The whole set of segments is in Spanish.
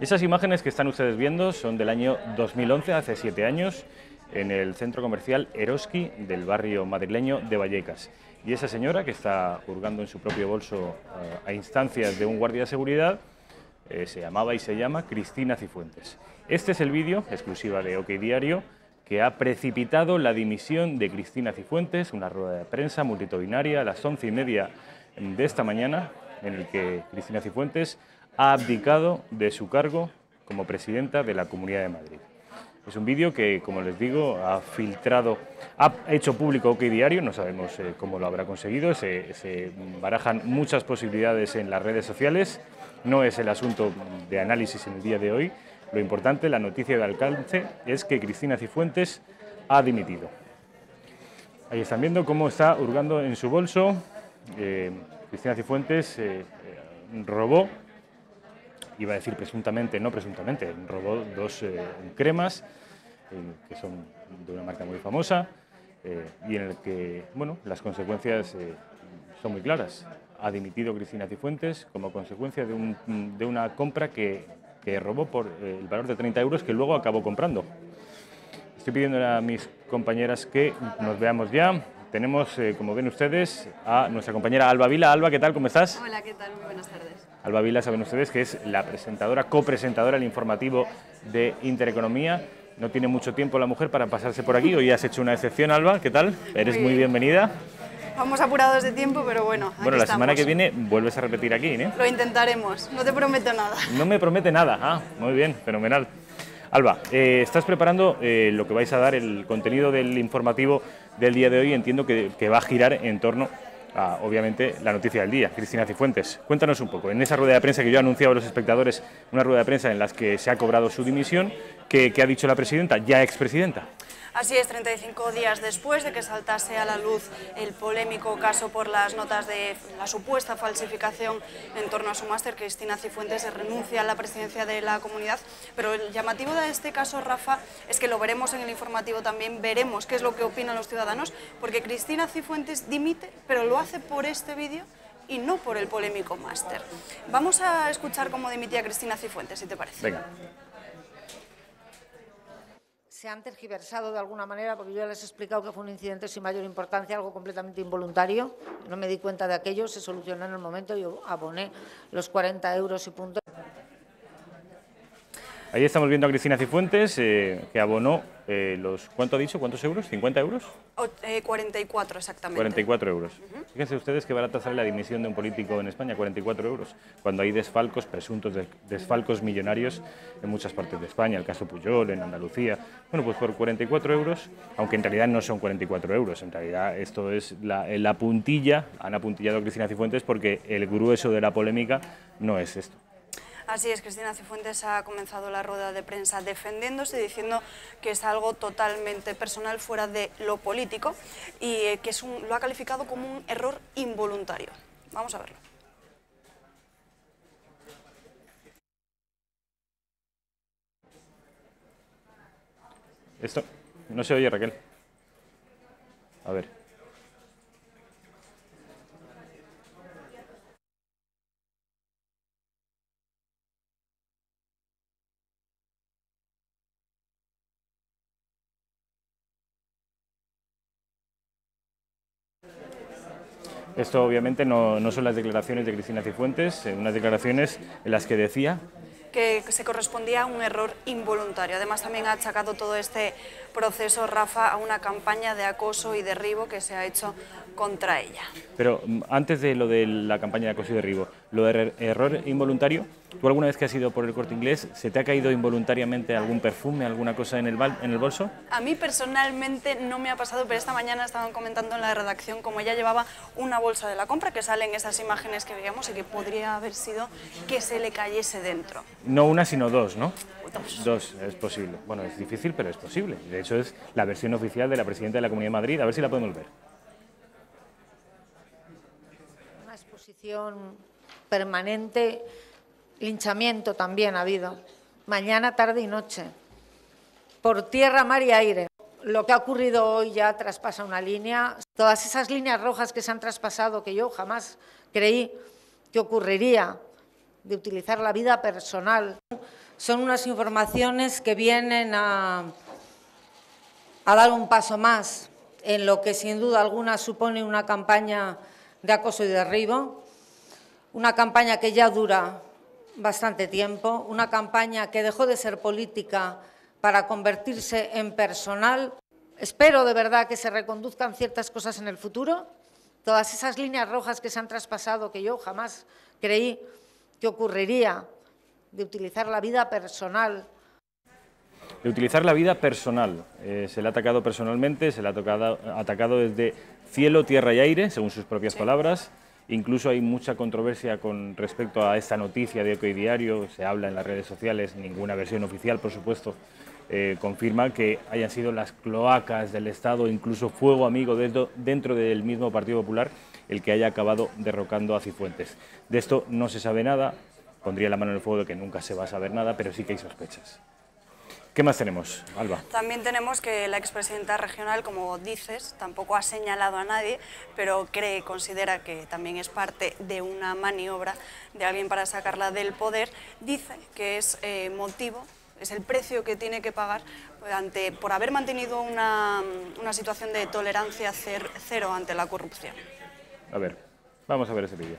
Esas imágenes que están ustedes viendo son del año 2011, hace 7 años, en el centro comercial Eroski del barrio madrileño de Vallecas. Y esa señora que está hurgando en su propio bolso a instancias de un guardia de seguridad se llamaba y se llama Cristina Cifuentes. Este es el vídeo, exclusiva de OK Diario, que ha precipitado la dimisión de Cristina Cifuentes, una rueda de prensa multitudinaria a las 11:30 de esta mañana, en el que Cristina Cifuentes ha abdicado de su cargo como presidenta de la Comunidad de Madrid. Es un vídeo que, como les digo, ha hecho público OK Diario, no sabemos cómo lo habrá conseguido, se barajan muchas posibilidades en las redes sociales, no es el asunto de análisis en el día de hoy. Lo importante, la noticia de alcance, es que Cristina Cifuentes ha dimitido. Ahí están viendo cómo está hurgando en su bolso. Cristina Cifuentes robó, iba a decir presuntamente, no presuntamente, robó 2 cremas que son de una marca muy famosa y en el que, bueno, las consecuencias son muy claras. Ha dimitido Cristina Cifuentes como consecuencia de una compra que robó por el valor de 30 euros que luego acabó comprando. Estoy pidiendo a mis compañeras que nos veamos ya. Tenemos, como ven ustedes, a nuestra compañera Alba Vila. Alba, ¿qué tal? ¿Cómo estás? Hola, ¿qué tal? Muy buenas tardes. Alba Vila, saben ustedes que es la presentadora, copresentadora del informativo de Intereconomía. No tiene mucho tiempo la mujer para pasarse por aquí. Hoy has hecho una excepción, Alba. ¿Qué tal? Eres muy bienvenida. Vamos apurados de tiempo, pero bueno, Bueno, la semana que viene vuelves a repetir aquí, ¿eh? Lo intentaremos, no te prometo nada. No me promete nada. Ah, muy bien, fenomenal. Alba, estás preparando lo que vais a dar, el contenido del informativo del día de hoy. Entiendo que va a girar en torno a, obviamente, la noticia del día, Cristina Cifuentes. Cuéntanos un poco, en esa rueda de prensa que yo he anunciado a los espectadores, una rueda de prensa en la que se ha cobrado su dimisión, ¿qué ha dicho la presidenta, ya expresidenta? Así es, 35 días después de que saltase a la luz el polémico caso por las notas de la supuesta falsificación en torno a su máster, Cristina Cifuentes renuncia a la presidencia de la comunidad. Pero el llamativo de este caso, Rafa, es que lo veremos en el informativo también, veremos qué es lo que opinan los ciudadanos, porque Cristina Cifuentes dimite, pero lo hace por este vídeo y no por el polémico máster. Vamos a escuchar cómo dimitía Cristina Cifuentes, si te parece. Venga. Se han tergiversado de alguna manera, porque yo les he explicado que fue un incidente sin mayor importancia, algo completamente involuntario. No me di cuenta de aquello, se solucionó en el momento, yo aboné los 40 euros y punto. Ahí estamos viendo a Cristina Cifuentes, que abonó los... ¿Cuánto ha dicho? ¿Cuántos euros? ¿50 euros? 44 exactamente. 44 euros. Fíjense ustedes qué barata sale la dimisión de un político en España, 44 euros, cuando hay desfalcos, presuntos desfalcos millonarios en muchas partes de España, el caso Pujol, en Andalucía. Bueno, pues por 44 euros, aunque en realidad no son 44 euros, en realidad esto es la puntilla, han apuntillado a Cristina Cifuentes porque el grueso de la polémica no es esto. Así es, Cristina Cifuentes ha comenzado la rueda de prensa defendiéndose, diciendo que es algo totalmente personal, fuera de lo político, y que lo ha calificado como un error involuntario. Vamos a verlo. Esto no se oye, Raquel. A ver. Esto obviamente no son las declaraciones de Cristina Cifuentes, unas declaraciones en las que decía que se correspondía a un error involuntario. Además, también ha achacado todo este proceso, Rafa, a una campaña de acoso y derribo que se ha hecho contra ella. Pero antes de lo de la campaña de acoso y derribo, lo de error involuntario, ¿tú alguna vez que has ido por el Corte Inglés, se te ha caído involuntariamente algún perfume, alguna cosa en el bolso? A mí personalmente no me ha pasado, pero esta mañana estaban comentando en la redacción como ella llevaba una bolsa de la compra, que salen esas imágenes que veíamos y que podría haber sido que se le cayese dentro. No una, sino 2, ¿no? 2. 2, es posible. Bueno, es difícil, pero es posible. De hecho, es la versión oficial de la presidenta de la Comunidad de Madrid. A ver si la podemos ver. Una exposición permanente, linchamiento también ha habido. Mañana, tarde y noche. Por tierra, mar y aire. Lo que ha ocurrido hoy ya traspasa una línea. Todas esas líneas rojas que se han traspasado, que yo jamás creí que ocurriría, de utilizar la vida personal, son unas informaciones que vienen a dar un paso más en lo que sin duda alguna supone una campaña de acoso y derribo, una campaña que ya dura bastante tiempo, una campaña que dejó de ser política para convertirse en personal. Espero de verdad que se reconduzcan ciertas cosas en el futuro, todas esas líneas rojas que se han traspasado, que yo jamás creí que ocurriría, de utilizar la vida personal. De utilizar la vida personal. Se le ha atacado personalmente, se le ha atacado desde cielo, tierra y aire, según sus propias palabras. Incluso hay mucha controversia con respecto a esta noticia de OK Diario, se habla en las redes sociales, ninguna versión oficial, por supuesto, confirma que hayan sido las cloacas del Estado, incluso fuego amigo dentro del mismo Partido Popular, el que haya acabado derrocando a Cifuentes. De esto no se sabe nada, pondría la mano en el fuego de que nunca se va a saber nada, pero sí que hay sospechas. ¿Qué más tenemos, Alba? También tenemos que la expresidenta regional, como dices, tampoco ha señalado a nadie, pero considera que también es parte de una maniobra de alguien para sacarla del poder. Dice que es es el precio que tiene que pagar por haber mantenido una situación de tolerancia cero ante la corrupción. A ver, vamos a ver ese vídeo.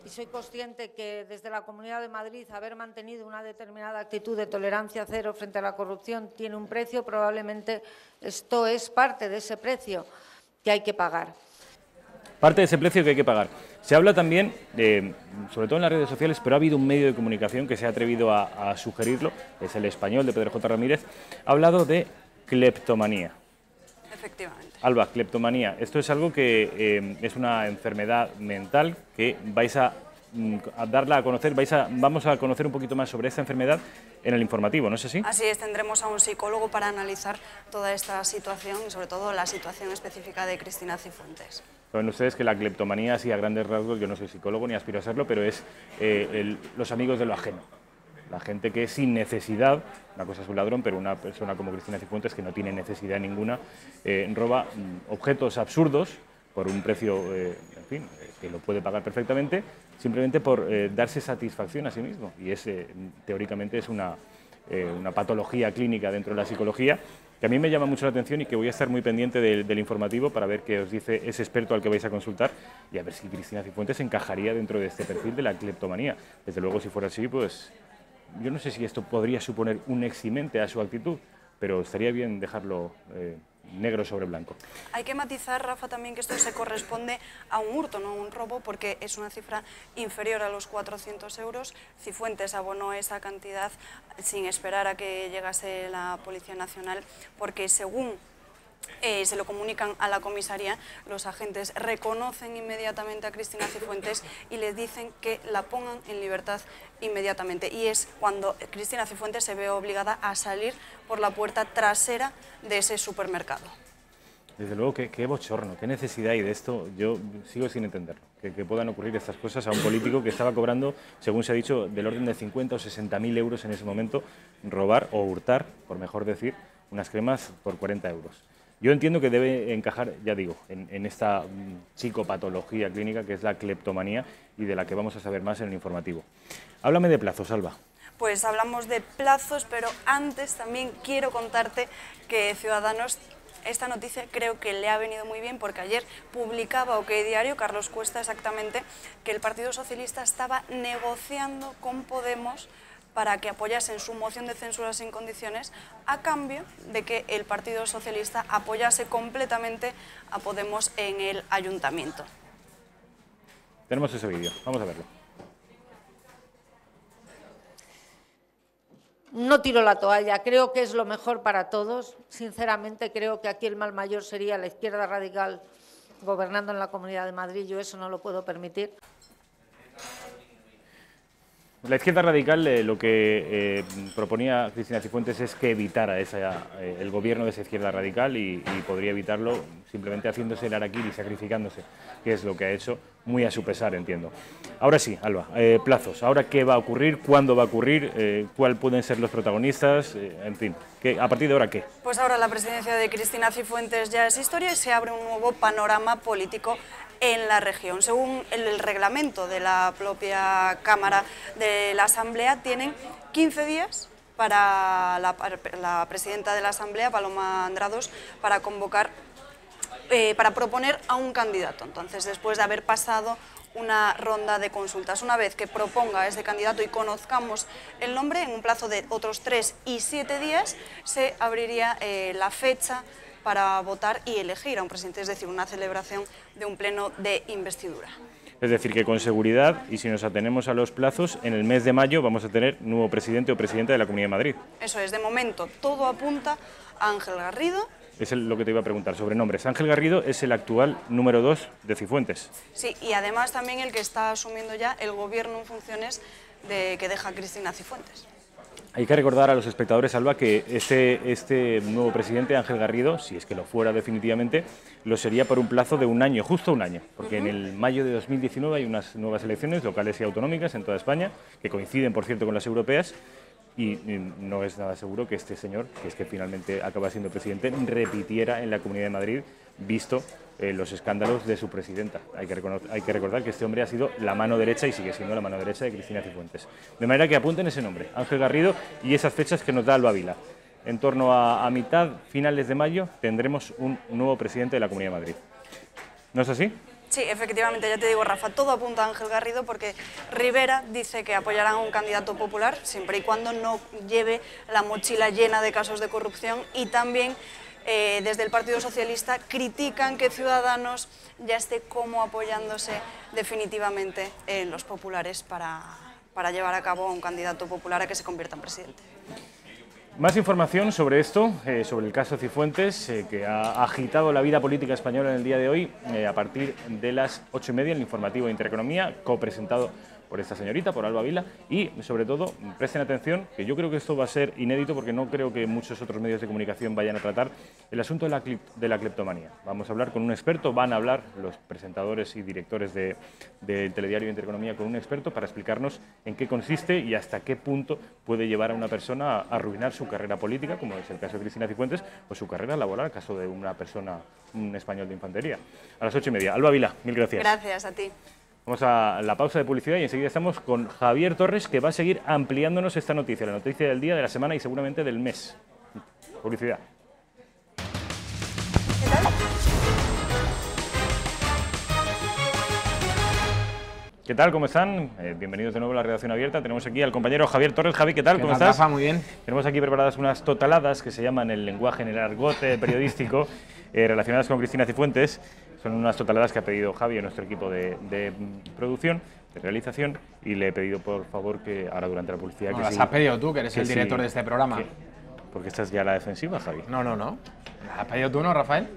Y soy consciente que desde la Comunidad de Madrid haber mantenido una determinada actitud de tolerancia cero frente a la corrupción tiene un precio, probablemente esto es parte de ese precio que hay que pagar. Parte de ese precio que hay que pagar. Se habla también, sobre todo en las redes sociales, pero ha habido un medio de comunicación que se ha atrevido a sugerirlo, es El Español de Pedro J. Ramírez, ha hablado de cleptomanía. Efectivamente. Alba, cleptomanía, esto es algo que es una enfermedad mental que vais a darla a conocer, vamos a conocer un poquito más sobre esta enfermedad en el informativo, ¿no es así? Así es, tendremos a un psicólogo para analizar toda esta situación y sobre todo la situación específica de Cristina Cifuentes. Saben ustedes que la cleptomanía, así a grandes rasgos, yo no soy psicólogo ni aspiro a serlo, pero es los amigos de lo ajeno. La gente que sin necesidad, una cosa es un ladrón, pero una persona como Cristina Cifuentes, que no tiene necesidad ninguna, roba objetos absurdos por un precio, en fin, que lo puede pagar perfectamente, simplemente por darse satisfacción a sí mismo. Y teóricamente es una patología clínica dentro de la psicología, que a mí me llama mucho la atención y que voy a estar muy pendiente del informativo para ver qué os dice ese experto al que vais a consultar y a ver si Cristina Cifuentes encajaría dentro de este perfil de la cleptomanía. Desde luego, si fuera así, pues yo no sé si esto podría suponer un eximente a su actitud, pero estaría bien dejarlo negro sobre blanco. Hay que matizar, Rafa, también que esto se corresponde a un hurto, no a un robo, porque es una cifra inferior a los 400 euros. Cifuentes abonó esa cantidad sin esperar a que llegase la Policía Nacional, porque según se lo comunican a la comisaría, los agentes reconocen inmediatamente a Cristina Cifuentes y les dicen que la pongan en libertad inmediatamente. Y es cuando Cristina Cifuentes se ve obligada a salir por la puerta trasera de ese supermercado. Desde luego, qué bochorno, qué necesidad hay de esto. Yo sigo sin entenderlo, que puedan ocurrir estas cosas a un político que estaba cobrando, según se ha dicho, del orden de 50 o 60.000 euros en ese momento, robar o hurtar, por mejor decir, unas cremas por 40 euros. Yo entiendo que debe encajar, ya digo, en esta psicopatología clínica que es la cleptomanía y de la que vamos a saber más en el informativo. Háblame de plazos, Alba. Pues hablamos de plazos, pero antes también quiero contarte que Ciudadanos, esta noticia creo que le ha venido muy bien porque ayer publicaba OK Diario, Carlos Cuesta exactamente, que el Partido Socialista estaba negociando con Podemos para que apoyasen su moción de censura sin condiciones, a cambio de que el Partido Socialista apoyase completamente a Podemos en el ayuntamiento. Tenemos ese vídeo, vamos a verlo. No tiro la toalla, creo que es lo mejor para todos. Sinceramente, creo que aquí el mal mayor sería la izquierda radical gobernando en la Comunidad de Madrid. Yo eso no lo puedo permitir. La izquierda radical lo que proponía Cristina Cifuentes es que evitara el gobierno de esa izquierda radical y podría evitarlo simplemente haciéndose el harakiri, sacrificándose, que es lo que ha hecho, muy a su pesar, entiendo. Ahora sí, Alba, plazos. Ahora, ¿qué va a ocurrir? ¿Cuándo va a ocurrir? ¿Cuáles pueden ser los protagonistas? En fin, ¿a partir de ahora qué? Pues ahora la presidencia de Cristina Cifuentes ya es historia y se abre un nuevo panorama político en la región. Según el reglamento de la propia Cámara de la Asamblea, tienen 15 días para la presidenta de la Asamblea, Paloma Andrados, para convocar, para proponer a un candidato. Entonces, después de haber pasado una ronda de consultas, una vez que proponga a ese candidato y conozcamos el nombre, en un plazo de otros 3 y 7 días, se abriría la fecha para votar y elegir a un presidente, es decir, una celebración de un pleno de investidura. Es decir, que con seguridad, y si nos atenemos a los plazos, en el mes de mayo vamos a tener nuevo presidente o presidenta de la Comunidad de Madrid. Eso es, de momento todo apunta a Ángel Garrido. Es lo que te iba a preguntar sobre nombres. Ángel Garrido es el actual número 2 de Cifuentes. Sí, y además también el que está asumiendo ya el gobierno en funciones que deja Cristina Cifuentes. Hay que recordar a los espectadores, Alba, que este nuevo presidente, Ángel Garrido, si es que lo fuera definitivamente, lo sería por un plazo de un año, justo un año, porque en el mayo de 2019 hay unas nuevas elecciones locales y autonómicas en toda España, que coinciden, por cierto, con las europeas, y no es nada seguro que este señor, que es que finalmente acaba siendo presidente, repitiera en la Comunidad de Madrid, visto los escándalos de su presidenta. Hay que recordar que este hombre ha sido la mano derecha y sigue siendo la mano derecha de Cristina Cifuentes. De manera que apunten ese nombre, Ángel Garrido, y esas fechas que nos da Alba Vila. En torno a mitad, finales de mayo, tendremos un nuevo presidente de la Comunidad de Madrid. ¿No es así? Sí, efectivamente, ya te digo, Rafa, todo apunta a Ángel Garrido porque Rivera dice que apoyarán a un candidato popular siempre y cuando no lleve la mochila llena de casos de corrupción, y también desde el Partido Socialista critican que Ciudadanos ya esté como apoyándose definitivamente en los populares para llevar a cabo a un candidato popular a que se convierta en presidente. Más información sobre esto, sobre el caso Cifuentes, que ha agitado la vida política española en el día de hoy, a partir de las 8:30, el informativo de Intereconomía, copresentado por esta señorita, por Alba Vila, y sobre todo, presten atención, que yo creo que esto va a ser inédito porque no creo que muchos otros medios de comunicación vayan a tratar el asunto de la cleptomanía. Vamos a hablar con un experto, van a hablar los presentadores y directores del telediario Intereconomía con un experto para explicarnos en qué consiste y hasta qué punto puede llevar a una persona a arruinar su carrera política, como es el caso de Cristina Cifuentes, o su carrera laboral, el caso de una persona, un español de infantería. A las 8:30. Alba Vila, mil gracias. Gracias a ti. Vamos a la pausa de publicidad y enseguida estamos con Javier Torres, que va a seguir ampliándonos esta noticia, la noticia del día, de la semana y seguramente del mes. Publicidad. ¿Qué tal? ¿Cómo están? Bienvenidos de nuevo a la redacción abierta. Tenemos aquí al compañero Javier Torres. Javi, ¿qué tal? ¿Cómo estás? Rafa, muy bien. Tenemos aquí preparadas unas totaladas que se llaman en el lenguaje, en el argot periodístico, relacionadas con Cristina Cifuentes. Son unas totaladas que ha pedido Javi a nuestro equipo de producción, de realización, y le he pedido, por favor, que ahora durante la publicidad... No, que las sí, has pedido tú, que eres el director de este programa. Porque esta es ya la defensiva, Javi. No. ¿Las has pedido tú, no, Rafael?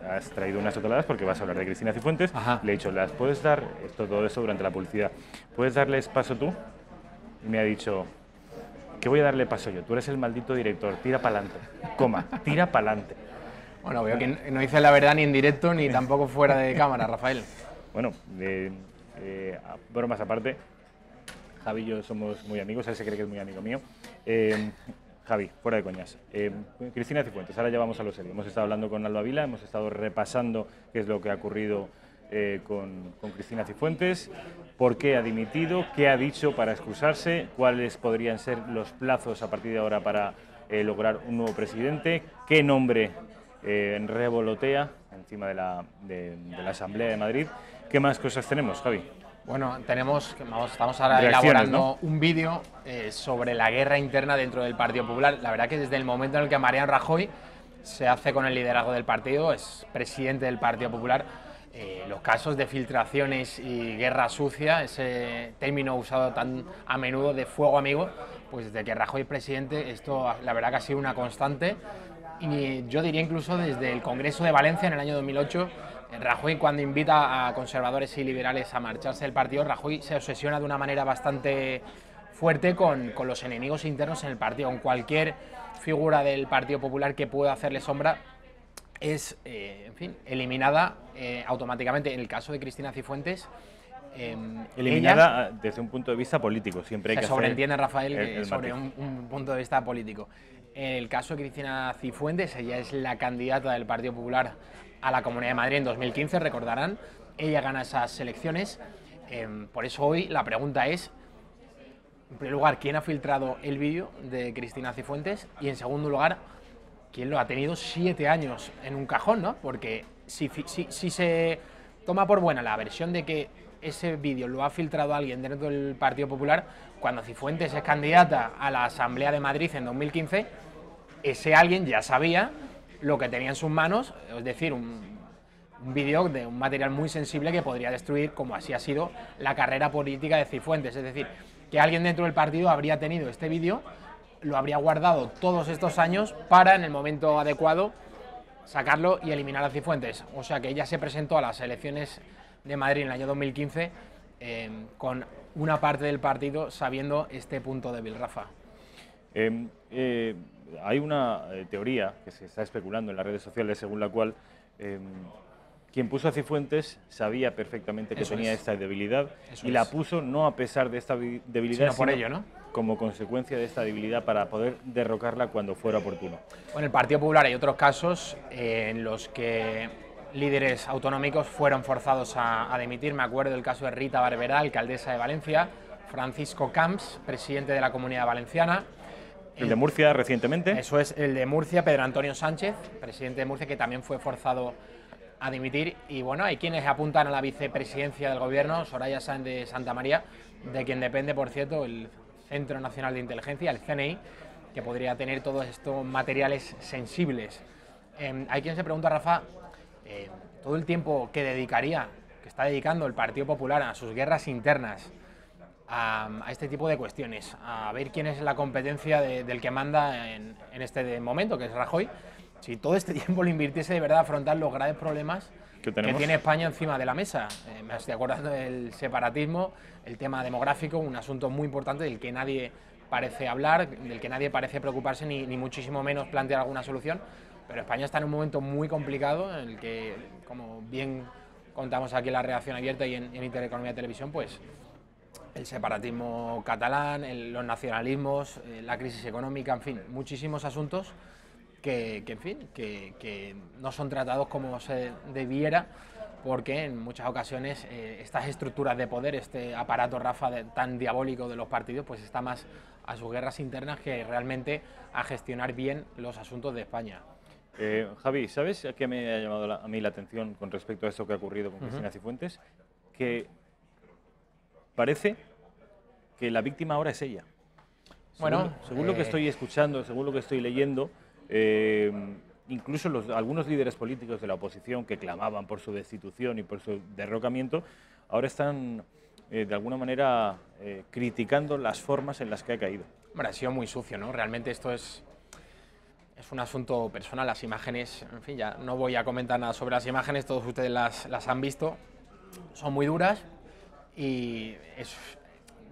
Has traído unas totaladas porque vas a hablar de Cristina Cifuentes. Ajá. Le he dicho, ¿las puedes dar? Todo eso durante la publicidad. ¿Puedes darles paso tú? Y me ha dicho, ¿qué voy a darle paso yo? Tú eres el maldito director, tira pa'lante. Tira pa'lante. Bueno, veo que no dices la verdad ni en directo ni tampoco fuera de cámara, Rafael. Bueno, bromas aparte, Javi y yo somos muy amigos, él se cree que es muy amigo mío. Javi, fuera de coñas. Cristina Cifuentes, ahora ya vamos a lo serio. Hemos estado hablando con Alba Vila, hemos estado repasando qué es lo que ha ocurrido con Cristina Cifuentes, por qué ha dimitido, qué ha dicho para excusarse, cuáles podrían ser los plazos a partir de ahora para lograr un nuevo presidente, qué nombre revolotea encima de la Asamblea de Madrid. ¿Qué más cosas tenemos, Javi? Bueno, estamos ahora elaborando, ¿no?, un vídeo sobre la guerra interna dentro del Partido Popular. La verdad que desde el momento en el que Mariano Rajoy se hace con el liderazgo del partido, es presidente del Partido Popular, los casos de filtraciones y guerra sucia, ese término usado tan a menudo de fuego amigo, pues desde que Rajoy es presidente, esto la verdad que ha sido una constante. Y yo diría incluso desde el Congreso de Valencia en el año 2008, Rajoy, cuando invita a conservadores y liberales a marcharse del partido, Rajoy se obsesiona de una manera bastante fuerte con los enemigos internos en el partido, con cualquier figura del Partido Popular que pueda hacerle sombra. es, en fin, eliminada automáticamente. En el caso de Cristina Cifuentes, eliminada desde un punto de vista político, siempre hay que sobreentiende Rafael el sobre matiz. un punto de vista político. En el caso de Cristina Cifuentes, ella es la candidata del Partido Popular a la Comunidad de Madrid en 2015, recordarán, ella gana esas elecciones. Por eso hoy la pregunta es, en primer lugar, ¿quién ha filtrado el vídeo de Cristina Cifuentes? Y en segundo lugar, ¿quién lo ha tenido 7 años en un cajón, ¿no? Porque si se toma por buena la versión de que ese vídeo lo ha filtrado alguien dentro del Partido Popular, cuando Cifuentes es candidata a la Asamblea de Madrid en 2015, ese alguien ya sabía lo que tenía en sus manos, es decir, un vídeo de un material muy sensible que podría destruir, como así ha sido, la carrera política de Cifuentes. Es decir, que alguien dentro del partido habría tenido este vídeo, lo habría guardado todos estos años para, en el momento adecuado, sacarlo y eliminar a Cifuentes. O sea que ella se presentó a las elecciones de Madrid en el año 2015 con una parte del partido sabiendo este punto débil, Rafa. Hay una teoría que se está especulando en las redes sociales según la cual quien puso a Cifuentes sabía perfectamente que tenía esta debilidad y la puso no a pesar de esta debilidad, sino por ello, ¿no? Como consecuencia de esta debilidad para poder derrocarla cuando fuera oportuno. Bueno, en el Partido Popular hay otros casos en los que líderes autonómicos fueron forzados a dimitir. Me acuerdo del caso de Rita Barberá, alcaldesa de Valencia, Francisco Camps, presidente de la Comunidad Valenciana. El de Murcia recientemente. Eso es, el de Murcia, Pedro Antonio Sánchez, presidente de Murcia, que también fue forzado a dimitir. Y bueno, hay quienes apuntan a la vicepresidencia del gobierno, Soraya Sáenz de Santa María, de quien depende, por cierto, el Centro Nacional de Inteligencia, el CNI, que podría tener todos estos materiales sensibles. Hay quien se pregunta, Rafa, todo el tiempo que está dedicando el Partido Popular a sus guerras internas, a este tipo de cuestiones, a ver quién es la competencia del que manda en este momento, que es Rajoy. Si todo este tiempo lo invirtiese de verdad a afrontar los graves problemas que tiene España encima de la mesa. Me estoy acordando del separatismo, el tema demográfico, un asunto muy importante del que nadie parece hablar, del que nadie parece preocuparse, ni muchísimo menos plantear alguna solución. Pero España está en un momento muy complicado en el que, como bien contamos aquí en la Redacción Abierta y en Intereconomía Televisión, pues el separatismo catalán, los nacionalismos, la crisis económica, en fin, muchísimos asuntos que no son tratados como se debiera, porque en muchas ocasiones estas estructuras de poder, este aparato, Rafa, tan diabólico de los partidos, pues está más a sus guerras internas que realmente a gestionar bien los asuntos de España. Javi, ¿sabes qué me ha llamado a mí la atención con respecto a esto que ha ocurrido con Cristina Cifuentes? Que parece que la víctima ahora es ella. Según lo que estoy escuchando, según lo que estoy leyendo, incluso algunos líderes políticos de la oposición que clamaban por su destitución y por su derrocamiento, ahora están de alguna manera criticando las formas en las que ha caído. Bueno, ha sido muy sucio, ¿no? Realmente esto es un asunto personal. Las imágenes, en fin, ya no voy a comentar nada sobre las imágenes, todos ustedes las han visto, son muy duras y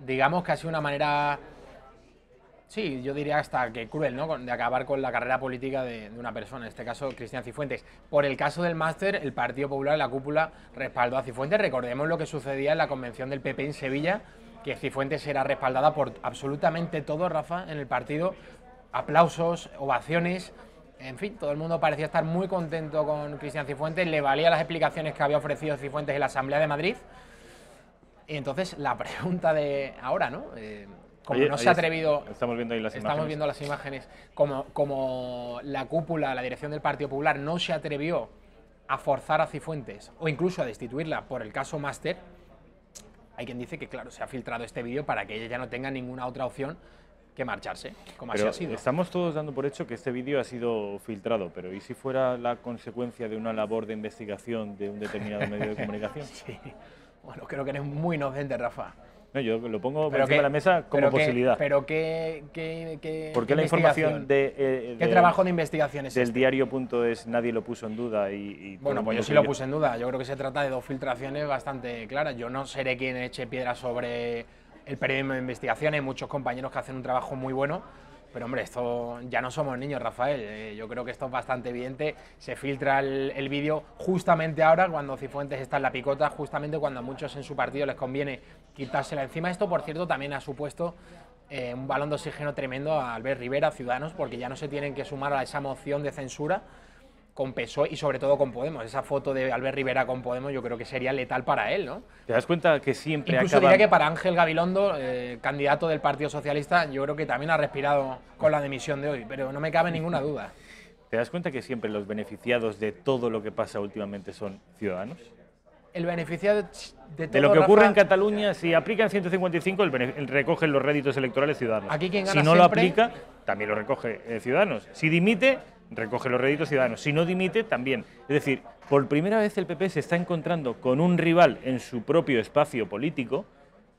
digamos que ha sido una manera, sí, yo diría hasta que cruel, ¿no?, de acabar con la carrera política de una persona, en este caso Cristina Cifuentes. Por el caso del máster, el Partido Popular, la cúpula, respaldó a Cifuentes. Recordemos lo que sucedía en la convención del PP en Sevilla, que Cifuentes era respaldada por absolutamente todo, Rafa, en el partido. Aplausos, ovaciones, en fin, todo el mundo parecía estar muy contento con Cristina Cifuentes, le valían las explicaciones que había ofrecido Cifuentes en la Asamblea de Madrid. Y entonces la pregunta de ahora, ¿no? Como no se ha atrevido... Estamos viendo ahí las imágenes. Estamos viendo las imágenes. Como la cúpula, la dirección del Partido Popular, no se atrevió a forzar a Cifuentes o incluso a destituirla por el caso Máster, hay quien dice que, claro, se ha filtrado este vídeo para que ella ya no tenga ninguna otra opción que marcharse, como así ha sido. Estamos todos dando por hecho que este vídeo ha sido filtrado, pero ¿y si fuera la consecuencia de una labor de investigación de un determinado medio de comunicación? Sí. Bueno, creo que eres muy inocente, Rafa. No, yo lo pongo encima de la mesa como posibilidad. Pero ¿por qué la información ¿Qué trabajo de investigación es del diario.es nadie lo puso en duda? Bueno, pues yo sí lo puse en duda. Yo creo que se trata de dos filtraciones bastante claras. Yo no seré quien eche piedra sobre el periodismo de investigación. Hay muchos compañeros que hacen un trabajo muy bueno Pero hombre, esto ya no somos niños, Rafael. Yo creo que esto es bastante evidente. Se filtra el vídeo justamente ahora, cuando Cifuentes está en la picota, justamente cuando a muchos en su partido les conviene quitársela encima. Esto, por cierto, también ha supuesto un balón de oxígeno tremendo a Albert Rivera, a Ciudadanos, porque ya no se tienen que sumar a esa moción de censura con PSOE y sobre todo con Podemos. Esa foto de Albert Rivera con Podemos yo creo que sería letal para él, ¿no? ¿Te das cuenta que siempre Incluso acaban... diría que para Ángel Gabilondo, candidato del Partido Socialista, yo creo que también ha respirado con la dimisión de hoy, pero no me cabe ninguna duda. ¿Te das cuenta que siempre los beneficiados de todo lo que pasa últimamente son Ciudadanos? El beneficiado de todo, De lo que ocurre Rafa, en Cataluña, si aplican 155, recogen los réditos electorales Ciudadanos. Aquí quien si gana no lo siempre... aplica, también lo recoge Ciudadanos. Si dimite, recoge los réditos Ciudadanos. Si no dimite, también. Es decir, por primera vez el PP se está encontrando con un rival en su propio espacio político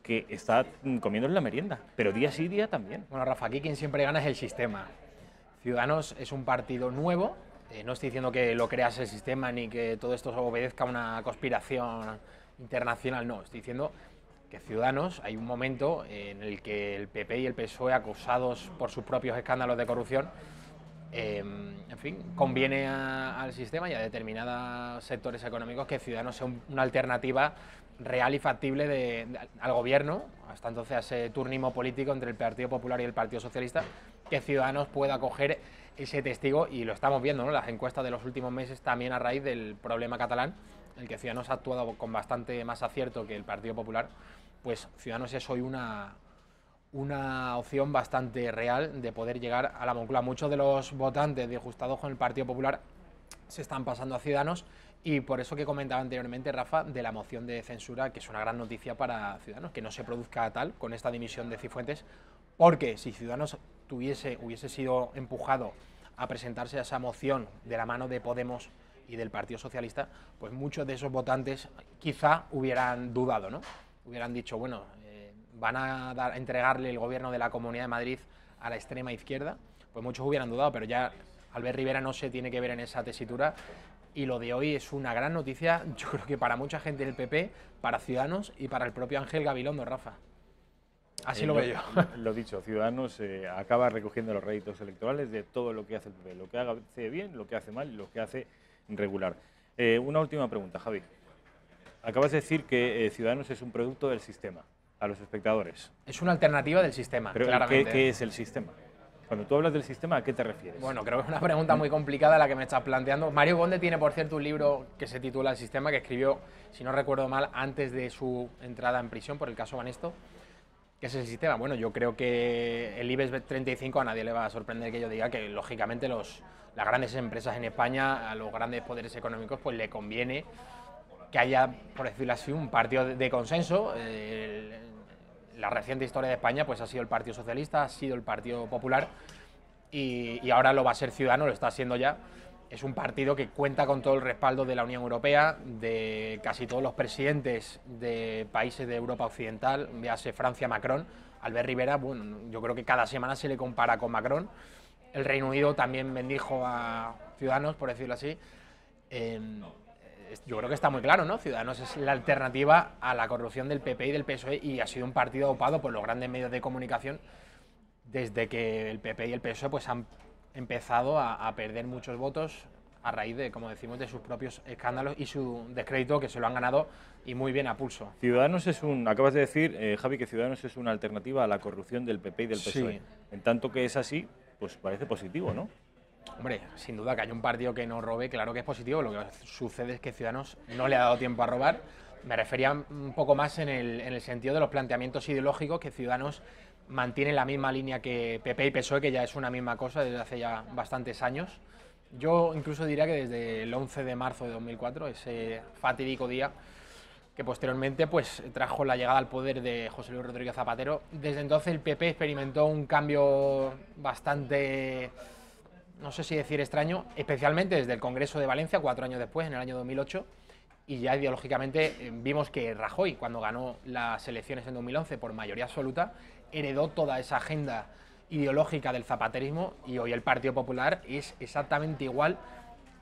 que está comiendo la merienda, pero día sí, día también. Bueno, Rafa, aquí quien siempre gana es el sistema. Ciudadanos es un partido nuevo. No estoy diciendo que lo creas el sistema ni que todo esto obedezca a una conspiración internacional, no. Estoy diciendo que Ciudadanos, hay un momento en el que el PP y el PSOE, acusados por sus propios escándalos de corrupción, en fin, conviene al sistema y a determinados sectores económicos que Ciudadanos sea una alternativa real y factible al gobierno, hasta entonces a ese turnismo político entre el Partido Popular y el Partido Socialista, que Ciudadanos pueda coger ese testigo, y lo estamos viendo, ¿no? Las encuestas de los últimos meses también a raíz del problema catalán, en el que Ciudadanos ha actuado con bastante más acierto que el Partido Popular, pues Ciudadanos es hoy una opción bastante real de poder llegar a la Moncloa. Muchos de los votantes disgustados con el Partido Popular se están pasando a Ciudadanos, y por eso que comentaba anteriormente, Rafa, de la moción de censura, que es una gran noticia para Ciudadanos, que no se produzca tal con esta dimisión de Cifuentes, porque si Ciudadanos hubiese sido empujado a presentarse a esa moción de la mano de Podemos y del Partido Socialista, pues muchos de esos votantes quizá hubieran dudado, ¿no? Hubieran dicho, bueno, van a entregarle el gobierno de la Comunidad de Madrid a la extrema izquierda, pues muchos hubieran dudado, pero ya Albert Rivera no se tiene que ver en esa tesitura, y lo de hoy es una gran noticia, yo creo que para mucha gente del PP, para Ciudadanos y para el propio Ángel Gabilondo, Rafa. Así lo veo yo. Lo dicho, Ciudadanos acaba recogiendo los réditos electorales de todo lo que hace el PP, lo que hace bien, lo que hace mal y lo que hace regular. Una última pregunta, Javi. Acabas de decir que Ciudadanos es un producto del sistema, a los espectadores. Es una alternativa del sistema, pero claramente. ¿qué es el sistema? Cuando tú hablas del sistema, ¿a qué te refieres? Bueno, creo que es una pregunta muy complicada la que me estás planteando. Mario Conde tiene, por cierto, un libro que se titula El sistema, que escribió, si no recuerdo mal, antes de su entrada en prisión por el caso Banesto. ¿Qué es el sistema? Bueno, yo creo que el IBEX 35 a nadie le va a sorprender que yo diga que, lógicamente, las grandes empresas en España, a los grandes poderes económicos, pues le conviene que haya, por decirlo así, un partido de consenso. La reciente historia de España pues ha sido el Partido Socialista, ha sido el Partido Popular, y ahora lo va a ser Ciudadanos, lo está haciendo ya. Es un partido que cuenta con todo el respaldo de la Unión Europea, de casi todos los presidentes de países de Europa Occidental, véase Francia, Macron. Albert Rivera, bueno, yo creo que cada semana se le compara con Macron. El Reino Unido también bendijo a Ciudadanos, por decirlo así. Yo creo que está muy claro, ¿no? Ciudadanos es la alternativa a la corrupción del PP y del PSOE, y ha sido un partido ocupado por los grandes medios de comunicación desde que el PP y el PSOE pues han empezado a perder muchos votos a raíz de, como decimos, de sus propios escándalos y su descrédito, que se lo han ganado y muy bien a pulso. Ciudadanos es acabas de decir, Javi, que Ciudadanos es una alternativa a la corrupción del PP y del PSOE. Sí. En tanto que es así, pues parece positivo, ¿no? Hombre, sin duda que haya un partido que no robe, claro que es positivo. Lo que sucede es que Ciudadanos no le ha dado tiempo a robar. Me refería un poco más en el sentido de los planteamientos ideológicos, que Ciudadanos mantiene la misma línea que PP y PSOE, que ya es una misma cosa desde hace ya bastantes años. Yo incluso diría que desde el 11 de marzo de 2004, ese fatídico día que posteriormente pues trajo la llegada al poder de José Luis Rodríguez Zapatero, desde entonces el PP experimentó un cambio bastante, no sé si decir extraño, especialmente desde el Congreso de Valencia, 4 años después, en el año 2008, y ya ideológicamente vimos que Rajoy, cuando ganó las elecciones en 2011 por mayoría absoluta, heredó toda esa agenda ideológica del zapaterismo, y hoy el Partido Popular es exactamente igual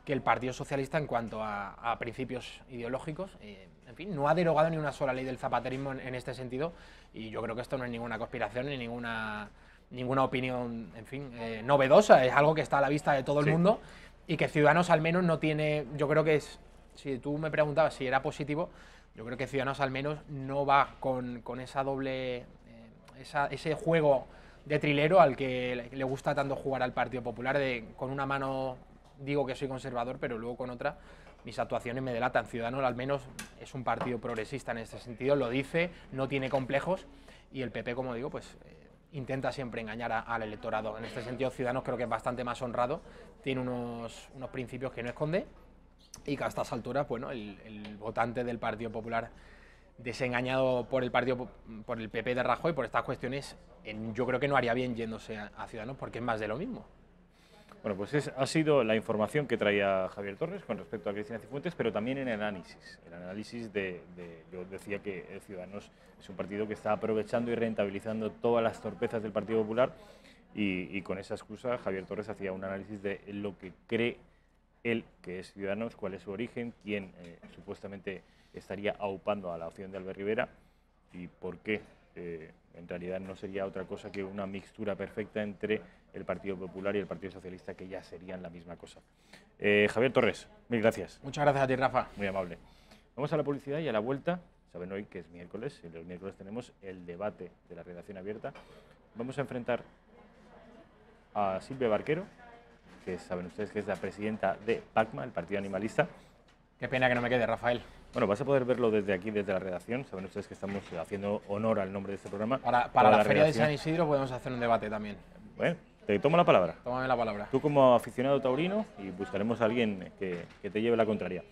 que el Partido Socialista en cuanto a principios ideológicos. En fin, no ha derogado ni una sola ley del zapaterismo en este sentido, y yo creo que esto no es ninguna conspiración ni ninguna ninguna opinión, en fin, novedosa, es algo que está a la vista de todo el mundo y que Ciudadanos al menos no tiene, yo creo que es, si tú me preguntabas si era positivo, yo creo que Ciudadanos al menos no va con esa doble, ese juego de trilero al que le gusta tanto jugar al Partido Popular, de con una mano digo que soy conservador, pero luego con otra mis actuaciones me delatan. Ciudadanos al menos es un partido progresista en este sentido, lo dice, no tiene complejos, y el PP, como digo, pues intenta siempre engañar al electorado. En este sentido, Ciudadanos creo que es bastante más honrado, tiene unos principios que no esconde, y que a estas alturas, bueno, el votante del Partido Popular desengañado por el PP de Rajoy por estas cuestiones, yo creo que no haría bien yéndose a Ciudadanos, porque es más de lo mismo. Bueno, pues ha sido la información que traía Javier Torres con respecto a Cristina Cifuentes, pero también en el análisis. El análisis yo decía que Ciudadanos es un partido que está aprovechando y rentabilizando todas las torpezas del Partido Popular, y con esa excusa Javier Torres hacía un análisis de lo que cree él que es Ciudadanos, cuál es su origen, quién supuestamente estaría aupando a la opción de Albert Rivera y por qué en realidad no sería otra cosa que una mixtura perfecta entre el Partido Popular y el Partido Socialista, que ya serían la misma cosa. Javier Torres, mil gracias. Muchas gracias a ti, Rafa. Muy amable. Vamos a la publicidad y a la vuelta. Saben hoy que es miércoles, y los miércoles tenemos el debate de la redacción abierta. Vamos a enfrentar a Silvia Barquero, que saben ustedes que es la presidenta de PACMA, el Partido Animalista. Qué pena que no me quede, Rafael. Bueno, vas a poder verlo desde aquí, desde la redacción. Saben ustedes que estamos haciendo honor al nombre de este programa. Para la Feria de San Isidro podemos hacer un debate también. Bueno, te tomo la palabra. Tómame la palabra. Tú como aficionado taurino, y buscaremos a alguien que te lleve la contraria.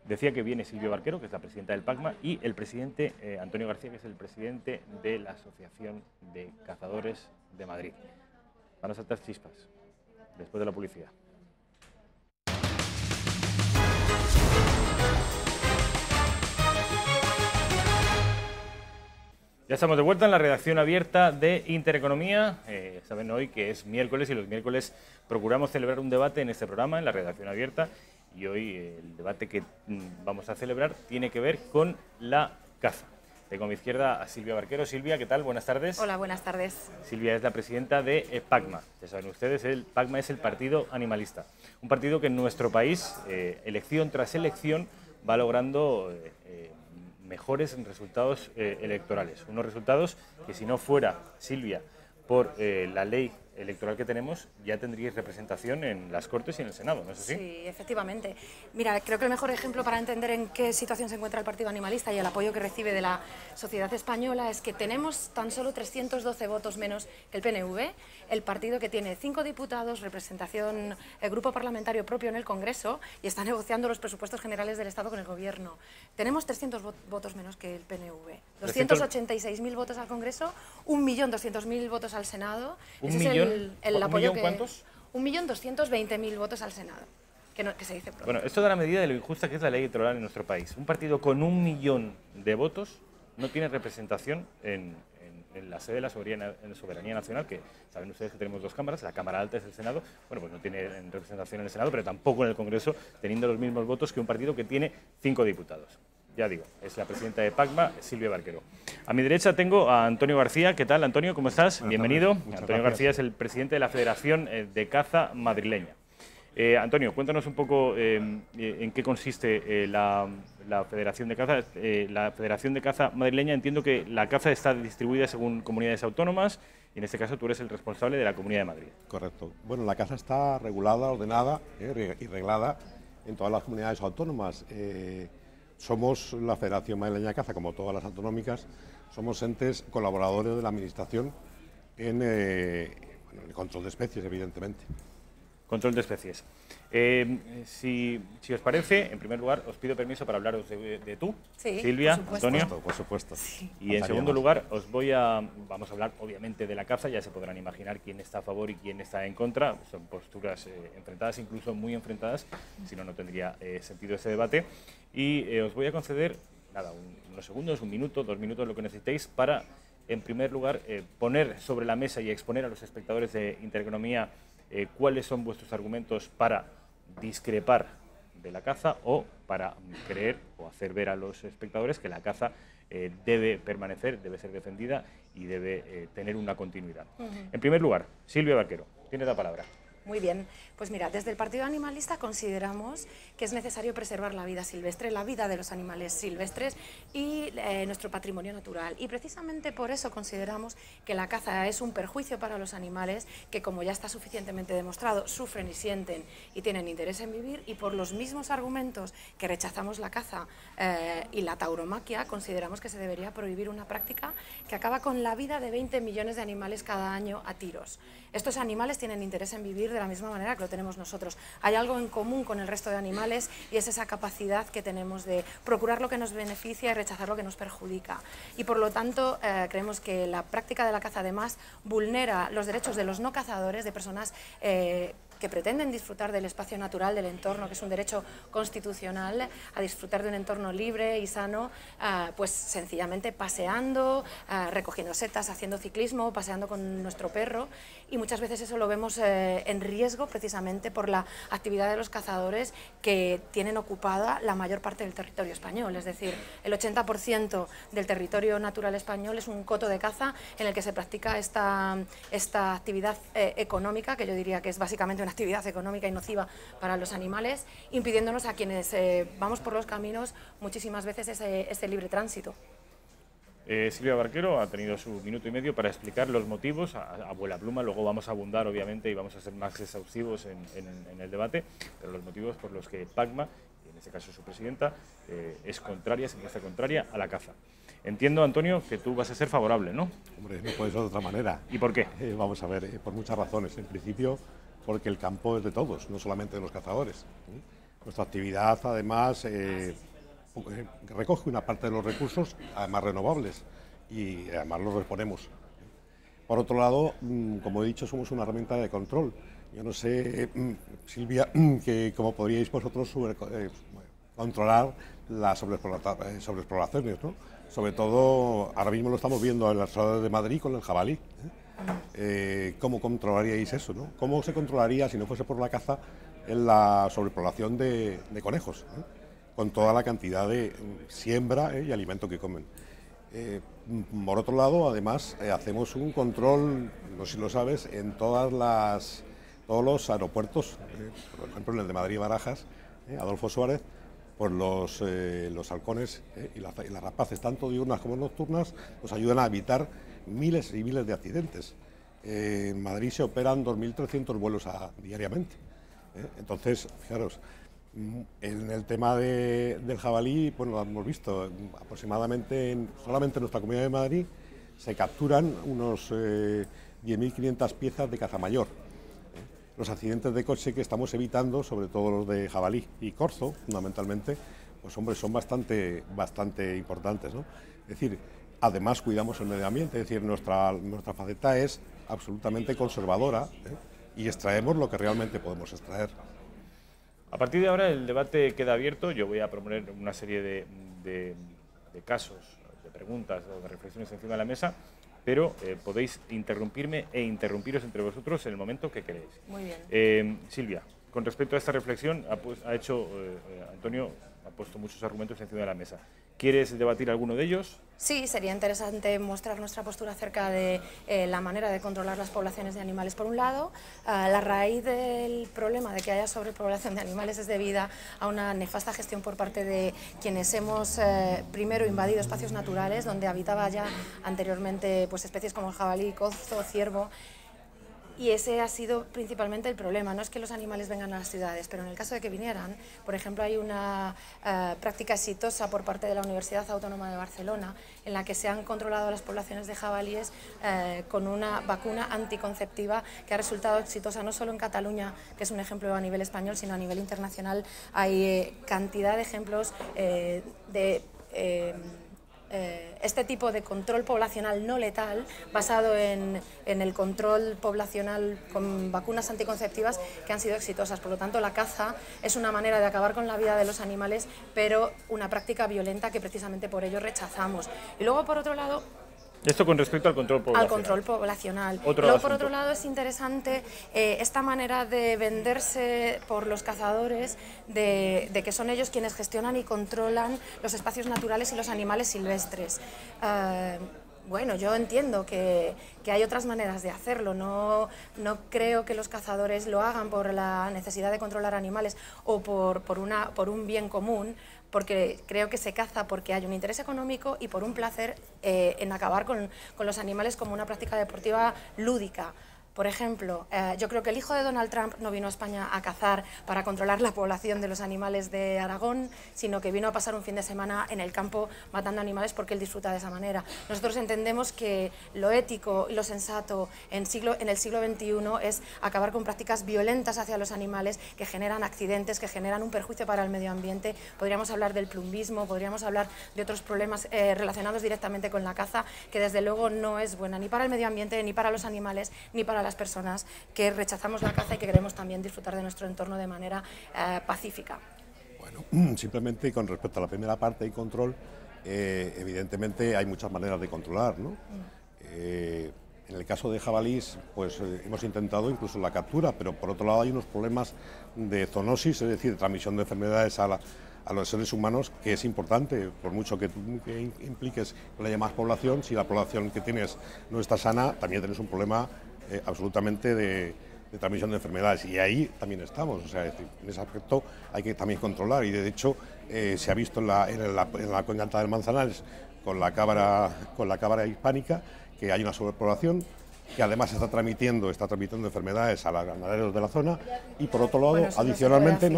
Decía que viene Silvia Barquero, que es la presidenta del PACMA, y el presidente Antonio García, que es el presidente de la Asociación de Cazadores de Madrid. Van a saltar chispas después de la publicidad. Ya estamos de vuelta en la redacción abierta de Intereconomía. Saben hoy que es miércoles y los miércoles procuramos celebrar un debate en este programa, en la redacción abierta. Y hoy el debate que vamos a celebrar tiene que ver con la caza. Tengo a mi izquierda a Silvia Barquero. Silvia, ¿qué tal? Buenas tardes. Hola, buenas tardes. Silvia es la presidenta de PACMA. Ya saben ustedes, el PACMA es el Partido Animalista. Un partido que en nuestro país, elección tras elección, va logrando mejores resultados electorales. Unos resultados que, si no fuera, Silvia, por la ley electoral que tenemos, ya tendríais representación en las Cortes y en el Senado, ¿no es así? Sí, efectivamente. Mira, creo que el mejor ejemplo para entender en qué situación se encuentra el Partido Animalista y el apoyo que recibe de la sociedad española es que tenemos tan solo 312 votos menos que el PNV, el partido que tiene 5 diputados, representación, el grupo parlamentario propio en el Congreso, y está negociando los presupuestos generales del Estado con el Gobierno. Tenemos 300 votos menos que el PNV, 286.000 votos al Congreso, 1.200.000 votos al Senado. ¿Un millón? El apoyo que, ¿cuántos? 1.220.000 votos al Senado, que se dice pronto. Bueno, esto da la medida de lo injusta que es la ley electoral en nuestro país. Un partido con 1 millón de votos no tiene representación en la sede de la soberanía nacional, que saben ustedes que tenemos 2 cámaras, la Cámara Alta es el Senado. Bueno, pues no tiene representación en el Senado, pero tampoco en el Congreso, teniendo los mismos votos que un partido que tiene 5 diputados. Ya digo, es la presidenta de PACMA, Silvia Barquero. A mi derecha tengo a Antonio García. ¿Qué tal, Antonio? ¿Cómo estás? Bienvenido. Antonio García es el presidente de la Federación de Caza Madrileña. Antonio, cuéntanos un poco en qué consiste la Federación de Caza. La Federación de Caza Madrileña, entiendo que la caza está distribuida según comunidades autónomas, y en este caso tú eres el responsable de la Comunidad de Madrid. Correcto. Bueno, la caza está regulada, ordenada y reglada en todas las comunidades autónomas. Somos la Federación Madrileña de Caza, como todas las autonómicas, somos entes colaboradores de la Administración en el control de especies, evidentemente. Control de especies. Si os parece, en primer lugar, os pido permiso para hablaros de tú, sí, Silvia, Antonio. Por supuesto. Sí. Y en segundo lugar, vamos a hablar obviamente de la caza. Ya se podrán imaginar quién está a favor y quién está en contra. Son posturas enfrentadas, incluso muy enfrentadas, si no, no tendría sentido ese debate. Y os voy a conceder, nada, unos segundos, 1 minuto, 2 minutos, lo que necesitéis, para, en primer lugar, poner sobre la mesa y exponer a los espectadores de Intereconomía cuáles son vuestros argumentos para discrepar de la caza, o para creer o hacer ver a los espectadores que la caza debe permanecer, debe ser defendida y debe tener una continuidad. En primer lugar, Silvia Barquero, tiene la palabra. Muy bien, pues mira, desde el Partido Animalista consideramos que es necesario preservar la vida silvestre, la vida de los animales silvestres y nuestro patrimonio natural. Y precisamente por eso consideramos que la caza es un perjuicio para los animales que, como ya está suficientemente demostrado, sufren y sienten y tienen interés en vivir, y por los mismos argumentos que rechazamos la caza y la tauromaquia, consideramos que se debería prohibir una práctica que acaba con la vida de 20 millones de animales cada año a tiros. Estos animales tienen interés en vivir de la misma manera que lo tenemos nosotros. Hay algo en común con el resto de animales y es esa capacidad que tenemos de procurar lo que nos beneficia y rechazar lo que nos perjudica. Y por lo tanto creemos que la práctica de la caza además vulnera los derechos de los no cazadores, de personas que pretenden disfrutar del espacio natural, del entorno, que es un derecho constitucional, a disfrutar de un entorno libre y sano, pues sencillamente paseando, recogiendo setas, haciendo ciclismo, paseando con nuestro perro, y muchas veces eso lo vemos en riesgo precisamente por la actividad de los cazadores que tienen ocupada la mayor parte del territorio español. Es decir, el 80% del territorio natural español es un coto de caza en el que se practica esta actividad económica, que yo diría que es básicamente una actividad económica y nociva para los animales, impidiéndonos a quienes vamos por los caminos muchísimas veces ese libre tránsito. Silvia Barquero ha tenido su minuto y medio para explicar los motivos a vuela pluma. Luego vamos a abundar, obviamente, y vamos a ser más exhaustivos en el debate, pero los motivos por los que PACMA, y en este caso su presidenta, es contraria, se muestra contraria a la caza. Entiendo, Antonio, que tú vas a ser favorable, ¿no? Hombre, no puede ser de otra manera. ¿Y por qué? Vamos a ver, por muchas razones. En principio, porque el campo es de todos, no solamente de los cazadores. Nuestra actividad, además, recoge una parte de los recursos, además renovables, y además los reponemos. Por otro lado, como he dicho, somos una herramienta de control. Yo no sé, Silvia, cómo podríais vosotros controlar las sobreexploraciones, ¿no? Sobre todo, ahora mismo lo estamos viendo en la ciudad de Madrid con el jabalí. ¿Cómo controlaríais eso, ¿no? ¿Cómo se controlaría, si no fuese por la caza, en la sobrepoblación de conejos, con toda la cantidad de siembra y alimento que comen? Por otro lado, además, hacemos un control, no sé si lo sabes, en todos los aeropuertos, por ejemplo en el de Madrid y Barajas, Adolfo Suárez, pues los halcones y las rapaces, tanto diurnas como nocturnas, nos ayudan a evitar miles y miles de accidentes. En Madrid se operan 2.300 vuelos diariamente. Entonces, fijaros, en el tema del jabalí, bueno, lo hemos visto, aproximadamente solamente en nuestra Comunidad de Madrid se capturan unos 10.500 piezas de caza mayor. Los accidentes de coche que estamos evitando, sobre todo los de jabalí y corzo, fundamentalmente, pues hombre, son bastante importantes, ¿no? Es decir, además cuidamos el medio ambiente, es decir, nuestra faceta es absolutamente conservadora, y extraemos lo que realmente podemos extraer. A partir de ahora el debate queda abierto. Yo voy a proponer una serie de casos, de preguntas o de reflexiones encima de la mesa, pero podéis interrumpirme e interrumpiros entre vosotros en el momento que queréis. Muy bien. Silvia, con respecto a esta reflexión, Antonio ha puesto muchos argumentos encima de la mesa. ¿Quieres debatir alguno de ellos? Sí, sería interesante mostrar nuestra postura acerca de la manera de controlar las poblaciones de animales. Por un lado, la raíz del problema de que haya sobrepoblación de animales es debida a una nefasta gestión por parte de quienes hemos primero invadido espacios naturales donde habitaba ya anteriormente pues, especies como el jabalí, cozo, ciervo. Y ese ha sido principalmente el problema. No es que los animales vengan a las ciudades, pero en el caso de que vinieran, por ejemplo, hay una práctica exitosa por parte de la Universidad Autónoma de Barcelona en la que se han controlado las poblaciones de jabalíes con una vacuna anticonceptiva que ha resultado exitosa no solo en Cataluña, que es un ejemplo a nivel español, sino a nivel internacional. Hay cantidad de ejemplos este tipo de control poblacional no letal, basado en el control poblacional con vacunas anticonceptivas que han sido exitosas. Por lo tanto, la caza es una manera de acabar con la vida de los animales, pero una práctica violenta que precisamente por ello rechazamos. Y luego, por otro lado, esto con respecto al control poblacional. Al control poblacional. Luego, por otro lado, es interesante esta manera de venderse por los cazadores de que son ellos quienes gestionan y controlan los espacios naturales y los animales silvestres. Bueno, yo entiendo que hay otras maneras de hacerlo, no creo que los cazadores lo hagan por la necesidad de controlar animales o por un bien común, porque creo que se caza porque hay un interés económico y por un placer en acabar con los animales como una práctica deportiva lúdica. Por ejemplo, yo creo que el hijo de Donald Trump no vino a España a cazar para controlar la población de los animales de Aragón, sino que vino a pasar un fin de semana en el campo matando animales porque él disfruta de esa manera. Nosotros entendemos que lo ético y lo sensato en el siglo XXI es acabar con prácticas violentas hacia los animales que generan accidentes, que generan un perjuicio para el medio ambiente. Podríamos hablar del plumbismo, podríamos hablar de otros problemas relacionados directamente con la caza, que desde luego no es buena ni para el medio ambiente, ni para los animales, ni para las personas que rechazamos la caza y que queremos también disfrutar de nuestro entorno de manera pacífica. Bueno, simplemente con respecto a la primera parte y control, evidentemente hay muchas maneras de controlar, ¿no? En el caso de jabalís, pues hemos intentado incluso la captura, pero por otro lado hay unos problemas de zoonosis, es decir, de transmisión de enfermedades a los seres humanos, que es importante, por mucho que tú impliques que haya más población, si la población que tienes no está sana, también tienes un problema absolutamente de transmisión de enfermedades, y ahí también estamos, o sea, en ese aspecto hay que también controlar, y de hecho se ha visto en la Coñanta del Manzanares con la cabra hispánica que hay una sobrepoblación, que además está transmitiendo enfermedades a los ganaderos de la zona, y por otro lado, bueno, adicionalmente,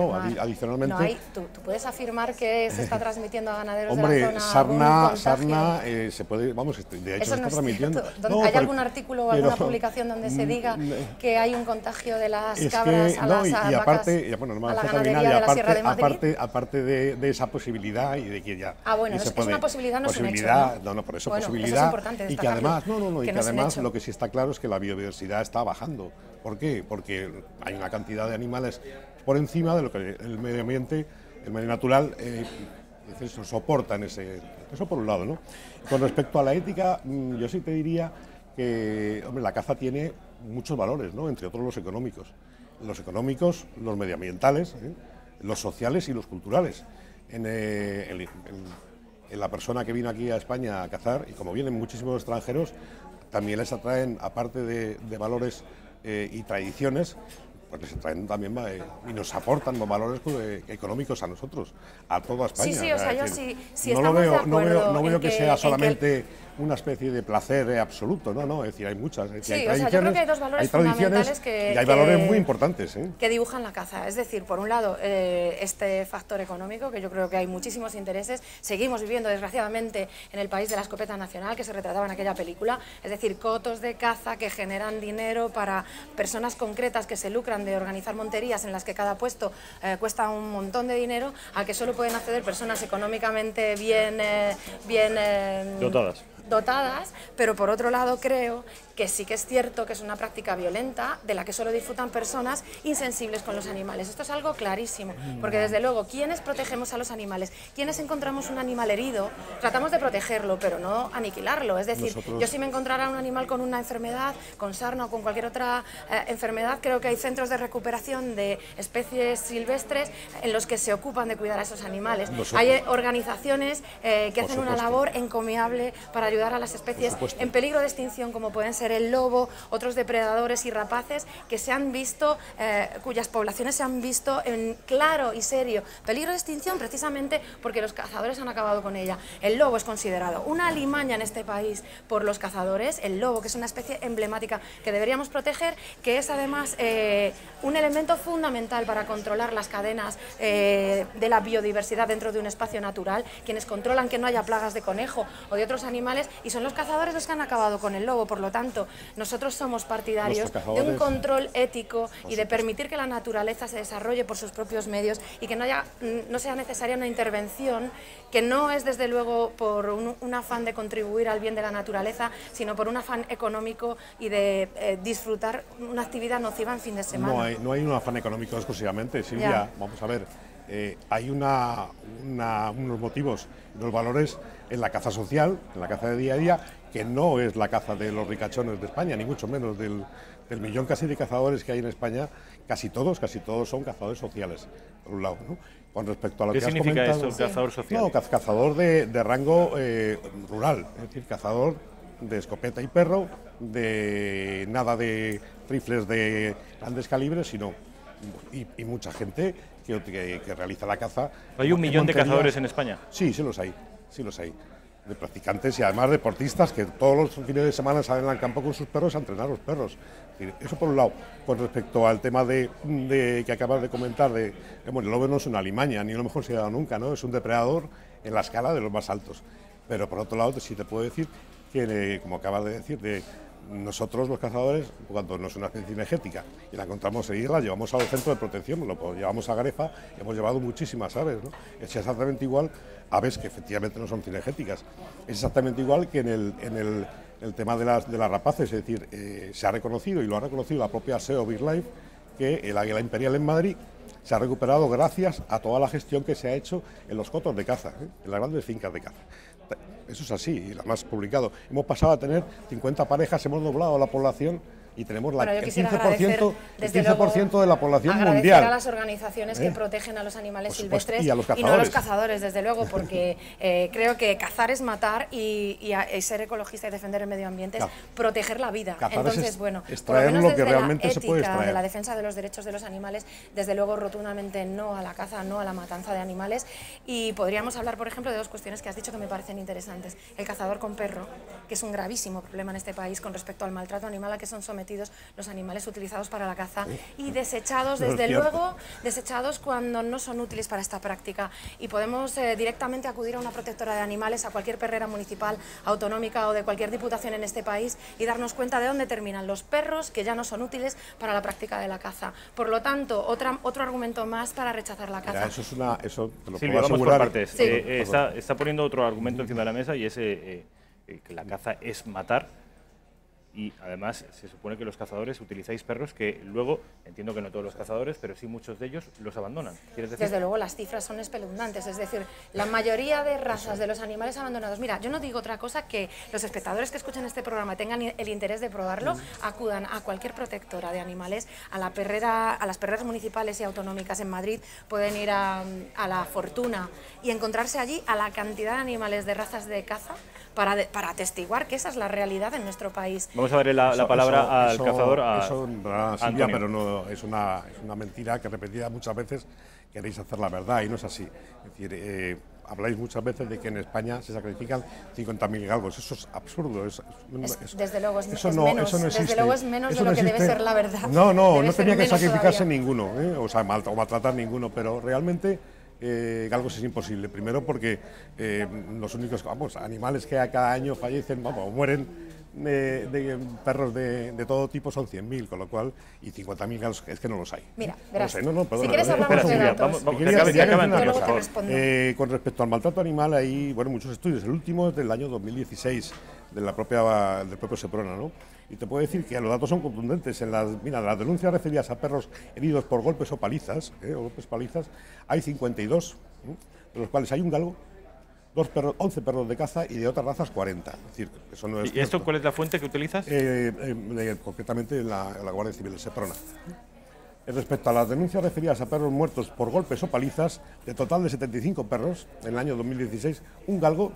¿tú puedes afirmar que se está transmitiendo a ganaderos hombre, de la zona? sarna se puede, vamos, de hecho eso se no está transmitiendo. ¿Hay algún artículo o alguna publicación donde se diga que hay un contagio de las cabras a las vacas, a la ganadería de la Sierra de Madrid? Aparte de esa posibilidad y de que ya... bueno, es una posibilidad, no es un hecho, ¿no? Por eso bueno, posibilidad, eso es y que además, que lo que sí está claro es que la biodiversidad está bajando. ¿Por qué? Porque hay una cantidad de animales por encima de lo que el medio ambiente, el medio natural, soporta eso por un lado, ¿no? Con respecto a la ética, yo sí te diría que, hombre, la caza tiene muchos valores, ¿no? Entre otros los económicos, los medioambientales, los sociales y los culturales. En la persona que vino aquí a España a cazar, y como vienen muchísimos extranjeros, también les atraen, aparte de valores y tradiciones, pues les atraen también y nos aportan los valores económicos a nosotros, a toda España. Sí, o sea, yo sí no veo que sea solamente una especie de placer absoluto, no, es decir, hay muchas. Es decir, yo creo que hay dos valores fundamentales y hay valores muy importantes. Que dibujan la caza. Es decir, por un lado, este factor económico, que yo creo que hay muchísimos intereses. Seguimos viviendo, desgraciadamente, en el país de la escopeta nacional, que se retrataba en aquella película. Es decir, cotos de caza que generan dinero para personas concretas que se lucran de organizar monterías en las que cada puesto cuesta un montón de dinero, al que solo pueden acceder personas económicamente bien dotadas, pero por otro lado creo que sí que es cierto que es una práctica violenta de la que solo disfrutan personas insensibles con los animales. Esto es algo clarísimo, porque desde luego, ¿quiénes protegemos a los animales? ¿Quiénes encontramos un animal herido? Tratamos de protegerlo, pero no aniquilarlo. Es decir, yo si me encontrara un animal con una enfermedad, con sarna o con cualquier otra enfermedad, creo que hay centros de recuperación de especies silvestres en los que se ocupan de cuidar a esos animales. Hay organizaciones que hacen una labor encomiable para ayudar a las especies en peligro de extinción, como pueden ser el lobo, otros depredadores y rapaces que se han visto, cuyas poblaciones se han visto en claro y serio peligro de extinción precisamente porque los cazadores han acabado con ella. El lobo es considerado una alimaña en este país por los cazadores, el lobo, que es una especie emblemática que deberíamos proteger, que es además un elemento fundamental para controlar las cadenas de la biodiversidad dentro de un espacio natural, quienes controlan que no haya plagas de conejo o de otros animales, y son los cazadores los que han acabado con el lobo. Por lo tanto, nosotros somos partidarios de un control ético y de permitir que la naturaleza se desarrolle por sus propios medios y que no sea necesaria una intervención que no es desde luego por un afán de contribuir al bien de la naturaleza, sino por un afán económico y de disfrutar una actividad nociva en fin de semana. No hay un afán económico exclusivamente, Silvia. Vamos a ver, hay unos motivos, unos valores en la caza social, en la caza de día a día, que no es la caza de los ricachones de España, ni mucho menos del millón casi de cazadores que hay en España. Casi todos son cazadores sociales, por un lado, ¿no? Con respecto a lo que has comentado... ¿Qué significa esto, cazador social? No, cazador de rango rural, es decir, cazador de escopeta y perro, de nada de rifles de grandes calibres, sino y mucha gente que realiza la caza. ¿Hay 1 millón de cazadores en España? Sí, sí los hay, de practicantes y además deportistas que todos los fines de semana salen al campo con sus perros a entrenar los perros. Eso por un lado. Con respecto al tema de que acabas de comentar, bueno, el lobo no es una alimaña, ni a lo mejor se ha dado nunca, ¿no? Es un depredador en la escala de los más altos. Pero por otro lado, sí te puedo decir que, como acabas de decir, nosotros los cazadores, cuando no es una especie cinegética y la encontramos en la llevamos a los centros de protección, lo llevamos a Garefa, y hemos llevado muchísimas aves, ¿no? Es exactamente igual aves que efectivamente no son cinegéticas. Es exactamente igual que en el tema de las rapaces, es decir, se ha reconocido, y lo ha reconocido la propia SEO BirdLife, que el águila imperial en Madrid se ha recuperado gracias a toda la gestión que se ha hecho en los cotos de caza, en las grandes fincas de caza. Eso es así, y lo más publicado. Hemos pasado a tener 50 parejas, hemos doblado la población y tenemos el 15% de la población mundial. Agradecer a las organizaciones que protegen a los animales silvestres y no a los cazadores, desde luego, porque creo que cazar es matar y ser ecologista y defender el medio ambiente es proteger la vida. Entonces, bueno, por lo menos desde la ética de la defensa de los derechos de los animales, desde luego rotundamente no a la caza, no a la matanza de animales. Y podríamos hablar, por ejemplo, de 2 cuestiones que has dicho que me parecen interesantes. El cazador con perro, que es un gravísimo problema en este país con respecto al maltrato animal a que son sometidos los animales utilizados para la caza y desechados, desde luego, desechados cuando no son útiles para esta práctica. Y podemos directamente acudir a una protectora de animales, a cualquier perrera municipal, autonómica o de cualquier diputación en este país y darnos cuenta de dónde terminan los perros que ya no son útiles para la práctica de la caza. Por lo tanto, otro argumento más para rechazar la caza. Mira, eso te lo Silvia, puedo vamos por asegurar. partes. Sí. Está poniendo otro argumento encima de la mesa y es que la caza es matar. Y además se supone que los cazadores utilizáis perros que luego, entiendo que no todos los cazadores, pero sí muchos de ellos los abandonan. ¿Quieres decir? Desde luego las cifras son espeluznantes, es decir, la mayoría de razas de los animales abandonados. Mira, yo no digo otra cosa que los espectadores que escuchen este programa tengan el interés de probarlo, acudan a cualquier protectora de animales, a las perreras municipales y autonómicas en Madrid, pueden ir a La Fortuna y encontrarse allí a la cantidad de animales de razas de caza para atestiguar que esa es la realidad en nuestro país. Vamos a darle la palabra al cazador, Silvia, pero no, es una mentira que repetida muchas veces queréis hacer la verdad y no es así. Es decir, habláis muchas veces de que en España se sacrifican 50.000 galgos. Eso es absurdo. Desde luego es menos de lo que debe ser la verdad. No tenía que sacrificarse ninguno, o sea, o maltratar ninguno, pero realmente galgos es imposible. Primero porque los únicos animales que cada año fallecen o mueren de perros de todo tipo son 100.000, con lo cual, y 50.000 galgos es que no los hay. Mira, verás, perdona, si quieres hablamos de datos. Con respecto al maltrato animal hay muchos estudios. El último es del año 2016, del propio Seprona, ¿no? Y te puedo decir que los datos son contundentes. En las denuncias recibidas a perros heridos por golpes o palizas, hay 52, de los cuales hay un galgo, 11 perros de caza y de otras razas 40. Es decir, eso no es ¿Y esto cuál es la fuente que utilizas? Concretamente la Guardia Civil de Seprona. Respecto a las denuncias referidas a perros muertos por golpes o palizas, de total de 75 perros en el año 2016, un galgo,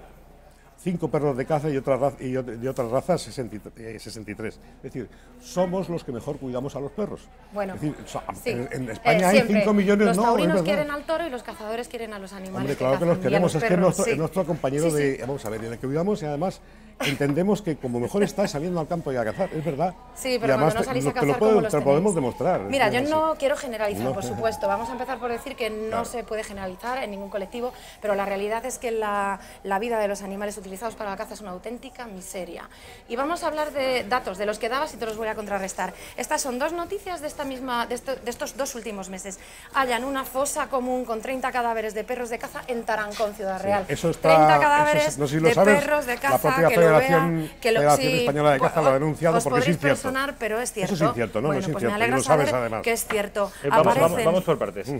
5 perros de caza y de otras razas 63. Es decir, somos los que mejor cuidamos a los perros. Bueno, es decir, sí, en España hay 5 millones. Los taurinos quieren al toro y los cazadores quieren a los animales. Hombre, claro que los queremos, es que es nuestro compañero sí. Vamos a ver, en el que cuidamos y además entendemos que como mejor está saliendo al campo y a cazar, es verdad. Sí, pero cuando no salís a cazar, te lo podemos demostrar. Mira, yo no quiero generalizar, por supuesto. Vamos a empezar por decir que no se puede generalizar en ningún colectivo, pero la realidad es que la vida de los animales utilizados para la caza es una auténtica miseria. Y vamos a hablar de datos, de los que dabas y te los voy a contrarrestar. Estas son 2 noticias de estos 2 últimos meses. Hallan una fosa común con 30 cadáveres de perros de caza en Tarancón, Ciudad Real. Eso está, 30 cadáveres no sé si de sabes, perros de caza, la propia Federación Española de Caza lo ha denunciado porque es incierto. Sonar, pero es cierto. Eso es incierto, ¿no? Bueno, no es pues incierto, me alegra saber que es cierto. Vamos por partes.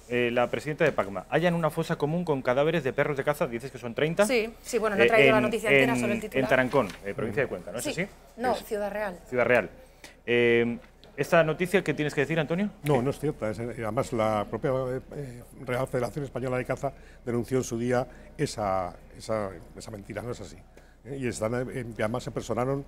La presidenta de PACMA, hallan una fosa común con cadáveres de perros de caza, dices que son 30. Sí, bueno, no he traído la noticia entera, solo el titular. En Tarancón, provincia de Cuenca, ¿no es así? No, Ciudad Real. Ciudad Real. ¿Esta noticia qué tienes que decir, Antonio? No es cierta. Además, la propia Real Federación Española de Caza denunció en su día esa mentira, no es así. Y además se personaron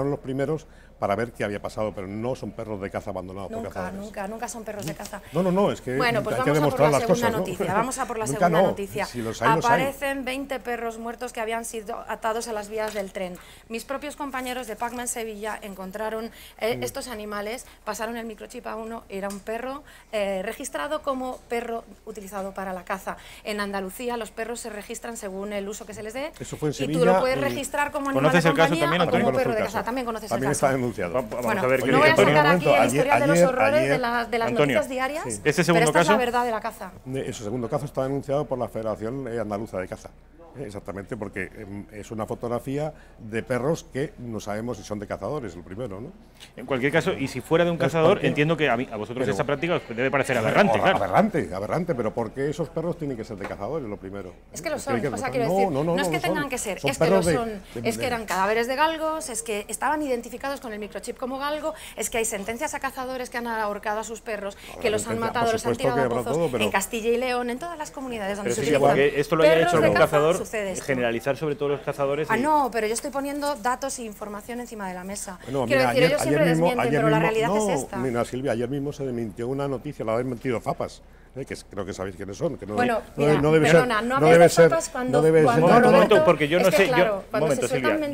los primeros para ver qué había pasado, pero no son perros de caza abandonados por cazadores. Nunca son perros de caza. No, es que bueno, pues hay que vamos demostrar a por la las segunda cosas, noticia. ¿no? Vamos a por la Nunca segunda no. noticia. Si los hay, Aparecen 20 perros muertos que habían sido atados a las vías del tren. Mis propios compañeros de Pacman Sevilla encontraron estos animales, pasaron el microchip a uno, era un perro registrado como perro utilizado para la caza. En Andalucía los perros se registran según el uso que se les dé. Eso fue en y Sevilla. tú lo puedes registrar como animal de compañía o como perro de casa. También conoces el caso. Está denunciado. Bueno, a ver, no voy a sacar aquí el ayer, historial de los horrores ayer, de las Antonio, noticias diarias, sí. pero esta es la verdad de la caza. Ese segundo caso está denunciado por la Federación Andaluza de Caza. Exactamente, porque es una fotografía de perros que no sabemos si son de cazadores, el primero, ¿no? En cualquier caso, y si fuera de un cazador, entiendo que a vosotros esta práctica os debe parecer aberrante, claro. Aberrante, pero ¿por qué esos perros tienen que ser de cazadores, lo primero? Es que lo son, o sea, quiero decir, no es que tengan que ser, es que lo son, es que eran cadáveres de galgos, es que estaban identificados con el microchip como galgo, es que hay sentencias a cazadores que han ahorcado a sus perros, que los han matado, los han tirado a pozos, en Castilla y León, en todas las comunidades donde se utilizan porque esto lo haya hecho un cazador, generalizar sobre todos los cazadores. No, pero yo estoy poniendo datos e información encima de la mesa. Bueno, quiero decir, ellos siempre desmienten, pero la realidad es esta. Mira, Silvia, ayer mismo se desmintió una noticia, la ha desmentido Fapas. Que creo que sabéis quiénes son. Que no, bueno, mira, no debe perdona, ser, no debe ser. No debe ser. Un momento, porque yo no sé. Claro, Silvia,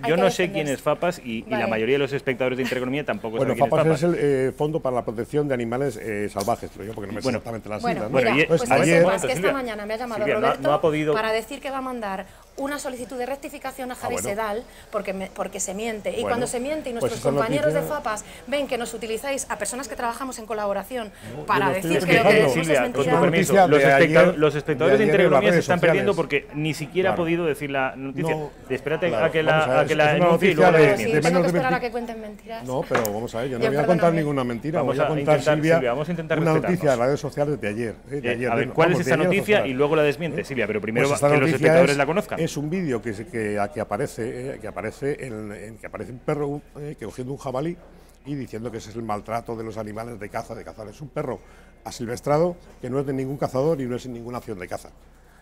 yo no sé quién es Fapas y la mayoría de los espectadores de Intereconomía tampoco saben quién es Fapas. Fapas es el Fondo para la Protección de Animales Salvajes, creo yo, porque no me sé exactamente las siglas. Bueno, pues ayer, que esta mañana me ha llamado Roberto para decir que va a mandar una solicitud de rectificación a Javi Sedal porque se miente. Y cuando se miente y nuestros compañeros de Fapas ven que nos utilizáis a personas que trabajamos en colaboración para decir que lo que decimos es mentira. Los espectadores de Intereconomía se están perdiendo porque ni siquiera ha podido decir la noticia. Espérate a que la enuncie y luego la desmiente. Tengo que esperar a que cuenten mentiras. No, pero vamos a ver, yo no voy a contar ninguna mentira. Voy a contar, Silvia, una noticia de las redes sociales de ayer. A ver, ¿cuál es esa noticia? Y luego la desmiente, Silvia, pero primero que los espectadores la conozcan. Es un vídeo que aparece un perro que cogiendo un jabalí y diciendo que ese es el maltrato de los animales de caza, de cazar. Es un perro asilvestrado que no es de ningún cazador y no es en ninguna acción de caza.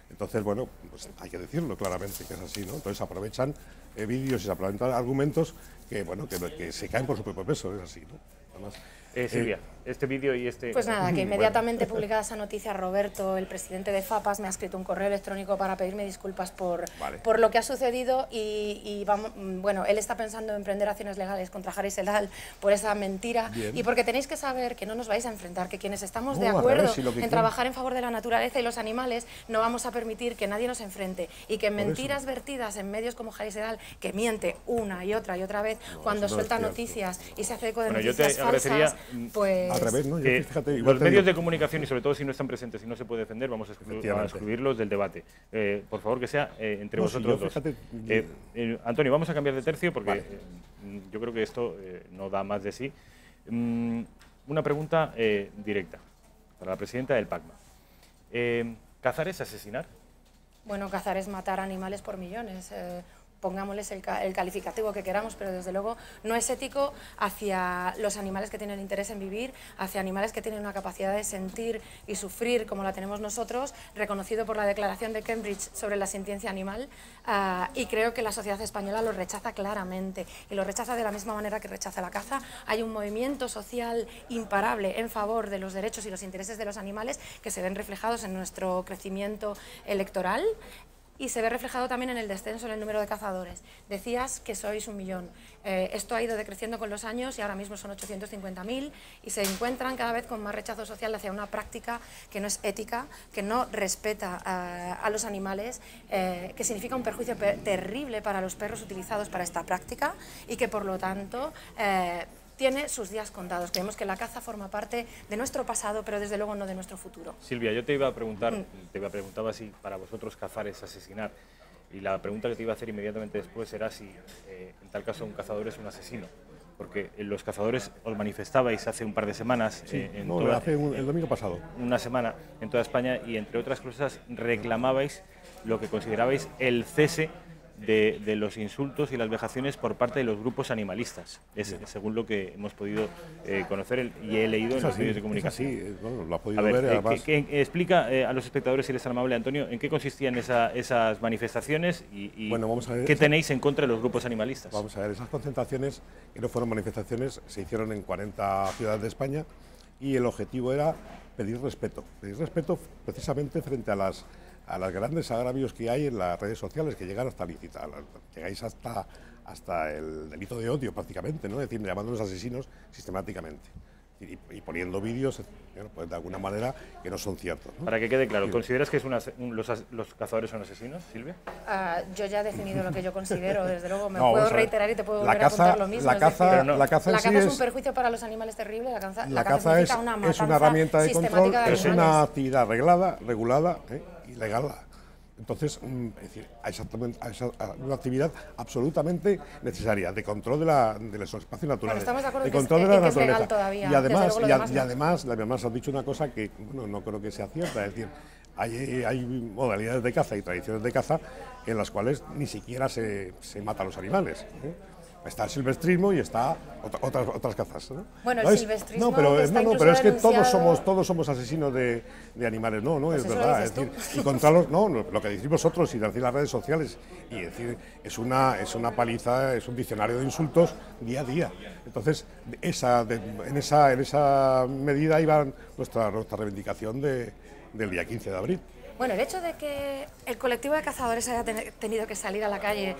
Entonces, bueno, pues hay que decirlo claramente que es así, ¿no? Entonces aprovechan vídeos y se aprovechan argumentos que, bueno, que se caen por su propio peso, es así, ¿no? Además, Silvia, este vídeo y Pues nada, que inmediatamente publicada esa noticia, Roberto, el presidente de Fapas, me ha escrito un correo electrónico para pedirme disculpas por lo que ha sucedido y vamos, bueno, él está pensando en emprender acciones legales contra Javi Sedal por esa mentira. Bien. Y porque tenéis que saber que no nos vais a enfrentar, que quienes estamos de acuerdo en trabajar en favor de la naturaleza y los animales, no vamos a permitir que nadie nos enfrente y que mentiras vertidas en medios como Javi Sedal, que miente una y otra vez cuando suelta noticias y se hace eco de noticias falsas, pues... Al revés, ¿no? Fíjate, los medios de comunicación y sobre todo si no están presentes y no se puede defender, vamos a excluirlos del debate. Por favor, que sea entre vosotros dos. Antonio, vamos a cambiar de tercio porque yo creo que esto no da más de sí. Una pregunta directa para la presidenta del PACMA. ¿Cazar es asesinar? Bueno, cazar es matar animales por millones. Pongámosles el calificativo que queramos, pero desde luego no es ético hacia los animales que tienen interés en vivir, hacia animales que tienen una capacidad de sentir y sufrir como la tenemos nosotros, reconocido por la Declaración de Cambridge sobre la sintiencia animal, y creo que la sociedad española lo rechaza claramente, y lo rechaza de la misma manera que rechaza la caza. Hay un movimiento social imparable en favor de los derechos y los intereses de los animales que se ven reflejados en nuestro crecimiento electoral, y se ve reflejado también en el descenso en el número de cazadores. Decías que sois 1 millón. Esto ha ido decreciendo con los años y ahora mismo son 850.000 y se encuentran cada vez con más rechazo social hacia una práctica que no es ética, que no respeta a los animales, que significa un perjuicio terrible para los perros utilizados para esta práctica y que por lo tanto tiene sus días contados. Creemos que la caza forma parte de nuestro pasado, pero desde luego no de nuestro futuro. Silvia, yo te iba a preguntar, si para vosotros cazar es asesinar, y la pregunta que te iba a hacer inmediatamente después era si en tal caso un cazador es un asesino, porque los cazadores os manifestabais hace un par de semanas, el domingo pasado, una semana en toda España, y entre otras cosas reclamabais lo que considerabais el cese de los insultos y las vejaciones por parte de los grupos animalistas, según lo que hemos podido conocer y he leído en los medios de comunicación. Sí, bueno, lo ha podido a ver, ver. Además, explica a los espectadores, si eres tan amable, Antonio, en qué consistían esas manifestaciones y bueno, vamos a ver, qué tenéis en contra de los grupos animalistas. Vamos a ver, esas concentraciones, que no fueron manifestaciones, se hicieron en 40 ciudades de España y el objetivo era pedir respeto precisamente frente a los grandes agravios que hay en las redes sociales, que llegan hasta licitar, llegáis hasta el delito de odio prácticamente, ¿no? Es decir, llamándonos asesinos sistemáticamente. Y poniendo vídeos, pues de alguna manera, que no son ciertos, ¿no? Para que quede claro, ¿consideras que los cazadores son asesinos, Silvia? Yo ya he definido lo que yo considero, desde luego me puedo reiterar y te puedo volver a contar lo mismo. La caza es un perjuicio para los animales terrible, la caza es una herramienta de control, es una actividad reglada, regulada y legal. Entonces, es decir, una actividad absolutamente necesaria de control de los espacios naturales, estamos de acuerdo de que control es, de la que es naturaleza. legal todavía, Y además has dicho una cosa que no creo que sea cierta, es decir, hay modalidades de caza y tradiciones de caza en las cuales ni siquiera se matan a los animales. Está el silvestrismo y está otras cazas, ¿no? Bueno, el silvestrismo pero es que denunciado... todos somos asesinos de animales, no pues es verdad. Es decir, y contra lo que decís vosotros y decir las redes sociales, y decir, es una paliza, es un diccionario de insultos día a día. Entonces, en esa medida iba nuestra reivindicación del día 15 de abril. Bueno, el hecho de que el colectivo de cazadores haya tenido que salir a la calle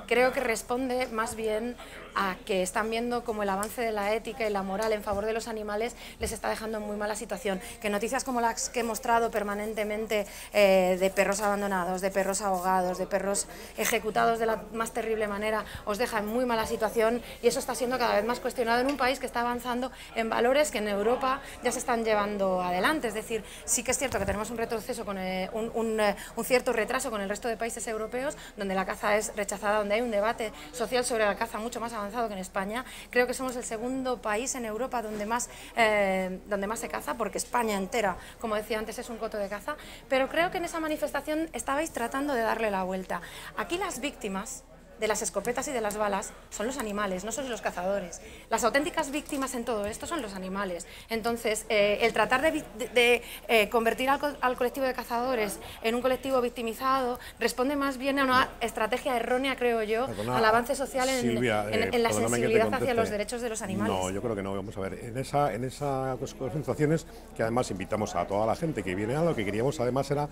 creo que responde más bien a que están viendo como el avance de la ética y la moral en favor de los animales les está dejando en muy mala situación. Que noticias como las que he mostrado permanentemente de perros abandonados, de perros ahogados, de perros ejecutados de la más terrible manera, os deja en muy mala situación, y eso está siendo cada vez más cuestionado en un país que está avanzando en valores que en Europa ya se están llevando adelante. Es decir, sí que es cierto que tenemos un retroceso, con un cierto retraso con el resto de países europeos, donde la caza es rechazada, donde hay un debate social sobre la caza mucho más avanzado que en España. Creo que somos el segundo país en Europa donde más se caza, porque España entera, como decía antes, es un coto de caza, pero creo que en esa manifestación estabais tratando de darle la vuelta. Aquí las víctimas de las escopetas y de las balas son los animales, no son los cazadores. Las auténticas víctimas en todo esto son los animales. Entonces, el tratar de convertir al colectivo de cazadores en un colectivo victimizado responde más bien a una estrategia errónea, creo yo, al avance social en la sensibilidad hacia los derechos de los animales. No, yo creo que no. Vamos a ver, en esas concentraciones, que además invitamos a toda la gente que viene, lo que queríamos además era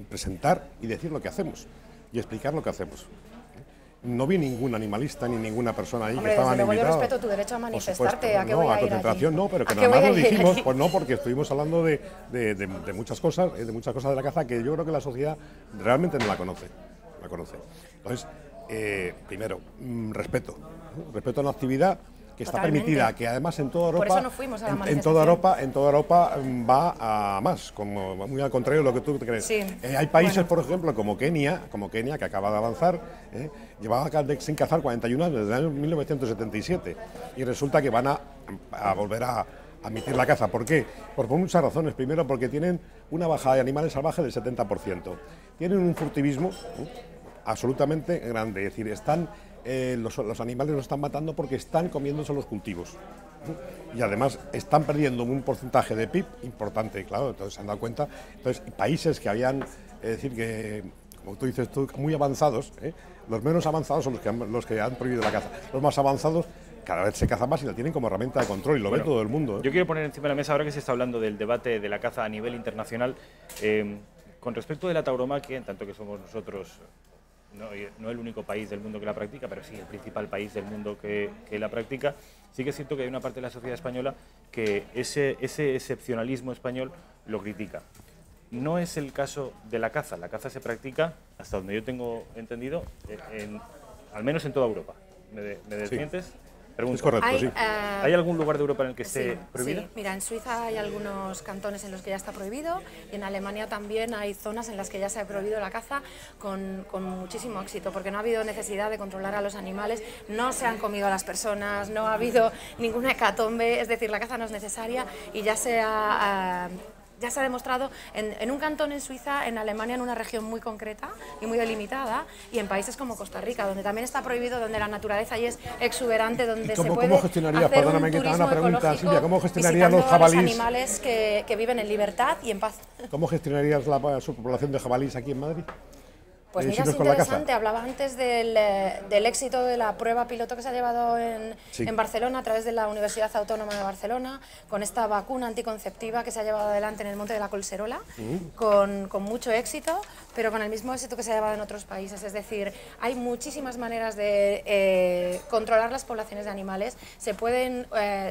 presentar y decir lo que hacemos y explicar lo que hacemos. No vi ningún animalista ni ninguna persona ahí que estaban invitados. Yo respeto tu derecho a manifestarte. ¿A qué voy a ir concentración allí? No, pero que nada más lo dijimos, pues no, porque estuvimos hablando de muchas cosas, de la caza que yo creo que la sociedad realmente no la conoce. Entonces, primero, respeto a una actividad que está permitida, que además en toda Europa, por eso no fuimos a la en toda Europa va a más, como muy al contrario de lo que tú te crees. Sí. Hay países, por ejemplo, como Kenia, que acaba de avanzar, llevaba sin cazar 41 años, desde el año 1977, y resulta que van a volver a admitir la caza. ¿Por qué? Por muchas razones. Primero, porque tienen una bajada de animales salvajes del 70%. Tienen un furtivismo absolutamente grande, es decir, los animales los están matando porque están comiéndose los cultivos. Y además están perdiendo un porcentaje de PIB importante, claro, entonces se han dado cuenta. Entonces, países que habían, que, como tú dices, muy avanzados, los menos avanzados son los que han prohibido la caza. Los más avanzados cada vez se caza más y la tienen como herramienta de control y lo ve todo el mundo. Yo quiero poner encima de la mesa, ahora que se está hablando del debate de la caza a nivel internacional, con respecto de la tauromaquia, en tanto que somos nosotros no el único país del mundo que la practica, pero sí el principal país del mundo que la practica, sí que es cierto que hay una parte de la sociedad española que ese excepcionalismo español lo critica. No es el caso de la caza se practica, hasta donde yo tengo entendido, al menos en toda Europa. ¿Me desmientes? Sí. Pregunto. Es correcto, sí. ¿Hay algún lugar de Europa en el que esté prohibido? Sí, mira, en Suiza hay algunos cantones en los que ya está prohibido, y en Alemania también hay zonas en las que ya se ha prohibido la caza con muchísimo éxito, porque no ha habido necesidad de controlar a los animales, no se han comido a las personas, no ha habido ninguna hecatombe, es decir, la caza no es necesaria y ya se ha ya se ha demostrado en un cantón en Suiza, en Alemania, en una región muy concreta y muy delimitada, y en países como Costa Rica, donde también está prohibido, donde la naturaleza ahí es exuberante, donde se puede ¿Cómo gestionaría, hacer perdóname un que te haga turismo una pregunta, ecológico Silvia, ¿cómo gestionarías visitando los jabalíes? a los animales que viven en libertad y en paz? ¿Cómo gestionarías la superpoblación de jabalíes aquí en Madrid? Pues mira, es interesante, hablaba antes del éxito de la prueba piloto que se ha llevado en Barcelona a través de la Universidad Autónoma de Barcelona, con esta vacuna anticonceptiva que se ha llevado adelante en el Monte de la Collserola, con mucho éxito, pero con el mismo éxito que se ha llevado en otros países. Es decir, hay muchísimas maneras de controlar las poblaciones de animales, se pueden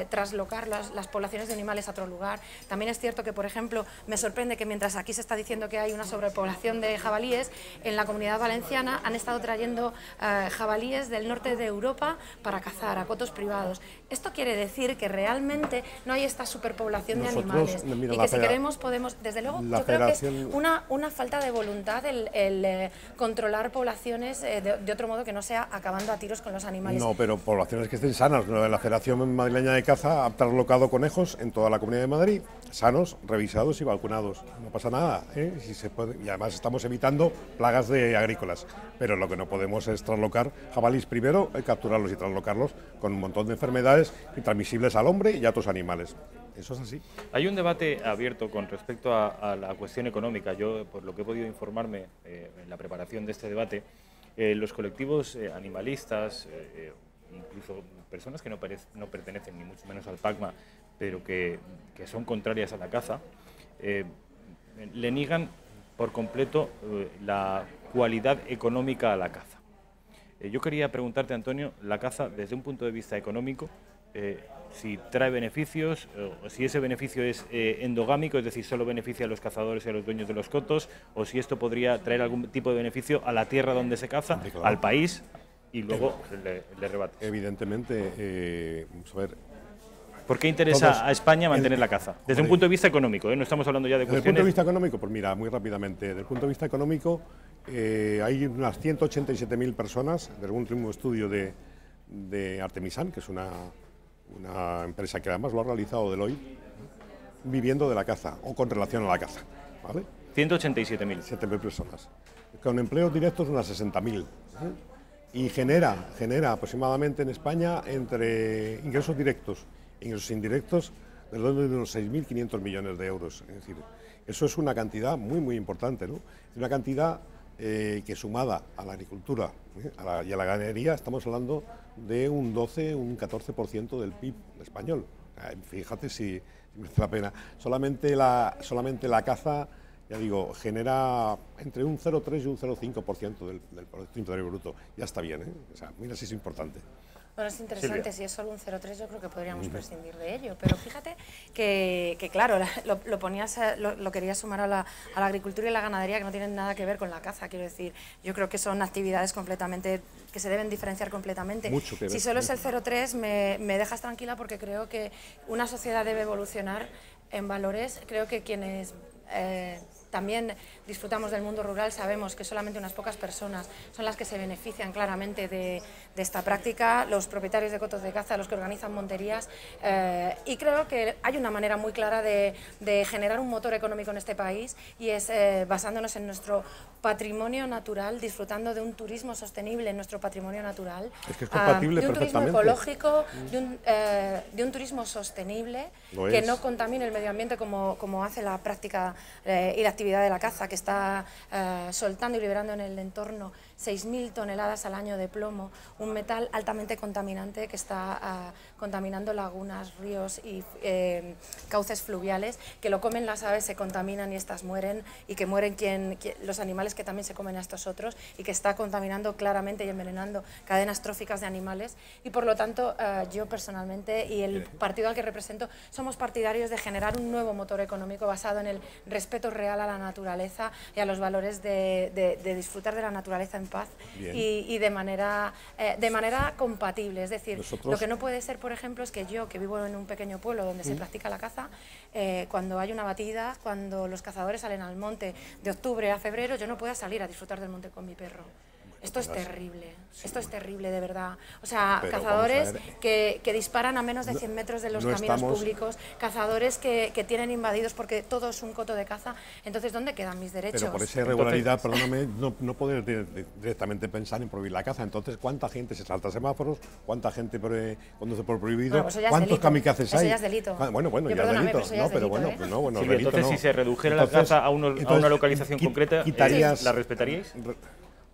traslocar las poblaciones de animales a otro lugar. También es cierto que, por ejemplo, me sorprende que mientras aquí se está diciendo que hay una sobrepoblación de jabalíes, en la Comunidad Valenciana han estado trayendo jabalíes del norte de Europa para cazar a cotos privados. Esto quiere decir que realmente no hay esta superpoblación de animales y que si queremos podemos, desde luego, yo creo que es una falta de voluntad el controlar poblaciones de otro modo que no sea acabando a tiros con los animales. No, pero poblaciones que estén sanas. La Federación Madrileña de Caza ha traslocado conejos en toda la Comunidad de Madrid, sanos, revisados y vacunados. No pasa nada, ¿eh? Si se puede, y además estamos evitando plagas agrícolas, pero lo que no podemos es traslocar jabalíes. Primero hay que capturarlos y traslocarlos con un montón de enfermedades transmisibles al hombre y a otros animales. Eso es así. Hay un debate abierto con respecto a la cuestión económica. Yo, por lo que he podido informarme en la preparación de este debate, los colectivos animalistas, incluso personas que no pertenecen ni mucho menos al PACMA, pero que son contrarias a la caza, le niegan por completo la cualidad económica a la caza. Yo quería preguntarte, Antonio, la caza desde un punto de vista económico, si trae beneficios, o si ese beneficio es endogámico, es decir, solo beneficia a los cazadores y a los dueños de los cotos, o si esto podría traer algún tipo de beneficio a la tierra donde se caza, claro, al país, y luego le rebates. Evidentemente, vamos a ver. ¿Por qué interesa a España mantener la caza? Desde un punto de vista económico, no estamos hablando ya de cuestiones... Desde el punto de vista económico, pues mira, muy rápidamente, desde el punto de vista económico hay unas 187.000 personas, desde un último estudio de Artemisan, que es una empresa que además lo ha realizado Deloitte, viviendo de la caza o con relación a la caza, ¿vale? 187.000. 7.000 personas. Con empleos directos unas 60.000. Y genera aproximadamente en España entre ingresos directos e ingresos indirectos del orden de unos 6.500 millones de euros. Es decir, eso es una cantidad muy, muy importante, ¿no? Es una cantidad que sumada a la agricultura y a la ganadería estamos hablando de un 12, un 14% del PIB español. Fíjate si merece la pena. Solamente la caza, ya digo, genera entre un 0,3 y un 0,5% del Producto Interior Bruto. Ya está bien, ¿eh? O sea, mira si es importante. Bueno, es interesante, Silvia. si es solo un 0,3 yo creo que podríamos prescindir de ello, pero fíjate que claro, lo querías sumar a la agricultura y la ganadería, que no tienen nada que ver con la caza, quiero decir, yo creo que son actividades completamente, que se deben diferenciar completamente. Mucho que ver. Si solo es el 0,3 me dejas tranquila porque creo que una sociedad debe evolucionar en valores, creo que quienes... también disfrutamos del mundo rural, sabemos que solamente unas pocas personas son las que se benefician claramente de esta práctica, los propietarios de cotos de caza, los que organizan monterías, y creo que hay una manera muy clara de generar un motor económico en este país y es basándonos en nuestro patrimonio natural, disfrutando de un turismo sostenible en nuestro patrimonio natural, es que es compatible de un turismo perfectamente. ecológico, de un turismo sostenible que no contamine el medio ambiente como hace la práctica y la actividad de la caza, que está soltando y liberando en el entorno 6.000 toneladas al año de plomo, un metal altamente contaminante que está contaminando lagunas, ríos y cauces fluviales, que lo comen las aves, se contaminan y estas mueren, y que mueren los animales que también se comen a estos otros, y que está contaminando claramente y envenenando cadenas tróficas de animales. Y por lo tanto, yo personalmente y el partido al que represento somos partidarios de generar un nuevo motor económico basado en el respeto real a la naturaleza y a los valores de disfrutar de la naturaleza en paz y de manera compatible. Es decir, lo que no puede ser, por ejemplo, es que yo, que vivo en un pequeño pueblo donde se practica la caza, cuando hay una batida, cuando los cazadores salen al monte de octubre a febrero, yo no pueda salir a disfrutar del monte con mi perro. Esto es terrible. Esto es terrible, de verdad. O sea, Pero cazadores que disparan a menos de 100 metros de los caminos públicos, cazadores que tienen invadidos porque todo es un coto de caza. Entonces, ¿dónde quedan mis derechos? Pero por esa irregularidad, perdóname, no poder directamente pensar en prohibir la caza. Entonces, ¿cuánta gente se salta semáforos? ¿Cuánta gente conduce por prohibido? Bueno, pues ¿Cuántos kamikazes hay? Eso ya es delito. Bueno, ya es delito. No, pero bueno, ¿eh? pues no, bueno, Silvia, delito entonces, no. si se redujera la caza a una localización concreta, ¿la respetaríais?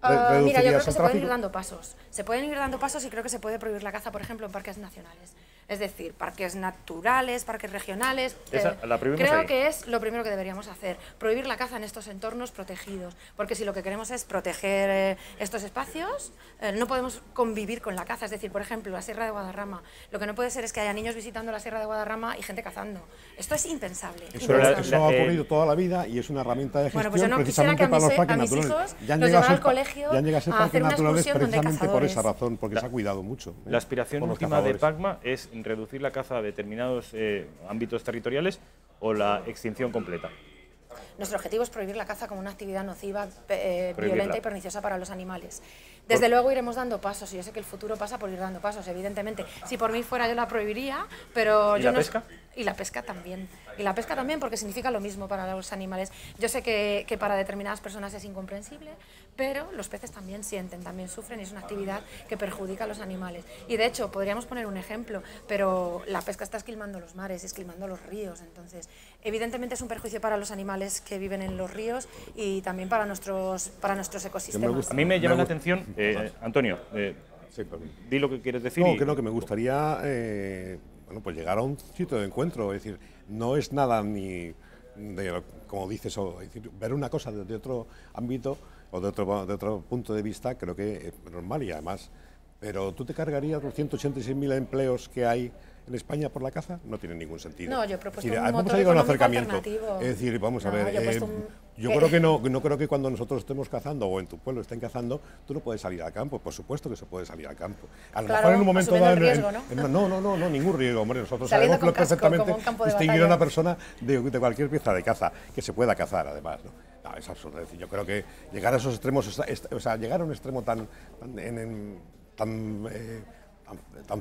Mira, yo creo que se pueden ir dando pasos. Se pueden ir dando pasos y creo que se puede prohibir la caza, por ejemplo, en parques nacionales. Es decir, parques naturales, parques regionales. Creo que es lo primero que deberíamos hacer, prohibir la caza en estos entornos protegidos, porque si lo que queremos es proteger estos espacios, no podemos convivir con la caza. Es decir, por ejemplo, la Sierra de Guadarrama. Lo que no puede ser es que haya niños visitando la Sierra de Guadarrama y gente cazando. Esto es impensable. Eso ha ocurrido toda la vida y es una herramienta de gestión pues yo no precisamente para los parques naturales. Hijos los llevar al colegio ya han llegado a ser parques naturales precisamente por esa razón, porque se ha cuidado mucho. La aspiración última de PACMA es reducir la caza a determinados ámbitos territoriales o la extinción completa. Nuestro objetivo es prohibir la caza como una actividad nociva, violenta y perniciosa para los animales. Desde luego iremos dando pasos, y yo sé que el futuro pasa por ir dando pasos, evidentemente. Si por mí fuera yo la prohibiría, pero ¿Y la pesca? Y la pesca también. Y la pesca también porque significa lo mismo para los animales. Yo sé que para determinadas personas es incomprensible, pero los peces también sienten, también sufren y es una actividad que perjudica a los animales. Y de hecho, podríamos poner un ejemplo, pero la pesca está esquilmando los mares, esquilmando los ríos. Entonces, evidentemente es un perjuicio para los animales que viven en los ríos y también para nuestros ecosistemas. A mí me llama la atención, Antonio, di lo que quieres decir. No, que me gustaría bueno, pues llegar a un sitio de encuentro, es decir, no es nada ni como dices, es decir, ver una cosa desde otro ámbito o de otro punto de vista, creo que es normal y además, pero tú te cargarías los 186.000 empleos que hay en España por la caza, no tiene ningún sentido. No, yo he propuesto es decir, un vamos motor a llegar a un económico acercamiento. alternativo. Es decir, vamos a ver, yo creo que no creo que cuando nosotros estemos cazando o en tu pueblo estén cazando, tú no puedes salir al campo. Por supuesto que se puede salir al campo. A lo mejor en un momento dado, no, ningún riesgo, hombre. Nosotros sabemos perfectamente distinguir a una persona de cualquier pieza de caza, que se pueda cazar además, ¿no? Es absurdo. Es decir, yo creo que llegar a esos extremos, o sea, llegar a un extremo tan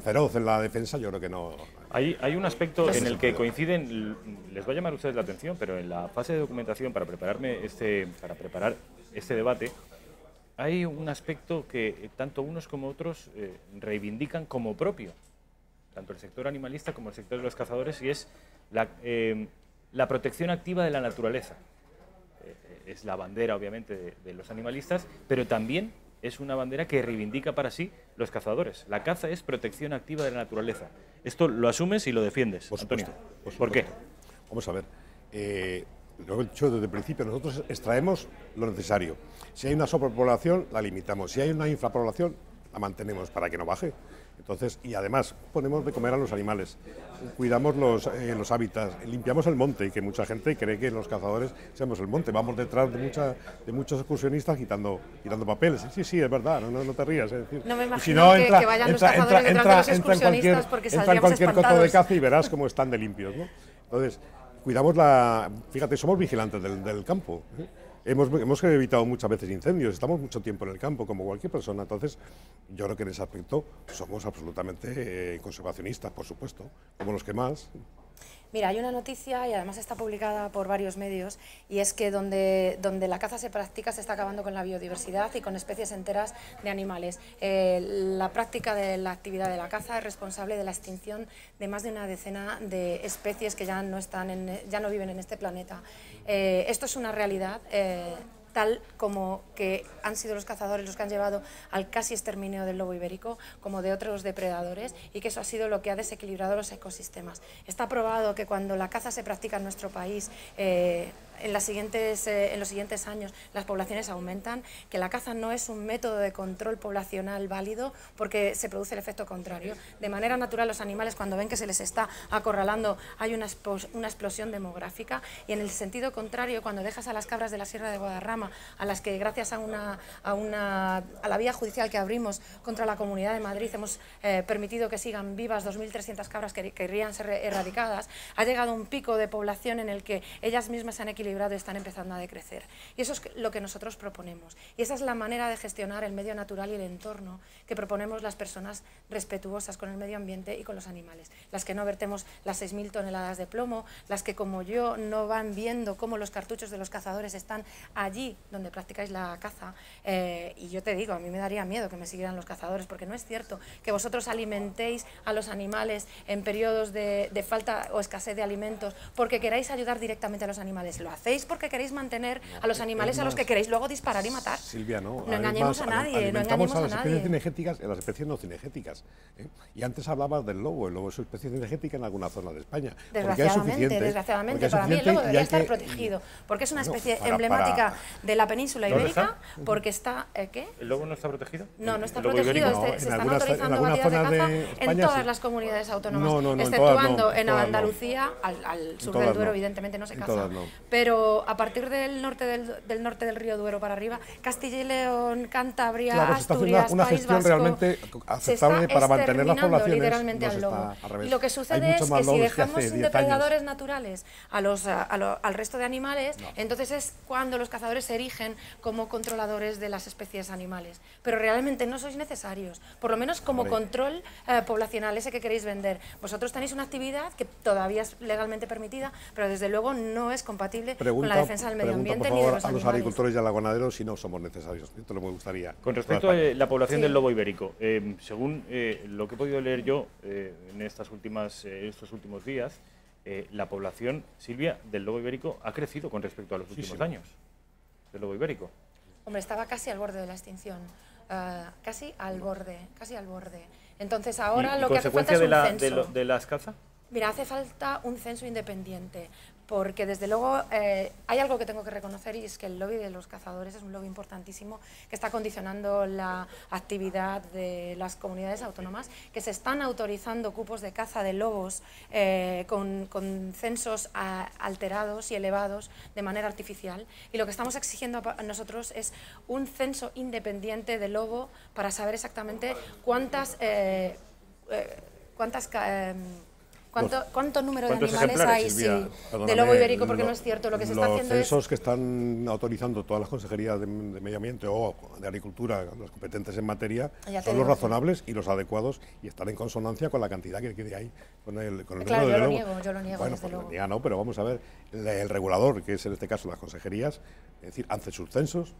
feroz en la defensa, yo creo que no. Hay un aspecto en el que coinciden, les va a llamar a ustedes la atención, pero en la fase de documentación para preparar este debate, hay un aspecto que tanto unos como otros reivindican como propio, tanto el sector animalista como el sector de los cazadores, y es la protección activa de la naturaleza. Es la bandera, obviamente, de los animalistas, pero también es una bandera que reivindica para sí los cazadores. La caza es protección activa de la naturaleza. Esto lo asumes y lo defiendes, por Antonio. Supuesto. ¿Por qué? Vamos a ver. Lo he dicho desde el principio, nosotros extraemos lo necesario. Si hay una sobrepoblación, la limitamos. Si hay una infrapoblación, la mantenemos para que no baje. Entonces, y además ponemos de comer a los animales, cuidamos los hábitats, limpiamos el monte, que mucha gente cree que los cazadores seamos el monte. Vamos detrás de muchos excursionistas quitando papeles. Sí, es verdad, no te rías. Es decir, no me imagino si no, que vayan los cazadores detrás de los excursionistas porque saldríamos en cualquier espantados. coto de caza y verás cómo están de limpios, ¿no? Entonces, cuidamos fíjate, somos vigilantes del campo. Hemos evitado muchas veces incendios, estamos mucho tiempo en el campo, como cualquier persona. Entonces, yo creo que en ese aspecto somos absolutamente conservacionistas, por supuesto, como los que más. Mira, hay una noticia, y además está publicada por varios medios, y es que donde la caza se practica se está acabando con la biodiversidad y con especies enteras de animales. La práctica de la actividad de la caza es responsable de la extinción de más de una decena de especies que ya no viven en este planeta. Esto es una realidad, tal como que han sido los cazadores los que han llevado al casi exterminio del lobo ibérico, como de otros depredadores, y que eso ha sido lo que ha desequilibrado los ecosistemas. Está probado que cuando la caza se practica en nuestro país, en los siguientes años las poblaciones aumentan, que la caza no es un método de control poblacional válido porque se produce el efecto contrario. De manera natural, los animales, cuando ven que se les está acorralando, hay una explosión demográfica, y en el sentido contrario, cuando dejas a las cabras de la Sierra de Guadarrama llama, a las que gracias a la vía judicial que abrimos contra la Comunidad de Madrid hemos permitido que sigan vivas 2.300 cabras que querrían ser erradicadas, ha llegado un pico de población en el que ellas mismas se han equilibrado y están empezando a decrecer. Y eso es lo que nosotros proponemos. Y esa es la manera de gestionar el medio natural y el entorno que proponemos las personas respetuosas con el medio ambiente y con los animales. Las que no vertemos las 6.000 toneladas de plomo, las que como yo no van viendo cómo los cartuchos de los cazadores están allí donde practicáis la caza. Y yo te digo, a mí me daría miedo que me siguieran los cazadores, porque no es cierto que vosotros alimentéis a los animales en periodos de falta o escasez de alimentos porque queráis ayudar directamente a los animales. Lo hacéis porque queréis mantener a los animales a los que queréis luego disparar y matar. Silvia, no. No engañemos a nadie, no engañemos a las nadie. especies cinegéticas, las especies no cinegéticas. Y antes hablabas del lobo. El lobo es una especie cinegética en alguna zona de España. Desgraciadamente, para mí el lobo debería estar protegido, porque es una especie emblemática de la península ibérica, porque está... ¿qué? ¿El lobo no está protegido? No, no está protegido, se están autorizando batidas de caza en todas las comunidades autónomas, exceptuando en Andalucía, al sur del Duero evidentemente no se caza, pero a partir del norte del río Duero para arriba, Castilla y León, Cantabria, Asturias, una País gestión Vasco, realmente aceptable para mantener las poblaciones. Literalmente al lobo. Y lo que sucede es que si dejamos sin depredadores naturales al resto de animales, entonces es cuando los cazadores se erigen como controladores de las especies animales. Pero realmente no sois necesarios, por lo menos como control poblacional, ese que queréis vender. Vosotros tenéis una actividad que todavía es legalmente permitida, pero desde luego no es compatible con la defensa del medio ambiente ni de los animales. A los agricultores y a los ganaderos si no somos necesarios. Esto me gustaría. Con respecto a la población del lobo ibérico, según lo que he podido leer yo en estos últimos días, la población, Silvia, del lobo ibérico ha crecido con respecto a los últimos años del lobo ibérico. Hombre, estaba casi al borde de la extinción, casi al borde. Entonces ahora lo que hace falta es un censo. ¿De las caza? Mira, hace falta un censo independiente, porque desde luego hay algo que tengo que reconocer, y es que el lobby de los cazadores es un lobby importantísimo que está condicionando la actividad de las comunidades autónomas, que se están autorizando cupos de caza de lobos con censos alterados y elevados de manera artificial, y lo que estamos exigiendo a nosotros es un censo independiente de lobo para saber exactamente ¿Cuánto número de animales hay de lobo ibérico? Porque no es cierto, lo que se está haciendo es... Los censos que están autorizando todas las consejerías de Medio Ambiente o de Agricultura, los competentes en materia, son los razonables y los adecuados, y están en consonancia con la cantidad que hay con el claro, número de lobo. Yo lo niego, bueno, desde luego. No, pero vamos a ver, el regulador, que es en este caso las consejerías, es decir, hace sus censos,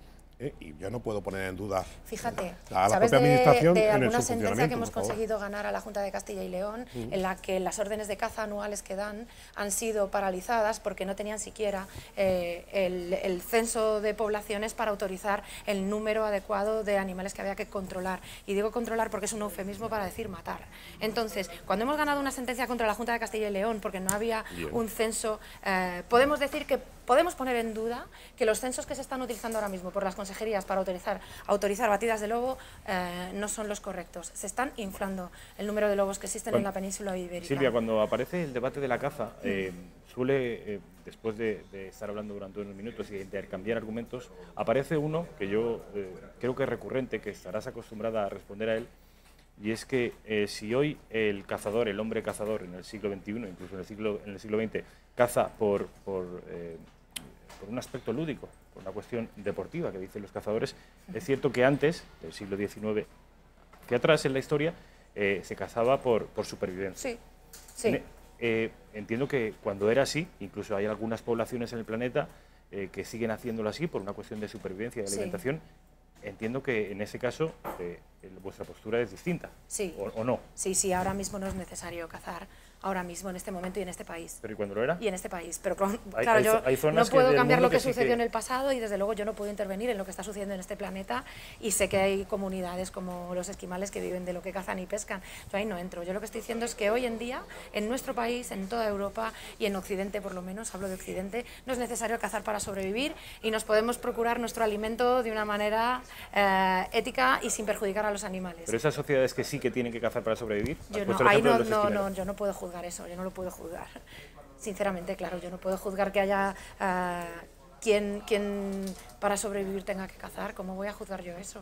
y yo no puedo poner en duda Fíjate, a la ¿sabes propia administración de en alguna su sentencia que hemos funcionamiento, conseguido ganar a la Junta de Castilla y León, en la que las órdenes de caza anuales que dan han sido paralizadas porque no tenían siquiera el censo de poblaciones para autorizar el número adecuado de animales que había que controlar? Y digo controlar porque es un eufemismo para decir matar. Entonces, cuando hemos ganado una sentencia contra la Junta de Castilla y León porque no había un censo, podemos decir que podemos poner en duda que los censos que se están utilizando ahora mismo por las consejerías para autorizar batidas de lobo no son los correctos. Se están inflando el número de lobos que existen en la península ibérica. Silvia, cuando aparece el debate de la caza, suele, después de estar hablando durante unos minutos y de intercambiar argumentos, aparece uno que yo creo que es recurrente, que estarás acostumbrada a responder a él, y es que si hoy el cazador, el hombre cazador en el siglo XXI, incluso en el siglo XX, caza por un aspecto lúdico, por una cuestión deportiva que dicen los cazadores, es cierto que antes, del siglo XIX, hacia atrás en la historia, se cazaba por supervivencia. Sí. Entiendo que cuando era así, incluso hay algunas poblaciones en el planeta que siguen haciéndolo así por una cuestión de supervivencia y de alimentación. Entiendo que en ese caso vuestra postura es distinta, ¿o no? Sí, ahora mismo no es necesario cazar, ahora mismo, en este momento y en este país. ¿Pero y cuándo lo era? Y en este país, pero claro, yo no puedo cambiar lo que sucedió en el pasado, y desde luego yo no puedo intervenir en lo que está sucediendo en este planeta, y sé que hay comunidades como los esquimales que viven de lo que cazan y pescan. Yo ahí no entro. Yo lo que estoy diciendo es que hoy en día, en nuestro país, en toda Europa y en Occidente por lo menos, hablo de Occidente, no es necesario cazar para sobrevivir, y nos podemos procurar nuestro alimento de una manera ética y sin perjudicar a los animales. ¿Pero esas sociedades que sí que tienen que cazar para sobrevivir? Yo no puedo juzgar eso, yo no lo puedo juzgar. Sinceramente, claro, yo no puedo juzgar que haya quien para sobrevivir tenga que cazar. ¿Cómo voy a juzgar yo eso?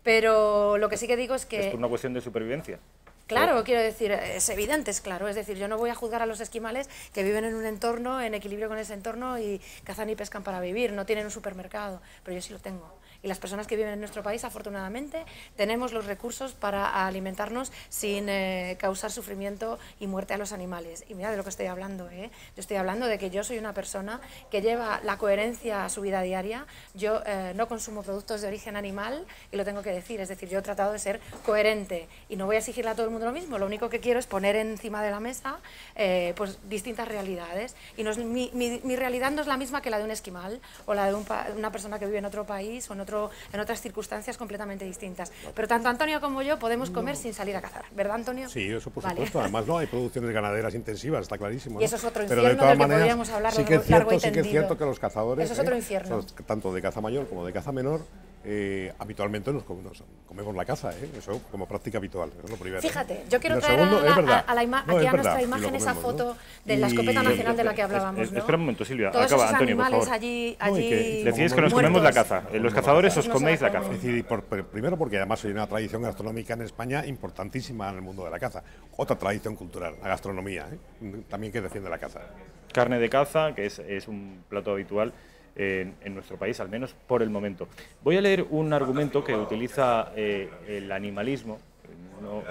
Pero lo que sí que digo es que... Es por una cuestión de supervivencia. Claro, quiero decir, es evidente, es claro. Es decir, yo no voy a juzgar a los esquimales que viven en un entorno, en equilibrio con ese entorno y cazan y pescan para vivir, no tienen un supermercado, pero yo sí lo tengo. Y las personas que viven en nuestro país, afortunadamente, tenemos los recursos para alimentarnos sin causar sufrimiento y muerte a los animales. Y mira de lo que estoy hablando, ¿eh? Yo estoy hablando de que yo soy una persona que lleva la coherencia a su vida diaria. Yo no consumo productos de origen animal y lo tengo que decir. Es decir, yo he tratado de ser coherente y no voy a exigirle a todo el mundo lo mismo. Lo único que quiero es poner encima de la mesa pues distintas realidades. Y no es, mi realidad no es la misma que la de un esquimal o la de una persona que vive en otro país o en otras circunstancias completamente distintas. Pero tanto Antonio como yo podemos comer sin salir a cazar, ¿verdad, Antonio? Sí, eso por supuesto. Además, no hay producciones ganaderas intensivas, está clarísimo, ¿no? Y eso es otro Pero infierno de todas del que maneras, podríamos hablar sí que es largo y cierto, sí que es tendido. cierto que los cazadores, Eso es otro infierno. tanto de caza mayor como de caza menor, habitualmente nos comemos la caza, eso como práctica habitual, eso es lo primero. Fíjate, yo quiero Lo traer segundo, es verdad. aquí a nuestra y lo imagen esa comemos, foto ¿no? de la escopeta nacional de la que hablábamos, ¿no? Espera un momento, Silvia, Todos acaba, esos Antonio, por animales favor. allí Decís que nos comemos la caza, los cazadores os No se coméis la la caza. comen. Es decir, primero porque además hay una tradición gastronómica en España importantísima en el mundo de la caza. Otra tradición cultural, la gastronomía, también que defiende la caza. Carne de caza, que es un plato habitual en nuestro país, al menos por el momento. Voy a leer un argumento que utiliza el animalismo.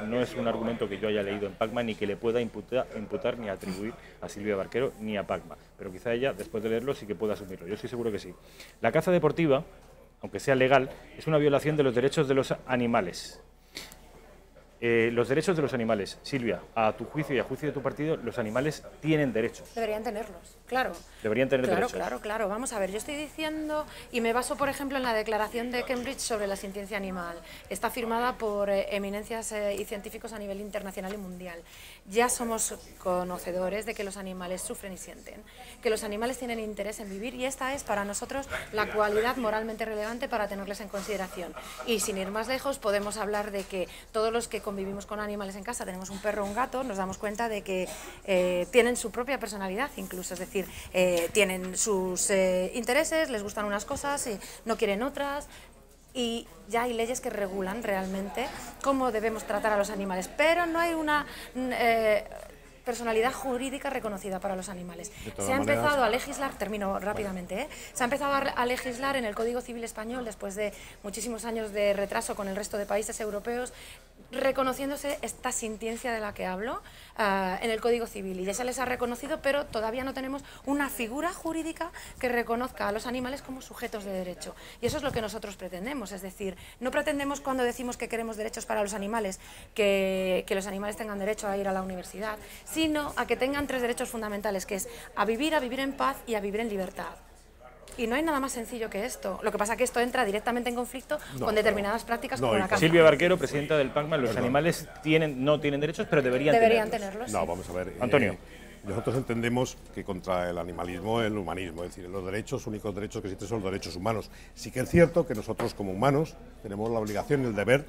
No es un argumento que yo haya leído en Pacma ni que le pueda imputar ni atribuir a Silvia Barquero ni a Pacma, pero quizá ella, después de leerlo, sí que pueda asumirlo. Yo estoy seguro que sí. La caza deportiva, aunque sea legal, es una violación de los derechos de los animales. Los derechos de los animales, Silvia, a tu juicio y a juicio de tu partido, los animales tienen derechos. Deberían tenerlos, claro. Deberían tener derechos. Claro. Vamos a ver, yo estoy diciendo, y me baso, por ejemplo, en la declaración de Cambridge sobre la sintiencia animal. Está firmada por eminencias y científicos a nivel internacional y mundial. Ya somos conocedores de que los animales sufren y sienten, que los animales tienen interés en vivir y esta es para nosotros la cualidad moralmente relevante para tenerles en consideración. Y sin ir más lejos, podemos hablar de que todos los que convivimos con animales en casa, tenemos un perro o un gato, nos damos cuenta de que tienen su propia personalidad incluso, es decir, tienen sus intereses, les gustan unas cosas y no quieren otras, y ya hay leyes que regulan realmente cómo debemos tratar a los animales, pero no hay una personalidad jurídica reconocida para los animales. Se ha empezado a legislar, termino rápidamente, se ha empezado a legislar en el Código Civil Español después de muchísimos años de retraso con el resto de países europeos, reconociéndose esta sintiencia de la que hablo en el Código Civil, y ya se les ha reconocido, pero todavía no tenemos una figura jurídica que reconozca a los animales como sujetos de derecho, y eso es lo que nosotros pretendemos, es decir, no pretendemos cuando decimos que queremos derechos para los animales que los animales tengan derecho a ir a la universidad, sino a que tengan tres derechos fundamentales, que es a vivir en paz y a vivir en libertad. Y no hay nada más sencillo que esto. Lo que pasa es que esto entra directamente en conflicto con determinadas prácticas como la caza. Silvia Barquero, presidenta del PACMA, los animales no tienen derechos, pero deberían tenerlos. No, vamos a ver. Antonio. Nosotros entendemos que contra el animalismo el humanismo, es decir, los únicos derechos que existen son los derechos humanos. Sí que es cierto que nosotros como humanos tenemos la obligación y el deber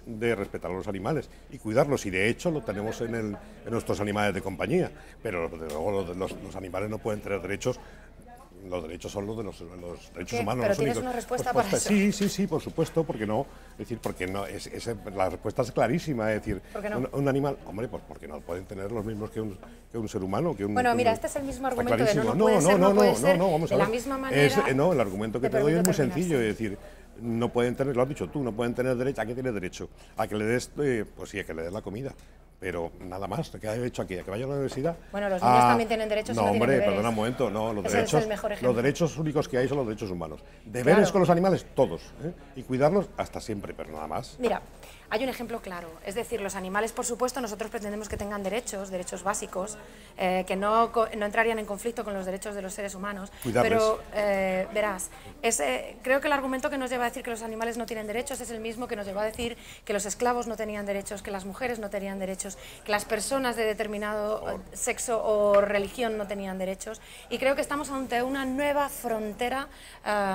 de respetar a los animales y cuidarlos, y de hecho lo tenemos en nuestros animales de compañía, pero desde luego los animales no pueden tener derechos. Los derechos son los de los derechos humanos. ¿Pero los tienes únicos. una respuesta para eso? Sí, por supuesto, porque no. Es decir, porque no, la respuesta es clarísima. Es decir, ¿por qué no? un animal, hombre, pues porque no pueden tener los mismos que un ser humano. Bueno, mira, este es el mismo argumento de no puede ser, vamos a de ver. la misma manera. No, el argumento que te doy es muy sencillo, sí. es decir, no pueden tener, lo has dicho tú, no pueden tener derecho. ¿A qué tiene derecho? A que le des, pues sí, a que le des la comida. Pero nada más, ¿qué ha derecho aquí? ¿A que vaya a la universidad? Bueno, los niños también tienen derechos. No, y no hombre, tienen perdona un momento, no, los derechos únicos que hay son los derechos humanos. Deberes claro. con los animales, todos, y cuidarlos hasta siempre, pero nada más. Mira, hay un ejemplo claro, es decir, los animales, por supuesto, nosotros pretendemos que tengan derechos básicos, que no entrarían en conflicto con los derechos de los seres humanos, cuidarles. Pero verás, creo que el argumento que nos lleva a decir que los animales no tienen derechos es el mismo que nos lleva a decir que los esclavos no tenían derechos, que las mujeres no tenían derechos, que las personas de determinado sexo o religión no tenían derechos, y creo que estamos ante una nueva frontera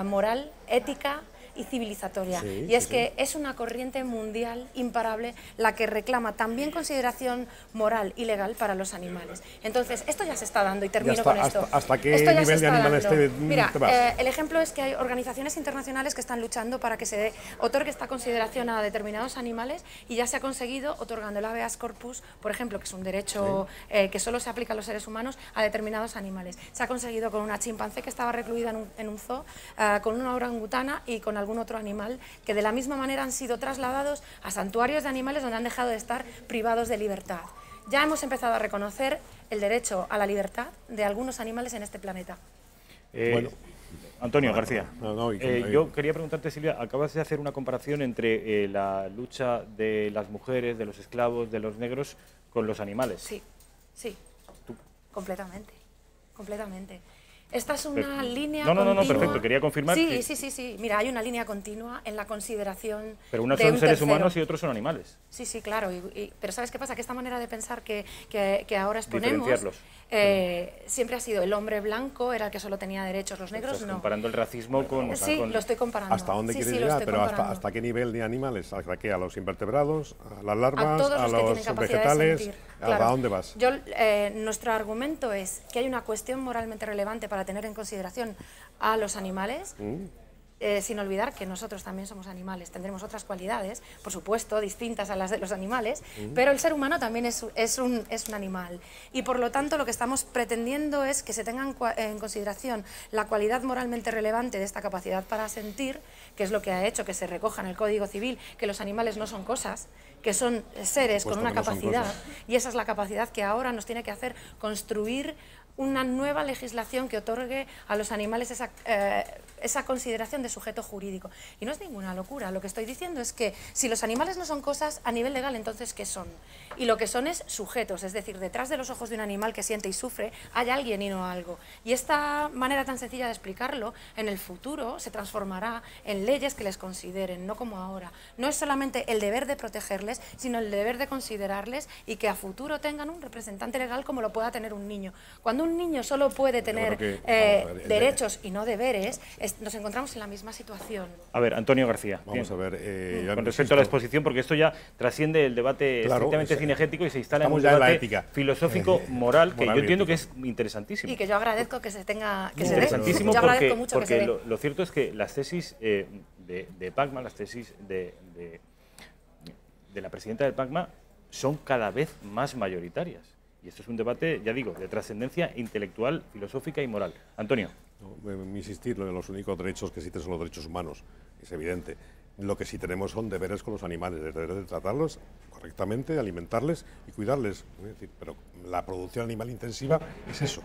moral, ética y civilizatoria. Sí, y es sí, que es una corriente mundial imparable la que reclama también consideración moral y legal para los animales. Entonces, esto ya se está dando, y termino con esto. ¿Hasta qué Esto ya nivel se de está animales dando. Mira, te vas? el ejemplo es que hay organizaciones internacionales que están luchando para que se otorgue esta consideración a determinados animales, y ya se ha conseguido otorgando el habeas corpus, por ejemplo, que es un derecho que solo se aplica a los seres humanos, a determinados animales. Se ha conseguido con una chimpancé que estaba recluida en un zoo, con una orangutana y con algún otro animal, que de la misma manera han sido trasladados a santuarios de animales donde han dejado de estar privados de libertad. Ya hemos empezado a reconocer el derecho a la libertad de algunos animales en este planeta. Bueno. Antonio García, yo quería preguntarte, Silvia, acabas de hacer una comparación entre la lucha de las mujeres, de los esclavos, de los negros, con los animales. Sí, sí, completamente, completamente. Esta es una línea continua. No, perfecto, quería confirmar. Sí, mira, hay una línea continua en la consideración. Pero unos son seres humanos y otros son animales. Sí, claro, pero ¿sabes qué pasa? Que esta manera de pensar que ahora exponemos siempre ha sido el hombre blanco, era el que solo tenía derechos, los negros no. Comparando el racismo con... Sí, lo estoy comparando. ¿Hasta dónde quieres llegar? Pero ¿hasta qué nivel de animales? ¿Hasta qué? ¿A los invertebrados? ¿A las larvas? ¿A los vegetales? ¿A dónde vas? Nuestro argumento es que hay una cuestión moralmente relevante para tener en consideración a los animales, sin olvidar que nosotros también somos animales, tendremos otras cualidades, por supuesto, distintas a las de los animales, pero el ser humano también es un animal. Y por lo tanto lo que estamos pretendiendo es que se tenga en consideración la cualidad moralmente relevante de esta capacidad para sentir, que es lo que ha hecho que se recoja en el Código Civil, que los animales no son cosas, que son seres con una capacidad, y esa es la capacidad que ahora nos tiene que hacer construir una nueva legislación que otorgue a los animales esa consideración de sujeto jurídico. Y no es ninguna locura, lo que estoy diciendo es que si los animales no son cosas, a nivel legal, entonces ¿qué son? Y lo que son es sujetos, es decir, detrás de los ojos de un animal que siente y sufre, hay alguien y no algo. Y esta manera tan sencilla de explicarlo, en el futuro se transformará en leyes que les consideren, no como ahora. No es solamente el deber de protegerles, sino el deber de considerarles y que a futuro tengan un representante legal como lo pueda tener un niño. Cuando un niño solo puede tener derechos y no deberes, nos encontramos en la misma situación. A ver, Antonio García. Vamos a ver. Con respecto a la exposición, porque esto ya trasciende el debate estrictamente cinegético y se instala en un debate filosófico, moral, que yo entiendo que es interesantísimo. Y que yo agradezco que se tenga que interesantísimo se dé. Yo agradezco mucho porque que se dé. lo cierto es que las tesis de PACMA, las tesis de la presidenta del PACMA, son cada vez más mayoritarias. Y esto es un debate, ya digo, de trascendencia intelectual, filosófica y moral. Antonio. Insistir, los únicos derechos que existen son los derechos humanos, es evidente. Lo que sí tenemos son deberes con los animales, el deber de tratarlos correctamente, de alimentarles y cuidarles. Es decir, pero la producción animal intensiva es eso.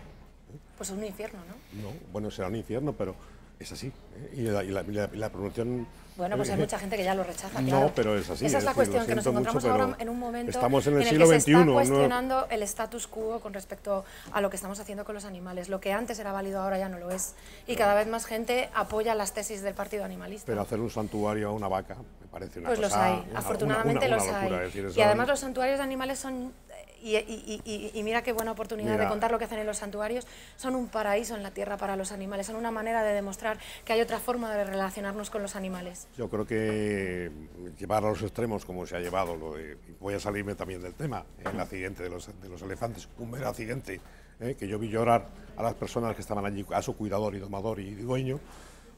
Pues es un infierno, ¿no? No, bueno, será un infierno, pero es así. Y la producción... Bueno, pues hay mucha gente que ya lo rechaza, no, claro. pero es así. Esa es la cuestión, que nos encontramos mucho, ahora en un momento estamos en el siglo XXI, que se está cuestionando el status quo con respecto a lo que estamos haciendo con los animales. Lo que antes era válido ahora ya no lo es. Y cada vez más gente apoya las tesis del Partido Animalista. Pero hacer un santuario a una vaca me parece una cosa... Pues los hay, afortunadamente los hay. Decir, y además los santuarios de animales son... Y mira qué buena oportunidad de contar lo que hacen en los santuarios. Son un paraíso en la tierra para los animales, son una manera de demostrar que hay otra forma de relacionarnos con los animales. Yo creo que llevar a los extremos, como se ha llevado, voy a salirme también del tema, el accidente de los elefantes, un mero accidente, que yo vi llorar a las personas que estaban allí, a su cuidador y domador y dueño.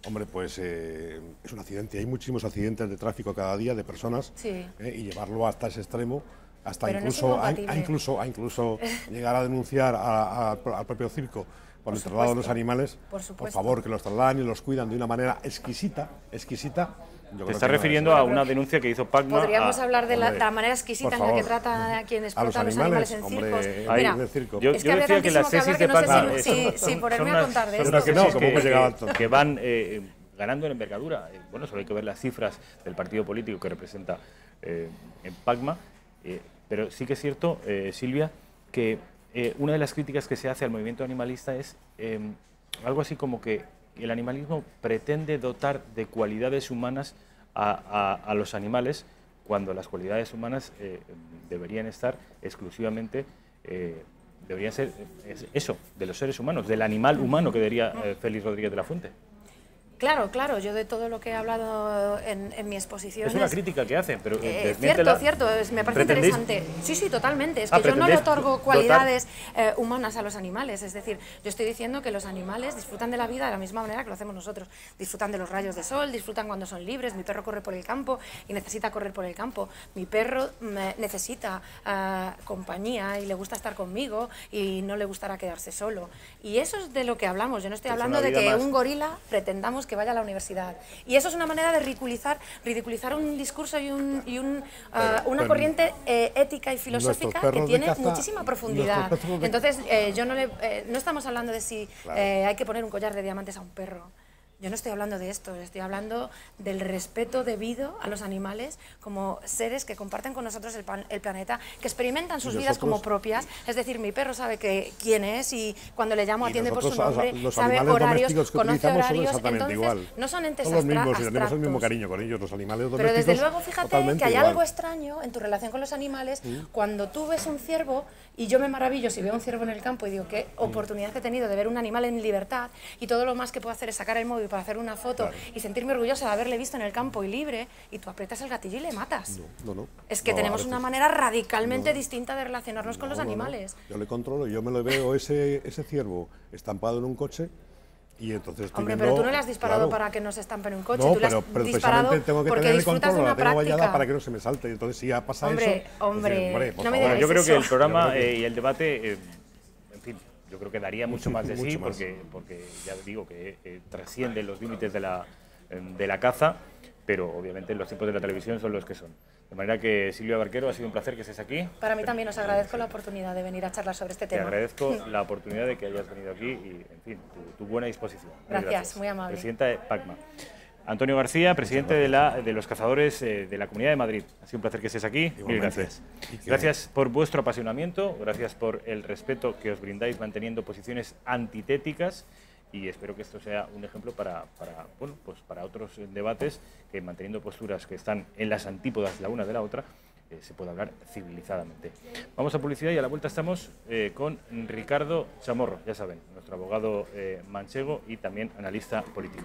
Hombre, pues es un accidente, hay muchísimos accidentes de tráfico cada día de personas, y llevarlo hasta ese extremo, hasta incluso llegar a denunciar al propio circo por el traslado de los animales, por favor, que los trasladan y los cuidan de una manera exquisita. Te estás refiriendo a una denuncia que hizo PACMA. Podríamos hablar de la manera exquisita en la que trata a quienes explotan los animales en circos. Circo. Yo decía que las tesis de PACMA sin ponerme a contar de esto, que van ganando en envergadura. Bueno, solo hay que ver las cifras del partido político que representa en PACMA. Pero sí que es cierto, Silvia, que una de las críticas que se hace al movimiento animalista es algo así como que el animalismo pretende dotar de cualidades humanas a los animales, cuando las cualidades humanas deberían estar exclusivamente, deberían ser eso, de los seres humanos, del animal humano, que diría Félix Rodríguez de la Fuente. Claro, claro, yo de todo lo que he hablado en mi exposición... Es una crítica que hacen, pero Cierto, me parece interesante. Sí, totalmente. Es que yo no le otorgo cualidades humanas a los animales. Es decir, yo estoy diciendo que los animales disfrutan de la vida de la misma manera que lo hacemos nosotros. Disfrutan de los rayos de sol, disfrutan cuando son libres. Mi perro corre por el campo y necesita correr por el campo. Mi perro necesita compañía y le gusta estar conmigo y no le gustará quedarse solo. Y eso es de lo que hablamos. Yo no estoy hablando de que un gorila pretendamos que vaya a la universidad. Y eso es una manera de ridiculizar un discurso y una corriente ética y filosófica que tiene muchísima profundidad. Entonces, no estamos hablando de si hay que poner un collar de diamantes a un perro. Yo no estoy hablando de esto, estoy hablando del respeto debido a los animales como seres que comparten con nosotros el planeta, que experimentan sus vidas como propias. Es decir, mi perro sabe quién es y cuando le llamo atiende por su nombre, sabe horarios, conoce horarios, entonces no son entes abstractos. Tenemos el mismo cariño con ellos, los animales domésticos. Pero desde luego, fíjate que hay algo extraño en tu relación con los animales cuando tú ves un ciervo, y yo me maravillo si veo un ciervo en el campo y digo qué oportunidad he tenido de ver un animal en libertad, y todo lo más que puedo hacer es sacar el móvil para hacer una foto y sentirme orgullosa de haberle visto en el campo y libre, y tú aprietas el gatillo y le matas. Es que tenemos una manera radicalmente distinta de relacionarnos con los animales. Yo le controlo, yo me lo veo ese ciervo estampado en un coche. Y entonces hombre, pero tú no le has disparado para que no se estampe en un coche, tú le has disparado tengo que porque disfrutas de una práctica. Para que no se me salte, entonces si ya pasa eso... Hombre, no me digas yo creo eso. que el programa y el debate, en fin, yo creo que daría mucho más de sí, porque ya digo que trasciende los límites de la caza, pero obviamente los tiempos de la televisión son los que son. De manera que, Silvia Barquero, ha sido un placer que estés aquí. Para mí también os agradezco la oportunidad de venir a charlar sobre este tema. Te agradezco la oportunidad de que hayas venido aquí y, en fin, tu buena disposición. Gracias, muy amable. Presidenta de PACMA. Antonio García, presidente de los cazadores de la Comunidad de Madrid. Ha sido un placer que estés aquí. Mil gracias. Gracias por vuestro apasionamiento, gracias por el respeto que os brindáis manteniendo posiciones antitéticas, y espero que esto sea un ejemplo para otros debates, que manteniendo posturas que están en las antípodas la una de la otra, se pueda hablar civilizadamente. Vamos a publicidad y a la vuelta estamos con Ricardo Chamorro, ya saben, nuestro abogado manchego y también analista político.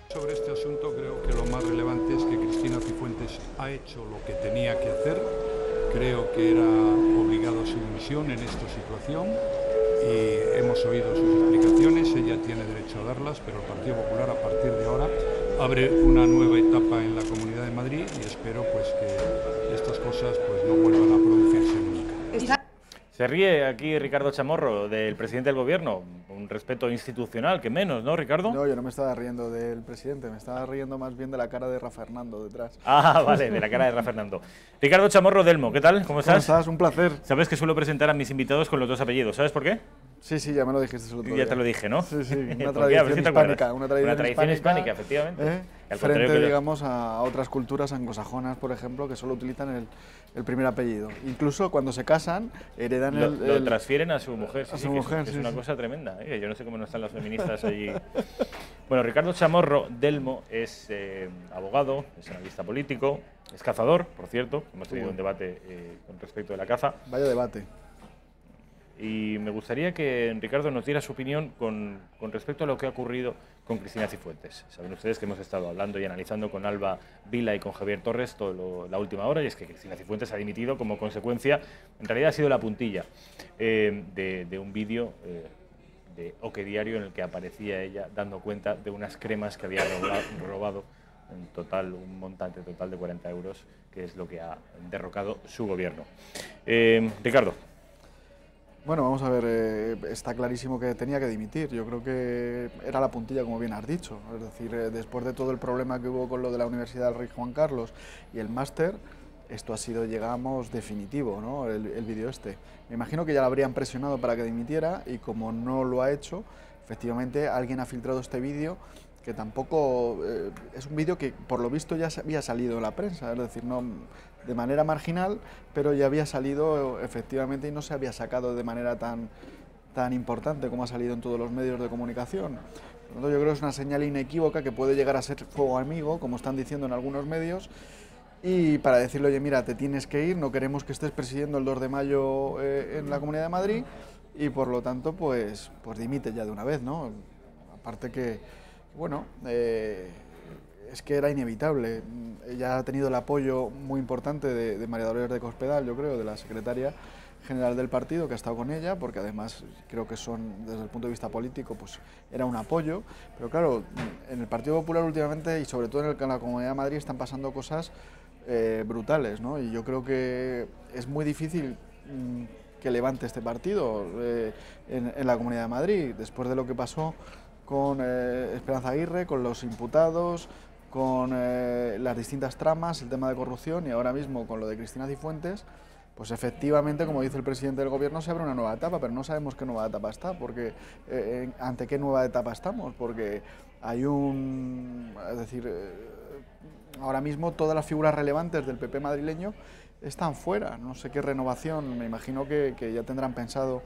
Sobre este asunto creo que lo más relevante es que Cristina Cifuentes ha hecho lo que tenía que hacer. Creo que era obligado a su dimisión en esta situación y hemos oído sus explicaciones, ella tiene derecho a darlas, pero el Partido Popular a partir de ahora abre una nueva etapa en la Comunidad de Madrid y espero pues que estas cosas pues no vuelvan a producirse nunca. Se ríe aquí Ricardo Chamorro del presidente del gobierno, un respeto institucional, que menos, ¿no, Ricardo? No, yo no me estaba riendo del presidente, me estaba riendo más bien de la cara de Rafa Fernando detrás. Ah, vale, de la cara de Rafa Fernando. Ricardo Chamorro Delmo, ¿qué tal? ¿Cómo estás? ¿Cómo estás? Un placer. Sabes que suelo presentar a mis invitados con los dos apellidos, ¿sabes por qué? Sí, ya me lo dijiste el otro día. Ya te lo dije, ¿no? Sí, una tradición hispánica. Una tradición hispánica, efectivamente. Frente, digamos, a otras culturas anglosajonas, por ejemplo, que solo utilizan el primer apellido. Incluso cuando se casan, heredan lo transfieren a su mujer. A su mujer, es una cosa tremenda. Yo no sé cómo no están las feministas allí. Bueno, Ricardo Chamorro Delmo es abogado, es analista político, es cazador, por cierto. Hemos tenido un debate con respecto de la caza. Vaya debate. Y me gustaría que Ricardo nos diera su opinión con respecto a lo que ha ocurrido con Cristina Cifuentes. Saben ustedes que hemos estado hablando y analizando con Alba Vila y con Javier Torres la última hora, y es que Cristina Cifuentes ha dimitido como consecuencia, en realidad ha sido la puntilla de un vídeo de Oque Diario en el que aparecía ella dando cuenta de unas cremas que había robado en total, un montante total de 40 euros, que es lo que ha derrocado su gobierno. Ricardo. Bueno, vamos a ver, está clarísimo que tenía que dimitir. Yo creo que era la puntilla, como bien has dicho. Es decir, después de todo el problema que hubo con lo de la Universidad del Rey Juan Carlos y el máster, esto ha sido, llegamos, definitivo, ¿no? El vídeo este. Me imagino que ya la habrían presionado para que dimitiera y como no lo ha hecho, efectivamente alguien ha filtrado este vídeo, que tampoco es un vídeo que por lo visto ya había salido en la prensa, es decir, no de manera marginal, pero ya había salido efectivamente y no se había sacado de manera tan importante como ha salido en todos los medios de comunicación. Por lo tanto, yo creo que es una señal inequívoca que puede llegar a ser fuego amigo, como están diciendo en algunos medios, y para decirle, oye, mira, te tienes que ir, no queremos que estés presidiendo el 2 de mayo en la Comunidad de Madrid, y por lo tanto, pues dimite ya de una vez, ¿no? Aparte que, bueno, es que era inevitable. Ella ha tenido el apoyo muy importante de María Dolores de Cospedal, yo creo, de la secretaria general del partido, que ha estado con ella, porque además creo que son, desde el punto de vista político, pues era un apoyo. Pero claro, en el Partido Popular últimamente, y sobre todo en la Comunidad de Madrid, están pasando cosas brutales, ¿no? Y yo creo que es muy difícil que levante este partido en la Comunidad de Madrid, después de lo que pasó con Esperanza Aguirre, con los imputados, con las distintas tramas, el tema de corrupción, y ahora mismo con lo de Cristina Cifuentes. Pues efectivamente, como dice el presidente del Gobierno, se abre una nueva etapa, pero no sabemos qué nueva etapa está, porque ante qué nueva etapa estamos, porque hay es decir, ahora mismo todas las figuras relevantes del PP madrileño están fuera. No sé qué renovación, me imagino que ya tendrán pensado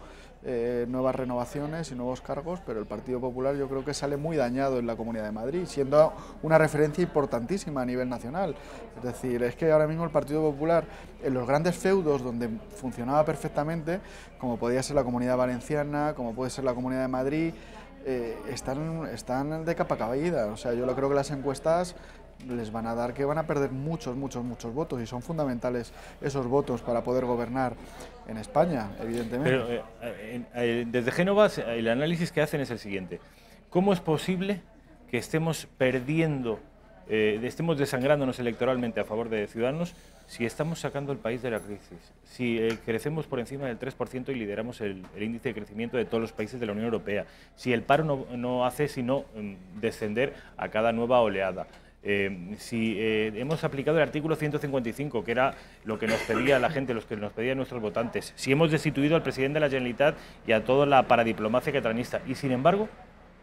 nuevas renovaciones y nuevos cargos, pero el Partido Popular yo creo que sale muy dañado en la Comunidad de Madrid, siendo una referencia importantísima a nivel nacional. Es decir, es que ahora mismo el Partido Popular, en los grandes feudos donde funcionaba perfectamente, como podía ser la Comunidad Valenciana, como puede ser la Comunidad de Madrid, están de capa caída. O sea, yo creo que las encuestas les van a dar que van a perder muchos votos, y son fundamentales esos votos para poder gobernar en España, evidentemente. Pero desde Génova el análisis que hacen es el siguiente: ¿cómo es posible que estemos perdiendo, estemos desangrándonos electoralmente a favor de Ciudadanos si estamos sacando el país de la crisis, si crecemos por encima del 3% y lideramos el índice de crecimiento de todos los países de la Unión Europea, si el paro no hace sino descender a cada nueva oleada? Si hemos aplicado el artículo 155, que era lo que nos pedía la gente, los que nos pedían nuestros votantes, si hemos destituido al presidente de la Generalitat y a toda la paradiplomacia catalanista, y sin embargo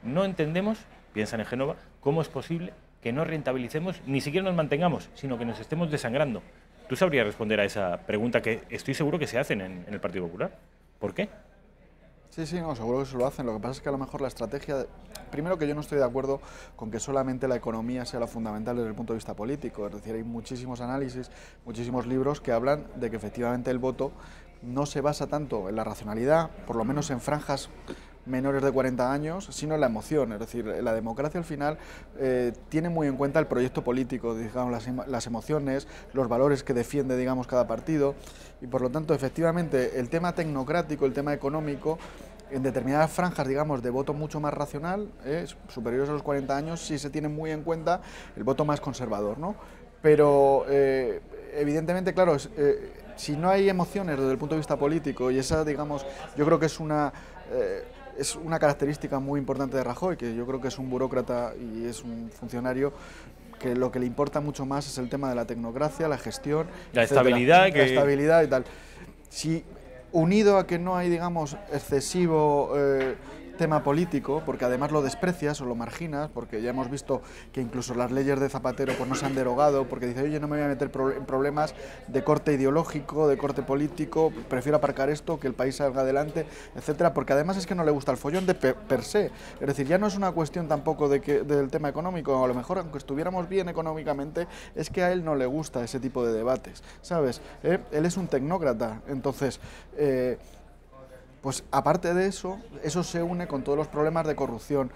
no entendemos, piensan en Génova, cómo es posible que no rentabilicemos, ni siquiera nos mantengamos, sino que nos estemos desangrando. ¿Tú sabrías responder a esa pregunta que estoy seguro que se hacen en el Partido Popular? ¿Por qué? Sí, no, seguro que se lo hacen. Lo que pasa es que a lo mejor la estrategia... Primero, que yo no estoy de acuerdo con que solamente la economía sea lo fundamental desde el punto de vista político. Es decir, hay muchísimos análisis, muchísimos libros que hablan de que efectivamente el voto no se basa tanto en la racionalidad, por lo menos en franjas menores de 40 años, sino en la emoción. Es decir, la democracia al final tiene muy en cuenta el proyecto político, digamos, las emociones, los valores que defiende, digamos, cada partido, y por lo tanto, efectivamente, el tema tecnocrático, el tema económico, en determinadas franjas, digamos, de voto mucho más racional, superiores a los 40 años, sí se tiene muy en cuenta el voto más conservador, ¿no? Pero, evidentemente, claro, si no hay emociones desde el punto de vista político, y esa, digamos, yo creo que es una característica muy importante de Rajoy, que yo creo que es un burócrata y es un funcionario que lo que le importa mucho más es el tema de la tecnocracia, la gestión, la estabilidad, la estabilidad y tal. Si unido a que no hay, digamos, excesivo tema político, porque además lo desprecias o lo marginas, porque ya hemos visto que incluso las leyes de Zapatero pues no se han derogado, porque dice, oye, no me voy a meter en problemas de corte ideológico, de corte político, prefiero aparcar esto, que el país salga adelante, etcétera, porque además es que no le gusta el follón de per se. Es decir, ya no es una cuestión tampoco del tema económico, a lo mejor aunque estuviéramos bien económicamente, es que a él no le gusta ese tipo de debates, ¿sabes? Él es un tecnócrata, entonces... pues aparte de eso, eso se une con todos los problemas de corrupción,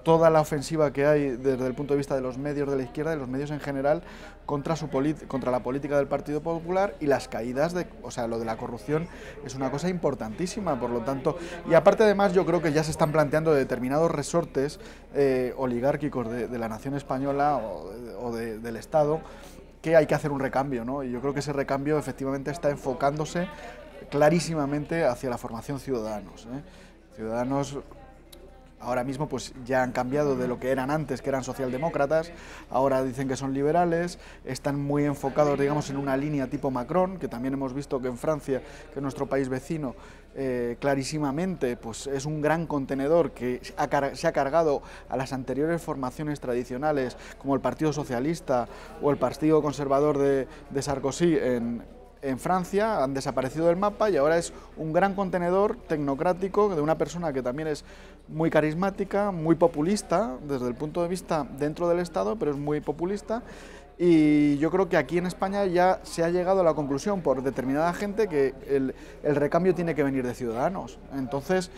toda la ofensiva que hay desde el punto de vista de los medios de la izquierda, de los medios en general, contra la política del Partido Popular, y las caídas o sea, lo de la corrupción es una cosa importantísima, por lo tanto, y aparte además yo creo que ya se están planteando determinados resortes oligárquicos de la nación española o del Estado, que hay que hacer un recambio, ¿no? Y yo creo que ese recambio efectivamente está enfocándose clarísimamente hacia la formación Ciudadanos. Ciudadanos ahora mismo pues ya han cambiado de lo que eran antes, que eran socialdemócratas, ahora dicen que son liberales, están muy enfocados, digamos, en una línea tipo Macron, que también hemos visto que en Francia, que es nuestro país vecino, clarísimamente pues es un gran contenedor que se ha cargado a las anteriores formaciones tradicionales, como el Partido Socialista o el Partido Conservador de Sarkozy en Francia, han desaparecido del mapa, y ahora es un gran contenedor tecnocrático de una persona que también es muy carismática, muy populista desde el punto de vista dentro del Estado, pero es muy populista, Y yo creo que aquí en España ya se ha llegado a la conclusión por determinada gente que el recambio tiene que venir de Ciudadanos. Entonces,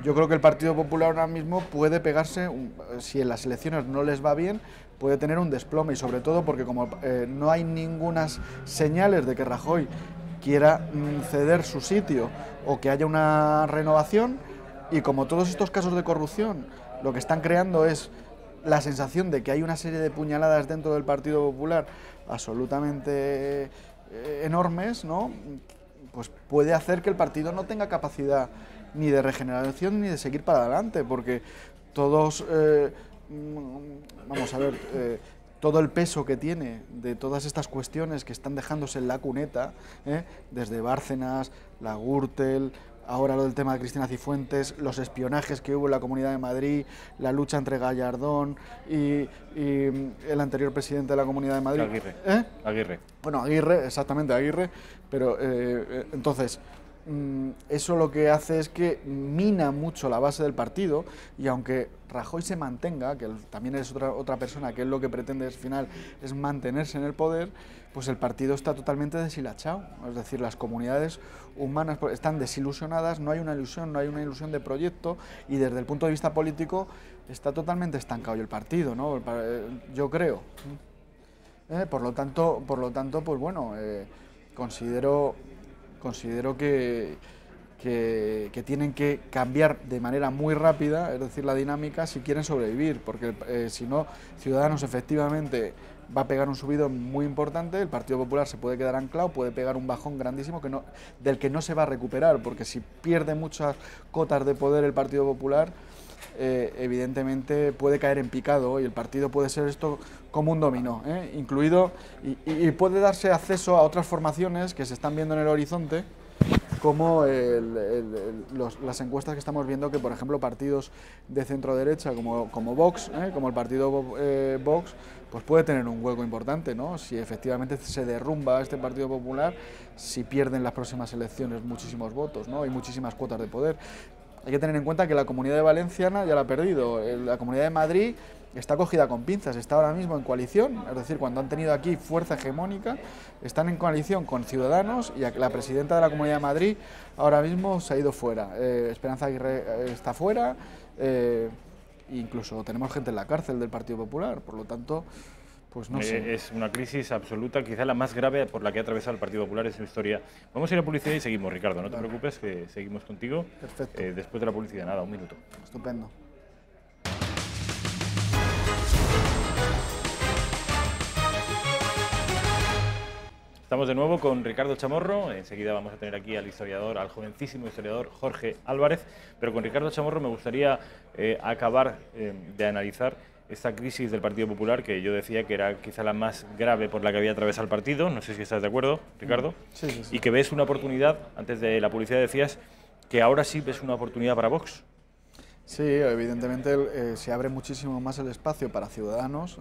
yo creo que el Partido Popular ahora mismo puede pegarse, si en las elecciones no les va bien, puede tener un desplome, y sobre todo porque como no hay ningunas señales de que Rajoy quiera ceder su sitio o que haya una renovación, y como todos estos casos de corrupción lo que están creando es la sensación de que hay una serie de puñaladas dentro del Partido Popular absolutamente enormes, ¿no? Pues puede hacer que el partido no tenga capacidad ni de regeneración ni de seguir para adelante, porque todos, vamos a ver, todo el peso que tiene de todas estas cuestiones que están dejándose en la cuneta, desde Bárcenas, la Gürtel, ahora lo del tema de Cristina Cifuentes, los espionajes que hubo en la Comunidad de Madrid, la lucha entre Gallardón y el anterior presidente de la Comunidad de Madrid. Aguirre. Bueno, Aguirre, exactamente, Aguirre, pero entonces, eso lo que hace es que mina mucho la base del partido, y aunque Rajoy se mantenga, que también es otra persona que es lo que pretende al final es mantenerse en el poder, pues el partido está totalmente deshilachado, es decir, las comunidades humanas están desilusionadas, no hay una ilusión de proyecto, y desde el punto de vista político está totalmente estancado el partido, ¿no? Yo creo. Por lo tanto, pues bueno, considero que tienen que cambiar de manera muy rápida, es decir, la dinámica, si quieren sobrevivir, porque si no, Ciudadanos efectivamente va a pegar un subidón muy importante, el Partido Popular se puede quedar anclado, puede pegar un bajón grandísimo del que no se va a recuperar, porque si pierde muchas cotas de poder el Partido Popular, evidentemente puede caer en picado, y el partido puede ser esto como un dominó, incluido, y puede darse acceso a otras formaciones que se están viendo en el horizonte, como las encuestas que estamos viendo, que por ejemplo partidos de centro derecha como Vox, como el partido Vox, pues puede tener un hueco importante, ¿no? Si efectivamente se derrumba este Partido Popular, si pierden las próximas elecciones muchísimos votos, ¿no? Y muchísimas cuotas de poder. Hay que tener en cuenta que la Comunidad de Valenciana ya la ha perdido, la Comunidad de Madrid está cogida con pinzas, está ahora mismo en coalición, es decir, cuando han tenido aquí fuerza hegemónica, están en coalición con Ciudadanos, y la presidenta de la Comunidad de Madrid ahora mismo se ha ido fuera, Esperanza Aguirre está fuera, incluso tenemos gente en la cárcel del Partido Popular, por lo tanto, pues no sé. Es una crisis absoluta, quizá la más grave por la que ha atravesado el Partido Popular en su historia. Vamos a ir a publicidad y seguimos, Ricardo, no te preocupes, que seguimos contigo. Perfecto. Después de la publicidad, nada, un minuto. Estupendo. Estamos de nuevo con Ricardo Chamorro, enseguida vamos a tener aquí al jovencísimo historiador Jorge Álvarez, pero con Ricardo Chamorro me gustaría acabar de analizar esta crisis del Partido Popular, que yo decía que era quizá la más grave por la que había atravesado el partido, no sé si estás de acuerdo, Ricardo, sí. Y que ves una oportunidad, antes de la publicidad decías que ahora sí ves una oportunidad para Vox. Sí, evidentemente se abre muchísimo más el espacio para Ciudadanos,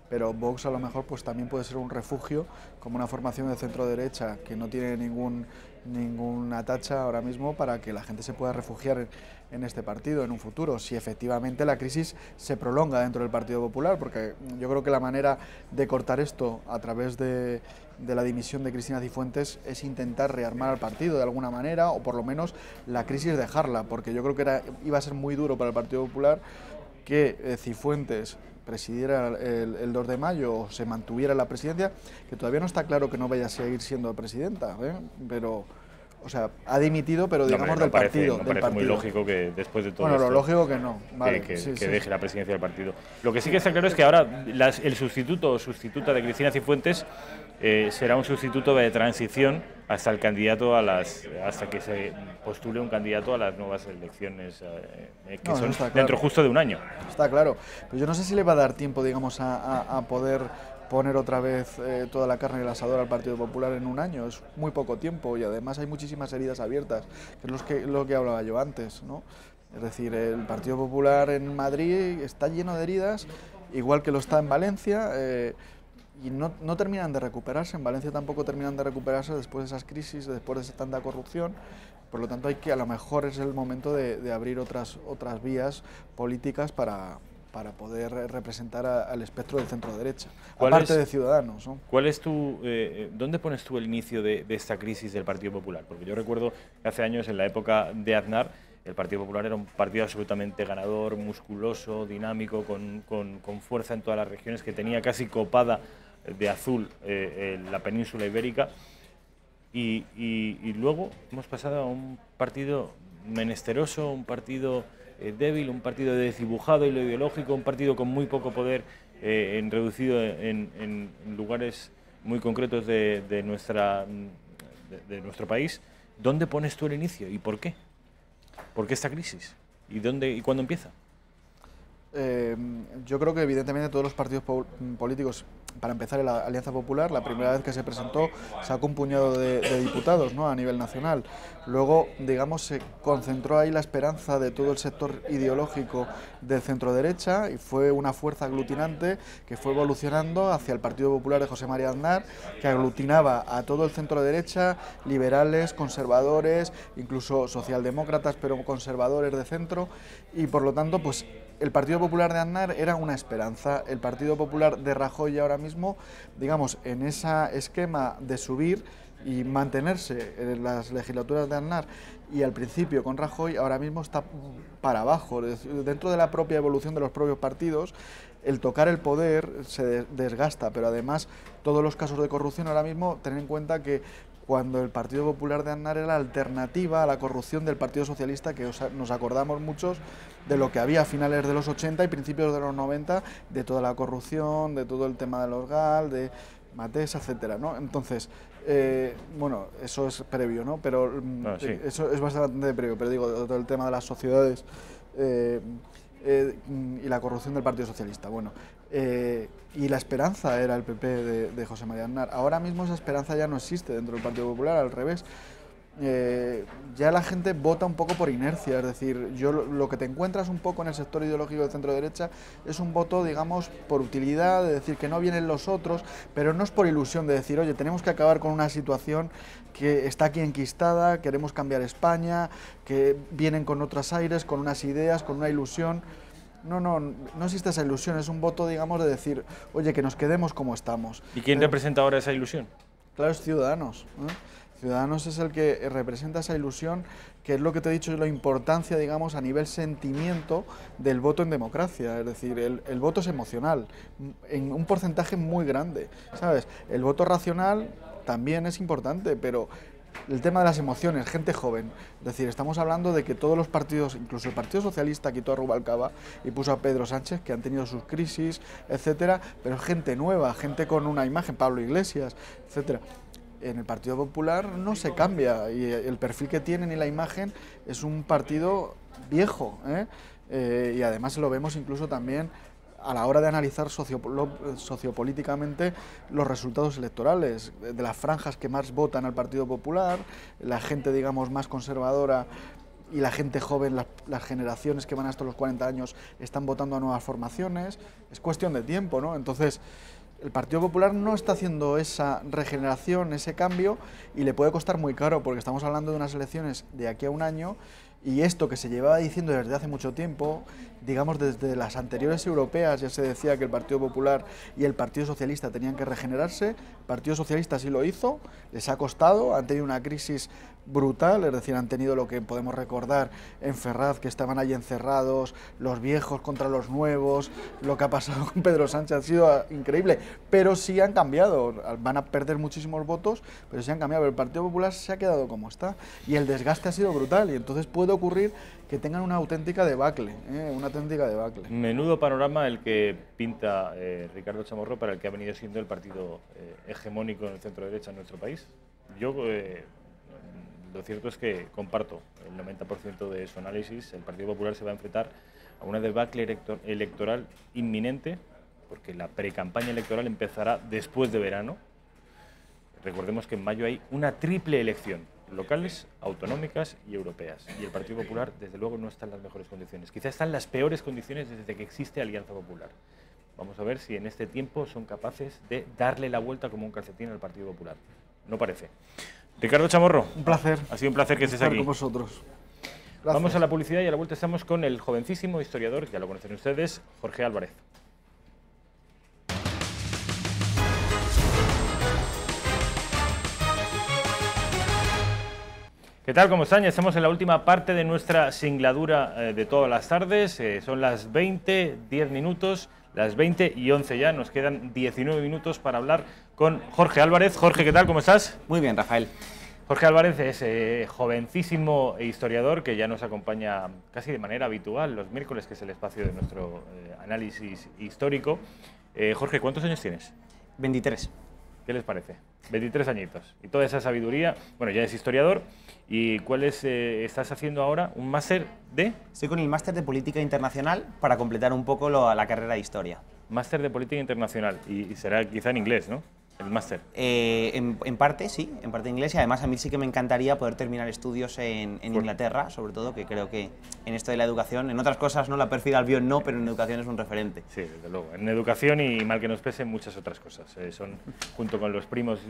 pero Vox a lo mejor pues también puede ser un refugio, como una formación de centro derecha que no tiene ninguna tacha ahora mismo, para que la gente se pueda refugiar en este partido en un futuro, si efectivamente la crisis se prolonga dentro del Partido Popular, porque yo creo que la manera de cortar esto a través de la dimisión de Cristina Cifuentes es intentar rearmar al partido de alguna manera, o por lo menos la crisis dejarla, porque yo creo que iba a ser muy duro para el Partido Popular que Cifuentes presidiera el 2 de mayo o se mantuviera en la presidencia, que todavía no está claro que no vaya a seguir siendo presidenta, pero, o sea, ha dimitido, pero digamos del partido. Me parece muy lógico que después de todo esto, lo lógico que no, vale, que deje la presidencia del partido. Lo que sí que está claro es que ahora el sustituto o sustituta de Cristina Cifuentes será un sustituto de transición hasta el candidato hasta que se postule un candidato a las nuevas elecciones que son dentro justo de un año. Está claro, pero yo no sé si le va a dar tiempo, digamos, a poder poner otra vez toda la carne en el asador al Partido Popular en un año. Es muy poco tiempo, y además hay muchísimas heridas abiertas, que es lo que hablaba yo antes, ¿no? Es decir, el Partido Popular en Madrid está lleno de heridas, igual que lo está en Valencia, y no terminan de recuperarse. En Valencia tampoco terminan de recuperarse después de esas crisis, después de esa tanta corrupción. Por lo tanto, a lo mejor es el momento de abrir otras vías políticas para para poder representar al espectro del centro-derecha, aparte de Ciudadanos, ¿no? ¿Cuál es ¿Dónde pones tú el inicio de esta crisis del Partido Popular? Porque yo recuerdo que hace años, en la época de Aznar, el Partido Popular era un partido absolutamente ganador, musculoso, dinámico, con fuerza en todas las regiones, que tenía casi copada de azul la península ibérica. Y luego hemos pasado a un partido menesteroso, un partido débil, un partido desdibujado en lo ideológico, un partido con muy poco poder, reducido en lugares muy concretos de nuestro país. ¿Dónde pones tú el inicio y por qué? ¿Por qué esta crisis? ¿Y cuándo empieza? Yo creo que evidentemente todos los partidos políticos, para empezar en la Alianza Popular, la primera vez que se presentó sacó un puñado de diputados, ¿no?, a nivel nacional. Luego, digamos, se concentró ahí la esperanza de todo el sector ideológico del centro-derecha y fue una fuerza aglutinante que fue evolucionando hacia el Partido Popular de José María Aznar, que aglutinaba a todo el centro-derecha, liberales, conservadores, incluso socialdemócratas, pero conservadores de centro, y por lo tanto, pues el Partido Popular de Aznar era una esperanza. El Partido Popular de Rajoy ahora mismo, digamos, en ese esquema de subir y mantenerse en las legislaturas de Aznar y al principio con Rajoy, ahora mismo está para abajo. Dentro de la propia evolución de los propios partidos, el tocar el poder se desgasta, pero además todos los casos de corrupción ahora mismo, ten en cuenta que cuando el Partido Popular de Aznar era la alternativa a la corrupción del Partido Socialista, que nos acordamos muchos de lo que había a finales de los 80 y principios de los 90, de toda la corrupción, de todo el tema de los GAL, de Matesa, etcétera, ¿no? Entonces, bueno, eso es previo, ¿no? Pero sí, eso es bastante previo, pero digo, todo el tema de las sociedades y la corrupción del Partido Socialista, bueno, y la esperanza era el PP de José María Aznar. Ahora mismo esa esperanza ya no existe dentro del Partido Popular, al revés. Ya la gente vota un poco por inercia, es decir, lo que te encuentras un poco en el sector ideológico del centro-derecha es un voto, digamos, por utilidad, de decir que no vienen los otros, pero no es por ilusión de decir, oye, tenemos que acabar con una situación que está aquí enquistada, queremos cambiar España, que vienen con otros aires, con unas ideas, con una ilusión. No existe esa ilusión, es un voto, digamos, de decir, oye, que nos quedemos como estamos. ¿Y quién representa ahora esa ilusión? Claro, es Ciudadanos, ¿eh? Ciudadanos es el que representa esa ilusión, que es lo que te he dicho, la importancia, digamos, a nivel sentimiento del voto en democracia. Es decir, el voto es emocional, en un porcentaje muy grande, ¿sabes? El voto racional también es importante, pero el tema de las emociones, gente joven, es decir, estamos hablando de que todos los partidos, incluso el Partido Socialista quitó a Rubalcaba y puso a Pedro Sánchez, que han tenido sus crisis, etcétera, pero gente nueva, gente con una imagen, Pablo Iglesias, etcétera. En el Partido Popular no se cambia y el perfil que tienen y la imagen es un partido viejo, ¿eh? Y además lo vemos incluso también a la hora de analizar sociopolíticamente los resultados electorales, de las franjas que más votan al Partido Popular, la gente, digamos, más conservadora y la gente joven, las generaciones que van hasta los 40 años están votando a nuevas formaciones. Es cuestión de tiempo, ¿no? Entonces, el Partido Popular no está haciendo esa regeneración, ese cambio, y le puede costar muy caro, porque estamos hablando de unas elecciones de aquí a un año, y esto que se llevaba diciendo desde hace mucho tiempo, digamos desde las anteriores europeas, ya se decía que el Partido Popular y el Partido Socialista tenían que regenerarse. El Partido Socialista sí lo hizo, les ha costado, han tenido una crisis brutal, es decir, han tenido lo que podemos recordar en Ferraz, que estaban ahí encerrados, los viejos contra los nuevos, lo que ha pasado con Pedro Sánchez ha sido increíble, pero sí han cambiado, van a perder muchísimos votos, pero sí han cambiado. El Partido Popular se ha quedado como está y el desgaste ha sido brutal, y entonces puede ocurrir que tengan una auténtica debacle, una auténtica debacle. Menudo panorama el que pinta Ricardo Chamorro para el que ha venido siendo el partido hegemónico en el centro-derecha en nuestro país. Yo lo cierto es que comparto el 90% de su análisis. El Partido Popular se va a enfrentar a una debacle electoral inminente, porque la precampaña electoral empezará después de verano. Recordemos que en mayo hay una triple elección: locales, autonómicas y europeas. Y el Partido Popular, desde luego, no está en las mejores condiciones. Quizá está en las peores condiciones desde que existe Alianza Popular. Vamos a ver si en este tiempo son capaces de darle la vuelta como un calcetín al Partido Popular. No parece. Ricardo Chamorro, un placer. Ha sido un placer que estés aquí con vosotros. Gracias. Vamos a la publicidad y a la vuelta estamos con el jovencísimo historiador, ya lo conocen ustedes, Jorge Álvarez. ¿Qué tal? ¿Cómo están? Ya estamos en la última parte de nuestra singladura de todas las tardes. Son las 20, 10 minutos, las 20 y 11 ya. Nos quedan 19 minutos para hablar con Jorge Álvarez. Jorge, ¿qué tal? ¿Cómo estás? Muy bien, Rafael. Jorge Álvarez es jovencísimo historiador que ya nos acompaña casi de manera habitual los miércoles, que es el espacio de nuestro análisis histórico. Jorge, ¿cuántos años tienes? 23. ¿Qué les parece? 23 añitos. Y toda esa sabiduría, bueno, ya es historiador. ¿Y cuál es, estás haciendo ahora? ¿Un máster de...? Estoy con el máster de Política Internacional para completar un poco la carrera de Historia. Máster de Política Internacional. Y será quizá en inglés, ¿no? El máster. En parte, sí, en parte inglés, y además a mí sí que me encantaría poder terminar estudios en Inglaterra, sobre todo, que creo que en esto de la educación, en otras cosas no, la pérfida Albión no, pero en educación es un referente. Sí, desde luego. En educación y mal que nos pese, muchas otras cosas. Son, junto con los primos,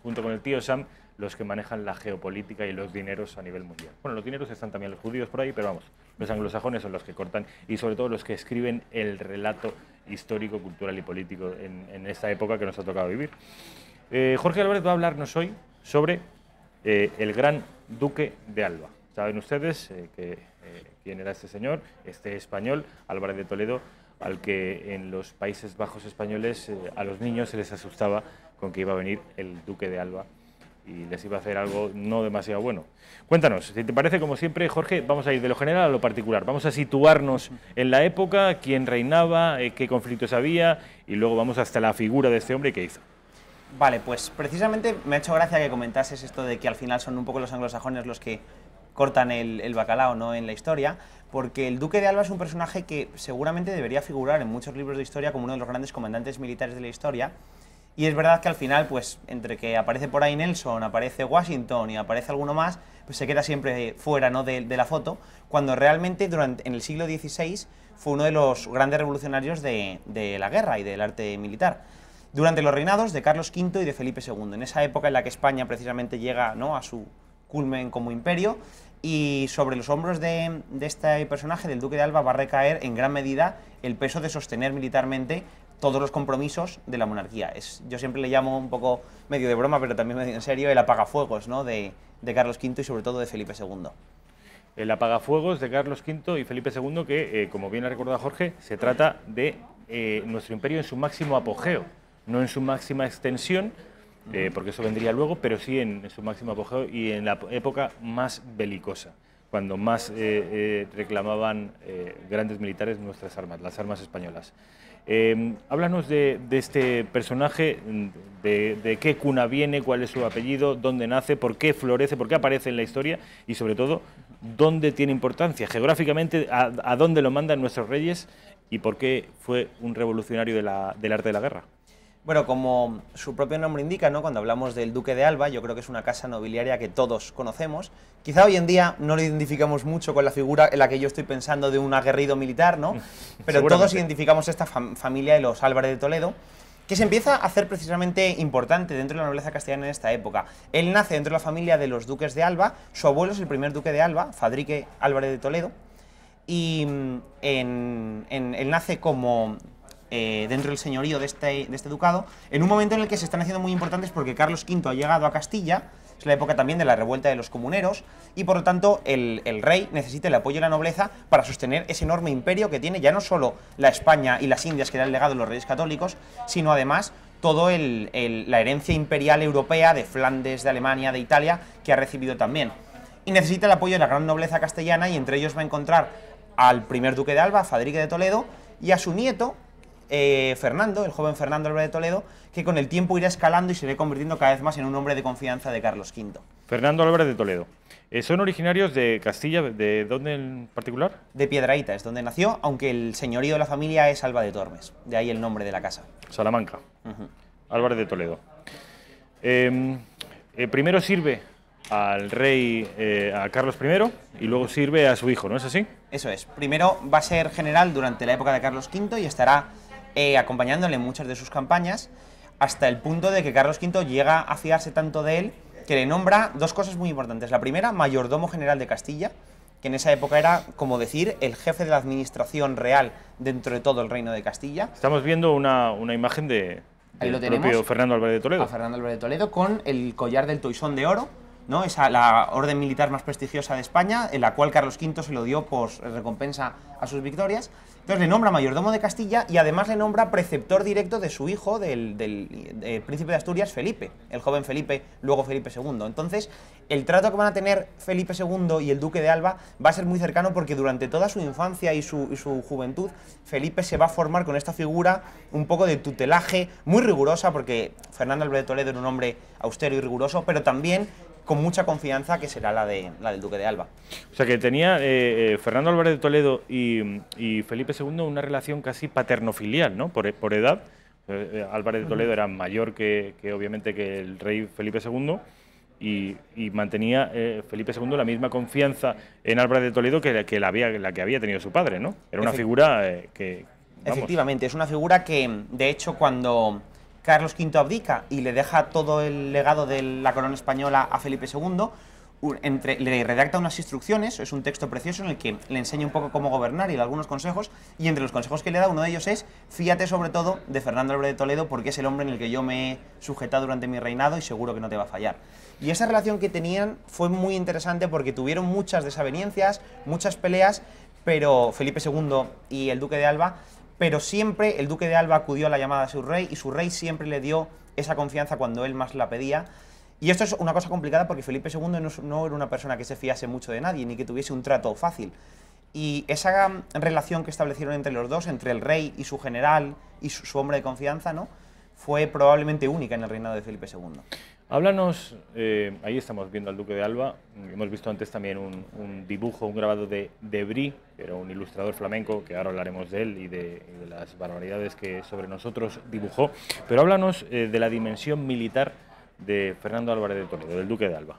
junto con el tío Sam, los que manejan la geopolítica y los dineros a nivel mundial. Bueno, los dineros están también los judíos por ahí, pero vamos, los anglosajones son los que cortan y sobre todo los que escriben el relato histórico, cultural y político en esta época que nos ha tocado vivir. Jorge Álvarez va a hablarnos hoy sobre el gran duque de Alba. Saben ustedes quién era este señor, este español, Álvarez de Toledo, al que en los Países Bajos españoles a los niños se les asustaba con que iba a venir el duque de Alba y les iba a hacer algo no demasiado bueno. Cuéntanos, si te parece, como siempre, Jorge, vamos a ir de lo general a lo particular. Vamos a situarnos en la época, quién reinaba, qué conflictos había, y luego vamos hasta la figura de este hombre y qué hizo. Vale, pues precisamente me ha hecho gracia que comentases esto de que al final son un poco los anglosajones los que cortan el bacalao, ¿no?, en la historia, porque el duque de Alba es un personaje que seguramente debería figurar en muchos libros de historia como uno de los grandes comandantes militares de la historia. Y es verdad que al final, pues, entre que aparece por ahí Nelson, aparece Washington y aparece alguno más, pues se queda siempre fuera, ¿no?, de la foto, cuando realmente en el siglo XVI fue uno de los grandes revolucionarios de la guerra y del arte militar. Durante los reinados de Carlos V y de Felipe II, en esa época en la que España precisamente llega, ¿no?, a su culmen como imperio, y sobre los hombros de este personaje, del duque de Alba, va a recaer en gran medida el peso de sostener militarmente todos los compromisos de la monarquía. Yo siempre le llamo, un poco medio de broma, pero también medio en serio, el apagafuegos, ¿no?, de Carlos V y sobre todo de Felipe II. El apagafuegos de Carlos V y Felipe II, que, como bien ha recordado Jorge, se trata de nuestro imperio en su máximo apogeo, no en su máxima extensión, porque eso vendría luego, pero sí en su máximo apogeo y en la época más belicosa, cuando más reclamaban grandes militares nuestras armas, las armas españolas. Háblanos de este personaje, de qué cuna viene, cuál es su apellido, dónde nace, por qué florece, por qué aparece en la historia y sobre todo, dónde tiene importancia geográficamente, a dónde lo mandan nuestros reyes y por qué fue un revolucionario del arte de la guerra. Bueno, como su propio nombre indica, ¿no?, cuando hablamos del duque de Alba, yo creo que es una casa nobiliaria que todos conocemos. Quizá hoy en día no lo identificamos mucho con la figura en la que yo estoy pensando de un aguerrido militar, ¿no?, pero todos identificamos esta familia de los Álvarez de Toledo, que se empieza a hacer precisamente importante dentro de la nobleza castellana en esta época. Él nace dentro de la familia de los duques de Alba, su abuelo es el primer duque de Alba, Fadrique Álvarez de Toledo, y él nace como dentro del señorío de este ducado, en un momento en el que se están haciendo muy importantes porque Carlos V ha llegado a Castilla, es la época también de la revuelta de los comuneros, y por lo tanto el rey necesita el apoyo de la nobleza para sostener ese enorme imperio que tiene ya no solo la España y las Indias, que era el legado de los reyes católicos, sino además toda la herencia imperial europea de Flandes, de Alemania, de Italia, que ha recibido también. Y necesita el apoyo de la gran nobleza castellana, y entre ellos va a encontrar al primer duque de Alba, Fadrique de Toledo, y a su nieto, Fernando, el joven Fernando Álvarez de Toledo, que con el tiempo irá escalando y se irá convirtiendo cada vez más en un hombre de confianza de Carlos V. Fernando Álvarez de Toledo. ¿Son originarios de Castilla? ¿De dónde en particular? De Piedrahíta, es donde nació, aunque el señorío de la familia es Alba de Tormes, de ahí el nombre de la casa. Salamanca. Álvarez de Toledo. Primero sirve al rey, a Carlos I, y luego sirve a su hijo, ¿no es así? Eso es. Primero va a ser general durante la época de Carlos V y estará acompañándole en muchas de sus campañas, hasta el punto de que Carlos V llega a fiarse tanto de él que le nombra dos cosas muy importantes. La primera, mayordomo general de Castilla, que en esa época era, como decir, el jefe de la administración real dentro de todo el Reino de Castilla. Estamos viendo una imagen del propio Fernando Álvarez de Toledo. A Fernando Álvarez de Toledo con el collar del Toisón de Oro, ¿no? Esa, la orden militar más prestigiosa de España, en la cual Carlos V se lo dio por recompensa a sus victorias. Entonces le nombra mayordomo de Castilla y además le nombra preceptor directo de su hijo, del príncipe de Asturias, Felipe, el joven Felipe, luego Felipe II. Entonces, el trato que van a tener Felipe II y el duque de Alba va a ser muy cercano porque durante toda su infancia y su juventud, Felipe se va a formar con esta figura un poco de tutelaje muy rigurosa, porque Fernando Álvarez de Toledo era un hombre austero y riguroso, pero también con mucha confianza, que será la del duque de Alba. O sea que tenía Fernando Álvarez de Toledo y Felipe II una relación casi paterno-filial, ¿no? Por edad. Álvarez de Toledo era mayor que obviamente que el rey Felipe II y mantenía Felipe II la misma confianza en Álvarez de Toledo que la que había tenido su padre, ¿no? Era una figura que... Vamos. Efectivamente, es una figura que, de hecho, cuando Carlos V abdica y le deja todo el legado de la corona española a Felipe II, le redacta unas instrucciones, es un texto precioso en el que le enseña un poco cómo gobernar y le da algunos consejos, y entre los consejos que le da, uno de ellos es: fíate sobre todo de Fernando Álvarez de Toledo, porque es el hombre en el que yo me he sujetado durante mi reinado y seguro que no te va a fallar. Y esa relación que tenían fue muy interesante porque tuvieron muchas desavenencias, muchas peleas, pero Felipe II y el duque de Alba, pero siempre el duque de Alba acudió a la llamada de su rey y su rey siempre le dio esa confianza cuando él más la pedía. Y esto es una cosa complicada porque Felipe II no era una persona que se fiase mucho de nadie ni que tuviese un trato fácil. Y esa relación que establecieron entre los dos, entre el rey y su general y su hombre de confianza, ¿no?, fue probablemente única en el reinado de Felipe II. Háblanos, ahí estamos viendo al duque de Alba, hemos visto antes también un dibujo, un grabado de Brie, que era un ilustrador flamenco, que ahora hablaremos de él y de las barbaridades que sobre nosotros dibujó, pero háblanos de la dimensión militar de Fernando Álvarez de Toledo, del duque de Alba.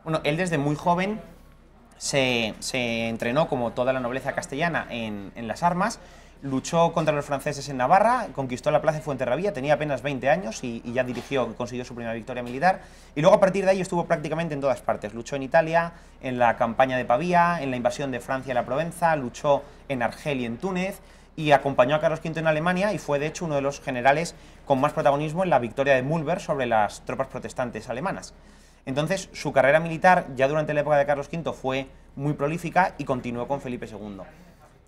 Bueno, él desde muy joven se entrenó, como toda la nobleza castellana, en las armas. Luchó contra los franceses en Navarra, conquistó la plaza de Fuenterrabía, tenía apenas 20 años y ya consiguió su primera victoria militar. Y luego a partir de ahí estuvo prácticamente en todas partes. Luchó en Italia, en la campaña de Pavía, en la invasión de Francia a la Provenza, luchó en Argel y en Túnez y acompañó a Carlos V en Alemania y fue de hecho uno de los generales con más protagonismo en la victoria de Mühlberg sobre las tropas protestantes alemanas. Entonces su carrera militar ya durante la época de Carlos V fue muy prolífica y continuó con Felipe II.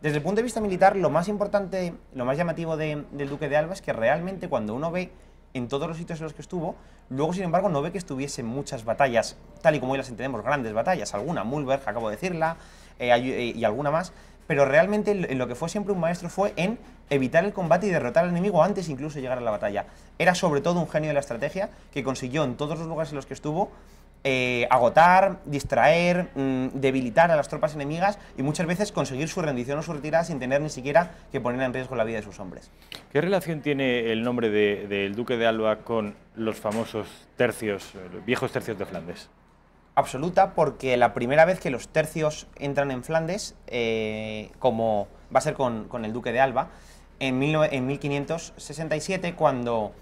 Desde el punto de vista militar, lo más importante, lo más llamativo del duque de Alba es que realmente cuando uno ve en todos los sitios en los que estuvo, luego sin embargo no ve que estuviese en muchas batallas, tal y como hoy las entendemos, grandes batallas, alguna, Mühlberg, acabo de decirla, y alguna más, pero realmente en lo que fue siempre un maestro fue en evitar el combate y derrotar al enemigo antes incluso de llegar a la batalla. Era sobre todo un genio de la estrategia que consiguió en todos los lugares en los que estuvo agotar, distraer, debilitar a las tropas enemigas y muchas veces conseguir su rendición o su retirada sin tener ni siquiera que poner en riesgo la vida de sus hombres. ¿Qué relación tiene el nombre del duque de Alba con los famosos tercios, los viejos tercios de Flandes? Absoluta, porque la primera vez que los tercios entran en Flandes, como va a ser con el duque de Alba, en 1567, cuando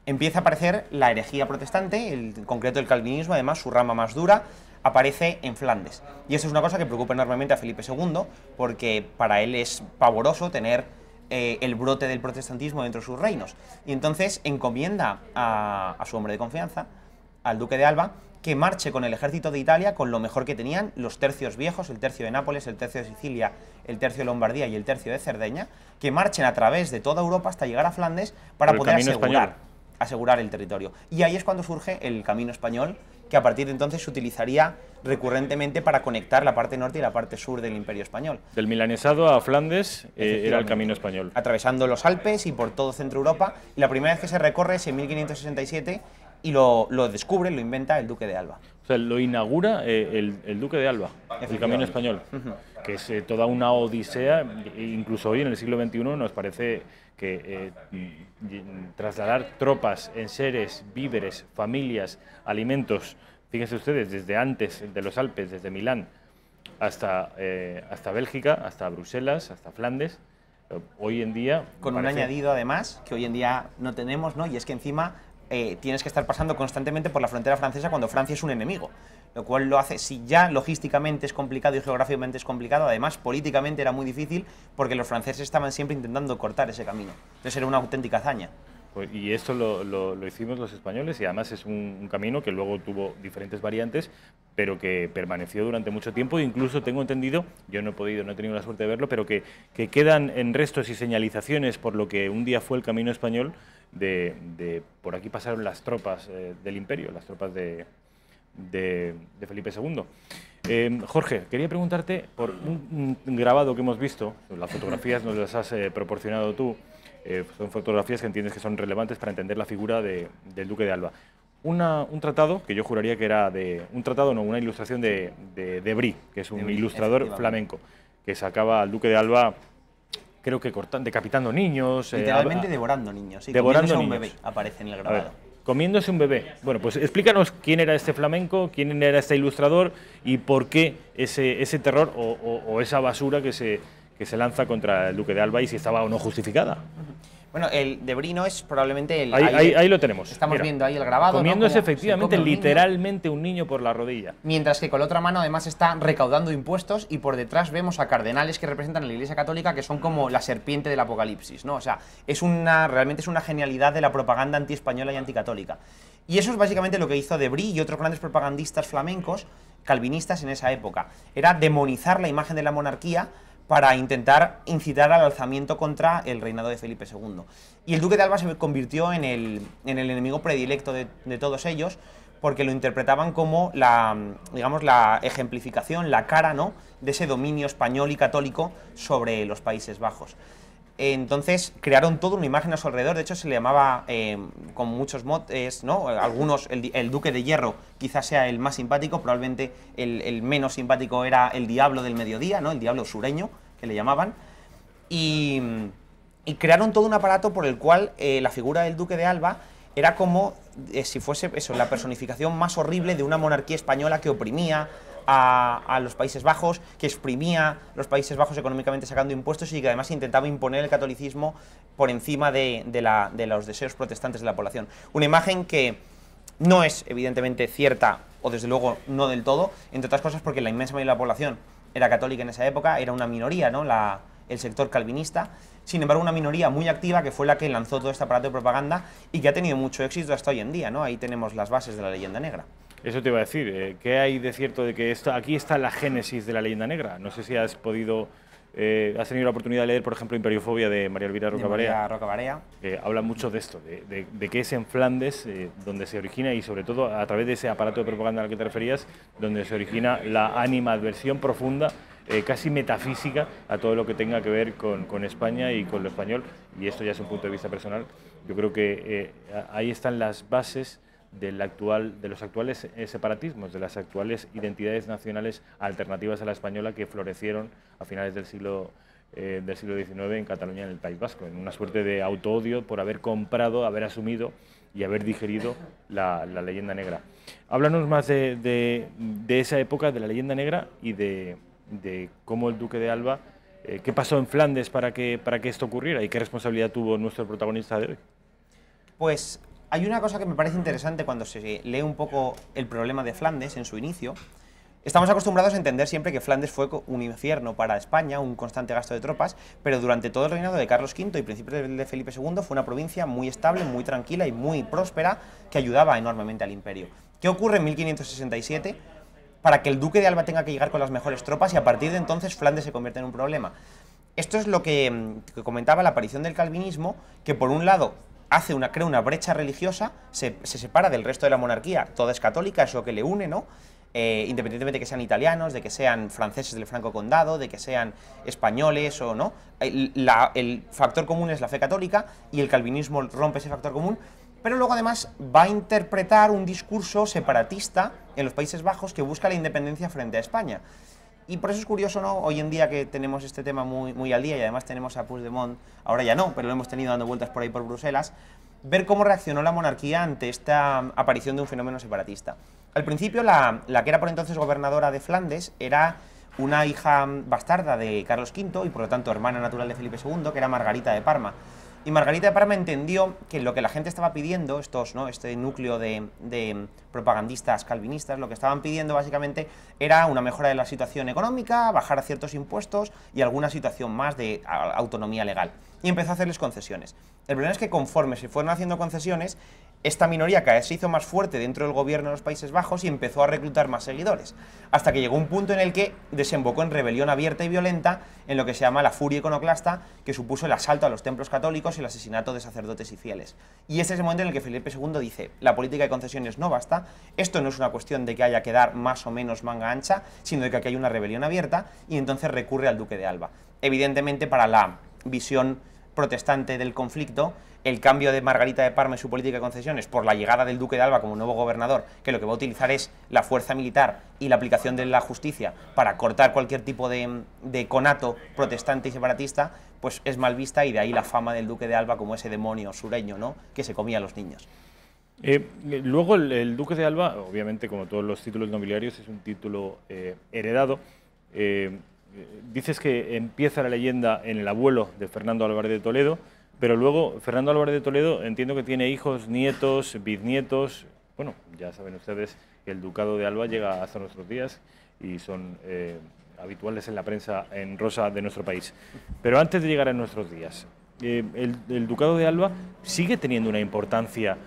empieza a aparecer la herejía protestante, en concreto el calvinismo, además su rama más dura, aparece en Flandes. Y eso es una cosa que preocupa enormemente a Felipe II, porque para él es pavoroso tener el brote del protestantismo dentro de sus reinos. Y entonces encomienda a su hombre de confianza, al duque de Alba, que marche con el ejército de Italia con lo mejor que tenían, los tercios viejos, el tercio de Nápoles, el tercio de Sicilia, el tercio de Lombardía y el tercio de Cerdeña, que marchen a través de toda Europa hasta llegar a Flandes para poder asegurar el territorio. Y ahí es cuando surge el camino español, que a partir de entonces se utilizaría recurrentemente para conectar la parte norte y la parte sur del Imperio Español. Del milanesado a Flandes era el camino español. Atravesando los Alpes y por todo Centro Europa, y la primera vez que se recorre es en 1567 y lo descubre, lo inventa el duque de Alba. O sea, lo inaugura el duque de Alba, el camino español, que es toda una odisea, incluso hoy en el siglo XXI nos parece que trasladar tropas, enseres, víveres, familias, alimentos, fíjense ustedes, desde antes de los Alpes, desde Milán hasta Bélgica, hasta Bruselas, hasta Flandes, hoy en día... Con un añadido además, que hoy en día no tenemos, ¿no? Y es que encima tienes que estar pasando constantemente por la frontera francesa cuando Francia es un enemigo. Lo cual lo hace, si ya logísticamente es complicado y geográficamente es complicado, además políticamente era muy difícil porque los franceses estaban siempre intentando cortar ese camino. Entonces era una auténtica hazaña. Pues, y esto lo hicimos los españoles y además es un camino que luego tuvo diferentes variantes, pero que permaneció durante mucho tiempo. Incluso tengo entendido, yo no he tenido la suerte de verlo, pero que quedan en restos y señalizaciones por lo que un día fue el camino español. Por aquí pasaron las tropas del Imperio, las tropas de Felipe II. Jorge, quería preguntarte por un grabado que hemos visto, las fotografías nos las has proporcionado tú, son fotografías que entiendes que son relevantes para entender la figura del Duque de Alba. Un tratado que yo juraría que era una ilustración de Brie, que es un ilustrador flamenco, que sacaba al Duque de Alba, creo que decapitando niños. Literalmente devorando niños, sí, devorando niños. Un bebé aparece en el grabado. Comiéndose un bebé. Bueno, pues explícanos quién era este flamenco, quién era este ilustrador y por qué ese terror o esa basura que se lanza contra el Duque de Alba y si estaba o no justificada. Bueno, el de Brie no es probablemente el... Ahí lo tenemos. Estamos viendo ahí el grabado, comiéndose, ¿no? efectivamente, literalmente un niño por la rodilla. Mientras que con la otra mano además está recaudando impuestos y por detrás vemos a cardenales que representan a la Iglesia Católica que son como la serpiente del Apocalipsis, ¿no? O sea, realmente es una genialidad de la propaganda antiespañola y anticatólica. Y eso es básicamente lo que hizo de Brie y otros grandes propagandistas flamencos, calvinistas en esa época. Era demonizar la imagen de la monarquía para intentar incitar al alzamiento contra el reinado de Felipe II. Y el Duque de Alba se convirtió en el enemigo predilecto de todos ellos, porque lo interpretaban como la ejemplificación, la cara, ¿no?, de ese dominio español y católico sobre los Países Bajos. Entonces crearon toda una imagen a su alrededor, de hecho se le llamaba con muchos motes, ¿no? Algunos, el Duque de Hierro quizás sea el más simpático, probablemente el menos simpático era el Diablo del Mediodía, ¿no? El Diablo sureño, que le llamaban, y crearon todo un aparato por el cual la figura del Duque de Alba era como si fuese eso, la personificación más horrible de una monarquía española que oprimía a los Países Bajos, que exprimía los Países Bajos económicamente sacando impuestos y que además intentaba imponer el catolicismo por encima de los deseos protestantes de la población. Una imagen que no es evidentemente cierta, o desde luego no del todo, entre otras cosas porque la inmensa mayoría de la población era católica en esa época, era una minoría, ¿no?, el sector calvinista. Sin embargo, una minoría muy activa que fue la que lanzó todo este aparato de propaganda y que ha tenido mucho éxito hasta hoy en día, ¿no? Ahí tenemos las bases de la leyenda negra. Eso te iba a decir, ¿qué hay de cierto de que aquí está la génesis de la leyenda negra? No sé si has tenido la oportunidad de leer, por ejemplo, Imperiofobia de María Elvira Rocabarea. Habla mucho de esto, de que es en Flandes donde se origina y sobre todo a través de ese aparato de propaganda al que te referías, donde se origina la animadversión profunda, casi metafísica, a todo lo que tenga que ver con España y con lo español. Y esto ya es un punto de vista personal. Yo creo que ahí están las bases de los actuales separatismos, de las actuales identidades nacionales alternativas a la española que florecieron a finales del siglo XIX en Cataluña, en el País Vasco, en una suerte de autoodio por haber comprado, haber asumido y haber digerido la leyenda negra. Háblanos más de esa época, de la leyenda negra y de cómo el Duque de Alba, qué pasó en Flandes para que esto ocurriera y qué responsabilidad tuvo nuestro protagonista de hoy. Pues hay una cosa que me parece interesante cuando se lee un poco el problema de Flandes en su inicio. Estamos acostumbrados a entender siempre que Flandes fue un infierno para España, un constante gasto de tropas, pero durante todo el reinado de Carlos V y principios de Felipe II fue una provincia muy estable, muy tranquila y muy próspera que ayudaba enormemente al imperio. ¿Qué ocurre en 1567? Para que el Duque de Alba tenga que llegar con las mejores tropas y a partir de entonces Flandes se convierte en un problema. Esto es lo que comentaba la aparición del calvinismo, que por un lado crea una brecha religiosa, se separa del resto de la monarquía, toda es católica, es lo que le une, ¿no? Independientemente de que sean italianos, de que sean franceses del Franco Condado, de que sean españoles o no, el factor común es la fe católica y el calvinismo rompe ese factor común, pero luego además va a interpretar un discurso separatista en los Países Bajos que busca la independencia frente a España. Y por eso es curioso, ¿no?, hoy en día que tenemos este tema muy al día y además tenemos a Puigdemont, ahora ya no, pero lo hemos tenido dando vueltas por ahí por Bruselas, ver cómo reaccionó la monarquía ante esta aparición de un fenómeno separatista. Al principio, la que era por entonces gobernadora de Flandes era una hija bastarda de Carlos V y por lo tanto hermana natural de Felipe II, que era Margarita de Parma. Y Margarita de Parma entendió que lo que la gente estaba pidiendo, este núcleo de propagandistas calvinistas, lo que estaban pidiendo básicamente era una mejora de la situación económica, bajar a ciertos impuestos y alguna situación más de autonomía legal. Y empezó a hacerles concesiones. El problema es que conforme se fueron haciendo concesiones, esta minoría cada vez se hizo más fuerte dentro del gobierno de los Países Bajos y empezó a reclutar más seguidores, hasta que llegó un punto en el que desembocó en rebelión abierta y violenta en lo que se llama la furia iconoclasta, que supuso el asalto a los templos católicos y el asesinato de sacerdotes y fieles. Y ese es el momento en el que Felipe II dice, la política de concesiones no basta, esto no es una cuestión de que haya que dar más o menos manga ancha, sino de que aquí hay una rebelión abierta, y entonces recurre al duque de Alba. Evidentemente, para la visión protestante del conflicto, el cambio de Margarita de Parma y su política de concesiones por la llegada del duque de Alba como nuevo gobernador, que lo que va a utilizar es la fuerza militar y la aplicación de la justicia para cortar cualquier tipo de conato protestante y separatista, pues es mal vista, y de ahí la fama del duque de Alba como ese demonio sureño, ¿no?, que se comía a los niños. Luego el duque de Alba, obviamente como todos los títulos nobiliarios, es un título heredado. Dices que empieza la leyenda en el abuelo de Fernando Álvarez de Toledo, pero luego Fernando Álvarez de Toledo entiendo que tiene hijos, nietos, bisnietos. Bueno, ya saben ustedes que el ducado de Alba llega hasta nuestros días y son habituales en la prensa en rosa de nuestro país. Pero antes de llegar a nuestros días, el ducado de Alba sigue teniendo una importancia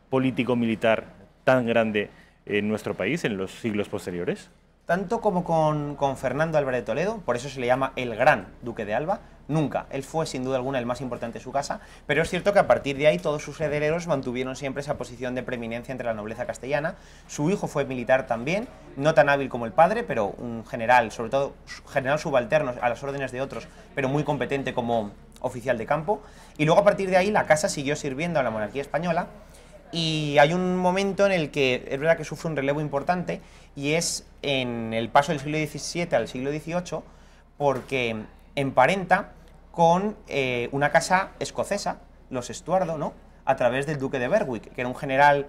político-militar tan grande en nuestro país en los siglos posteriores. Tanto como con Fernando Álvarez de Toledo, por eso se le llama el Gran Duque de Alba, nunca. Él fue sin duda alguna el más importante de su casa, pero es cierto que a partir de ahí todos sus herederos mantuvieron siempre esa posición de preeminencia entre la nobleza castellana. Su hijo fue militar también, no tan hábil como el padre, pero un general, sobre todo general subalterno a las órdenes de otros, pero muy competente como oficial de campo. Y luego a partir de ahí la casa siguió sirviendo a la monarquía española, y hay un momento en el que es verdad que sufre un relevo importante, y es en el paso del siglo XVII al siglo XVIII, porque emparenta con una casa escocesa, los Estuardo, ¿no?, a través del duque de Berwick, que era un general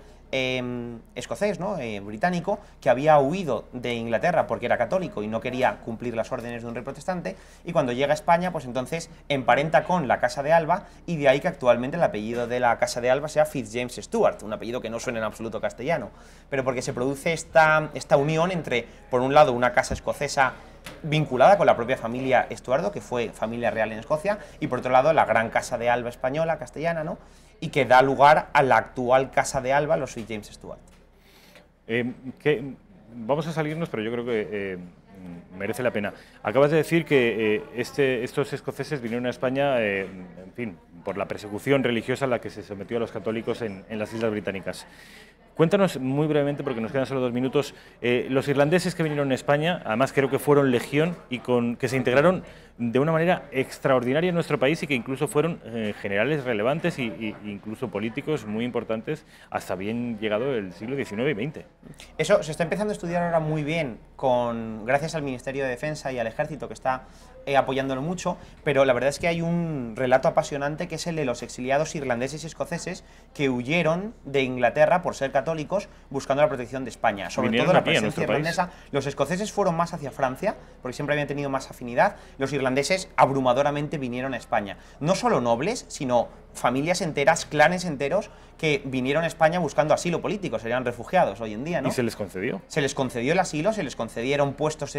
escocés, ¿no?, británico, que había huido de Inglaterra porque era católico y no quería cumplir las órdenes de un rey protestante, y cuando llega a España, pues entonces emparenta con la Casa de Alba, y de ahí que actualmente el apellido de la Casa de Alba sea Fitzjames Stuart, un apellido que no suena en absoluto castellano, pero porque se produce esta unión entre, por un lado, una casa escocesa vinculada con la propia familia Estuardo, que fue familia real en Escocia, y por otro lado la gran Casa de Alba española, castellana, ¿no?, y que da lugar a la actual Casa de Alba, los Fitzjames Stuart. Vamos a salirnos, pero yo creo que merece la pena. Acabas de decir que estos escoceses vinieron a España, en fin, por la persecución religiosa a la que se sometió a los católicos en las Islas Británicas. Cuéntanos muy brevemente, porque nos quedan solo 2 minutos, los irlandeses que vinieron a España, además creo que fueron legión y que se integraron de una manera extraordinaria en nuestro país, y que incluso fueron generales relevantes e incluso políticos muy importantes hasta bien llegado el siglo XIX y XX. Eso se está empezando a estudiar ahora muy bien, gracias al Ministerio de Defensa y al Ejército, que está apoyándolo mucho, pero la verdad es que hay un relato apasionante que es el de los exiliados irlandeses y escoceses que huyeron de Inglaterra por ser católicos buscando la protección de España. Sobre todo la presencia irlandesa. Los escoceses fueron más hacia Francia, porque siempre habían tenido más afinidad. Los irlandeses abrumadoramente vinieron a España. No solo nobles, sino familias enteras, clanes enteros, que vinieron a España buscando asilo político, serían refugiados hoy en día, ¿no? ¿Y se les concedió? Se les concedió el asilo, se les concedieron puestos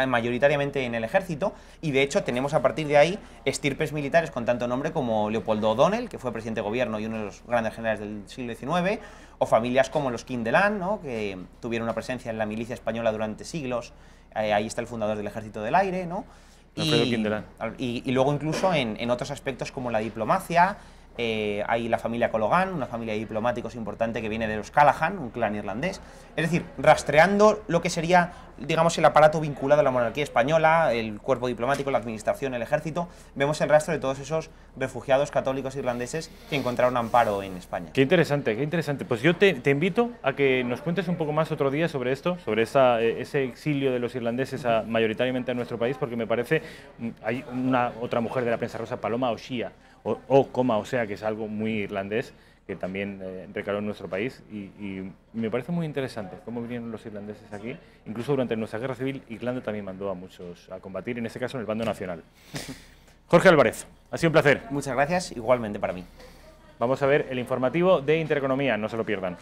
mayoritariamente en el ejército, y de hecho tenemos a partir de ahí estirpes militares con tanto nombre como Leopoldo O'Donnell, que fue presidente de gobierno y uno de los grandes generales del siglo XIX, o familias como los Kindelan, ¿no?, que tuvieron una presencia en la milicia española durante siglos. Ahí está el fundador del Ejército del Aire, ¿no? Y luego incluso en otros aspectos como la diplomacia. Hay la familia Collogan, una familia de diplomáticos importante que viene de los Callaghan, un clan irlandés. Es decir, rastreando lo que sería, digamos, el aparato vinculado a la monarquía española, el cuerpo diplomático, la administración, el ejército, vemos el rastro de todos esos refugiados católicos irlandeses que encontraron amparo en España. Qué interesante, qué interesante. Pues yo te invito a que nos cuentes un poco más otro día sobre esto, sobre ese exilio de los irlandeses mayoritariamente a nuestro país, porque me parece, hay otra mujer de la prensa rosa, Paloma O'Shea, o sea, que es algo muy irlandés, que también recaló en nuestro país, y me parece muy interesante cómo vinieron los irlandeses aquí. Incluso durante nuestra guerra civil, Irlanda también mandó a muchos a combatir, en este caso en el bando nacional. Jorge Álvarez, ha sido un placer. Muchas gracias, igualmente para mí. Vamos a ver el informativo de Intereconomía, no se lo pierdan.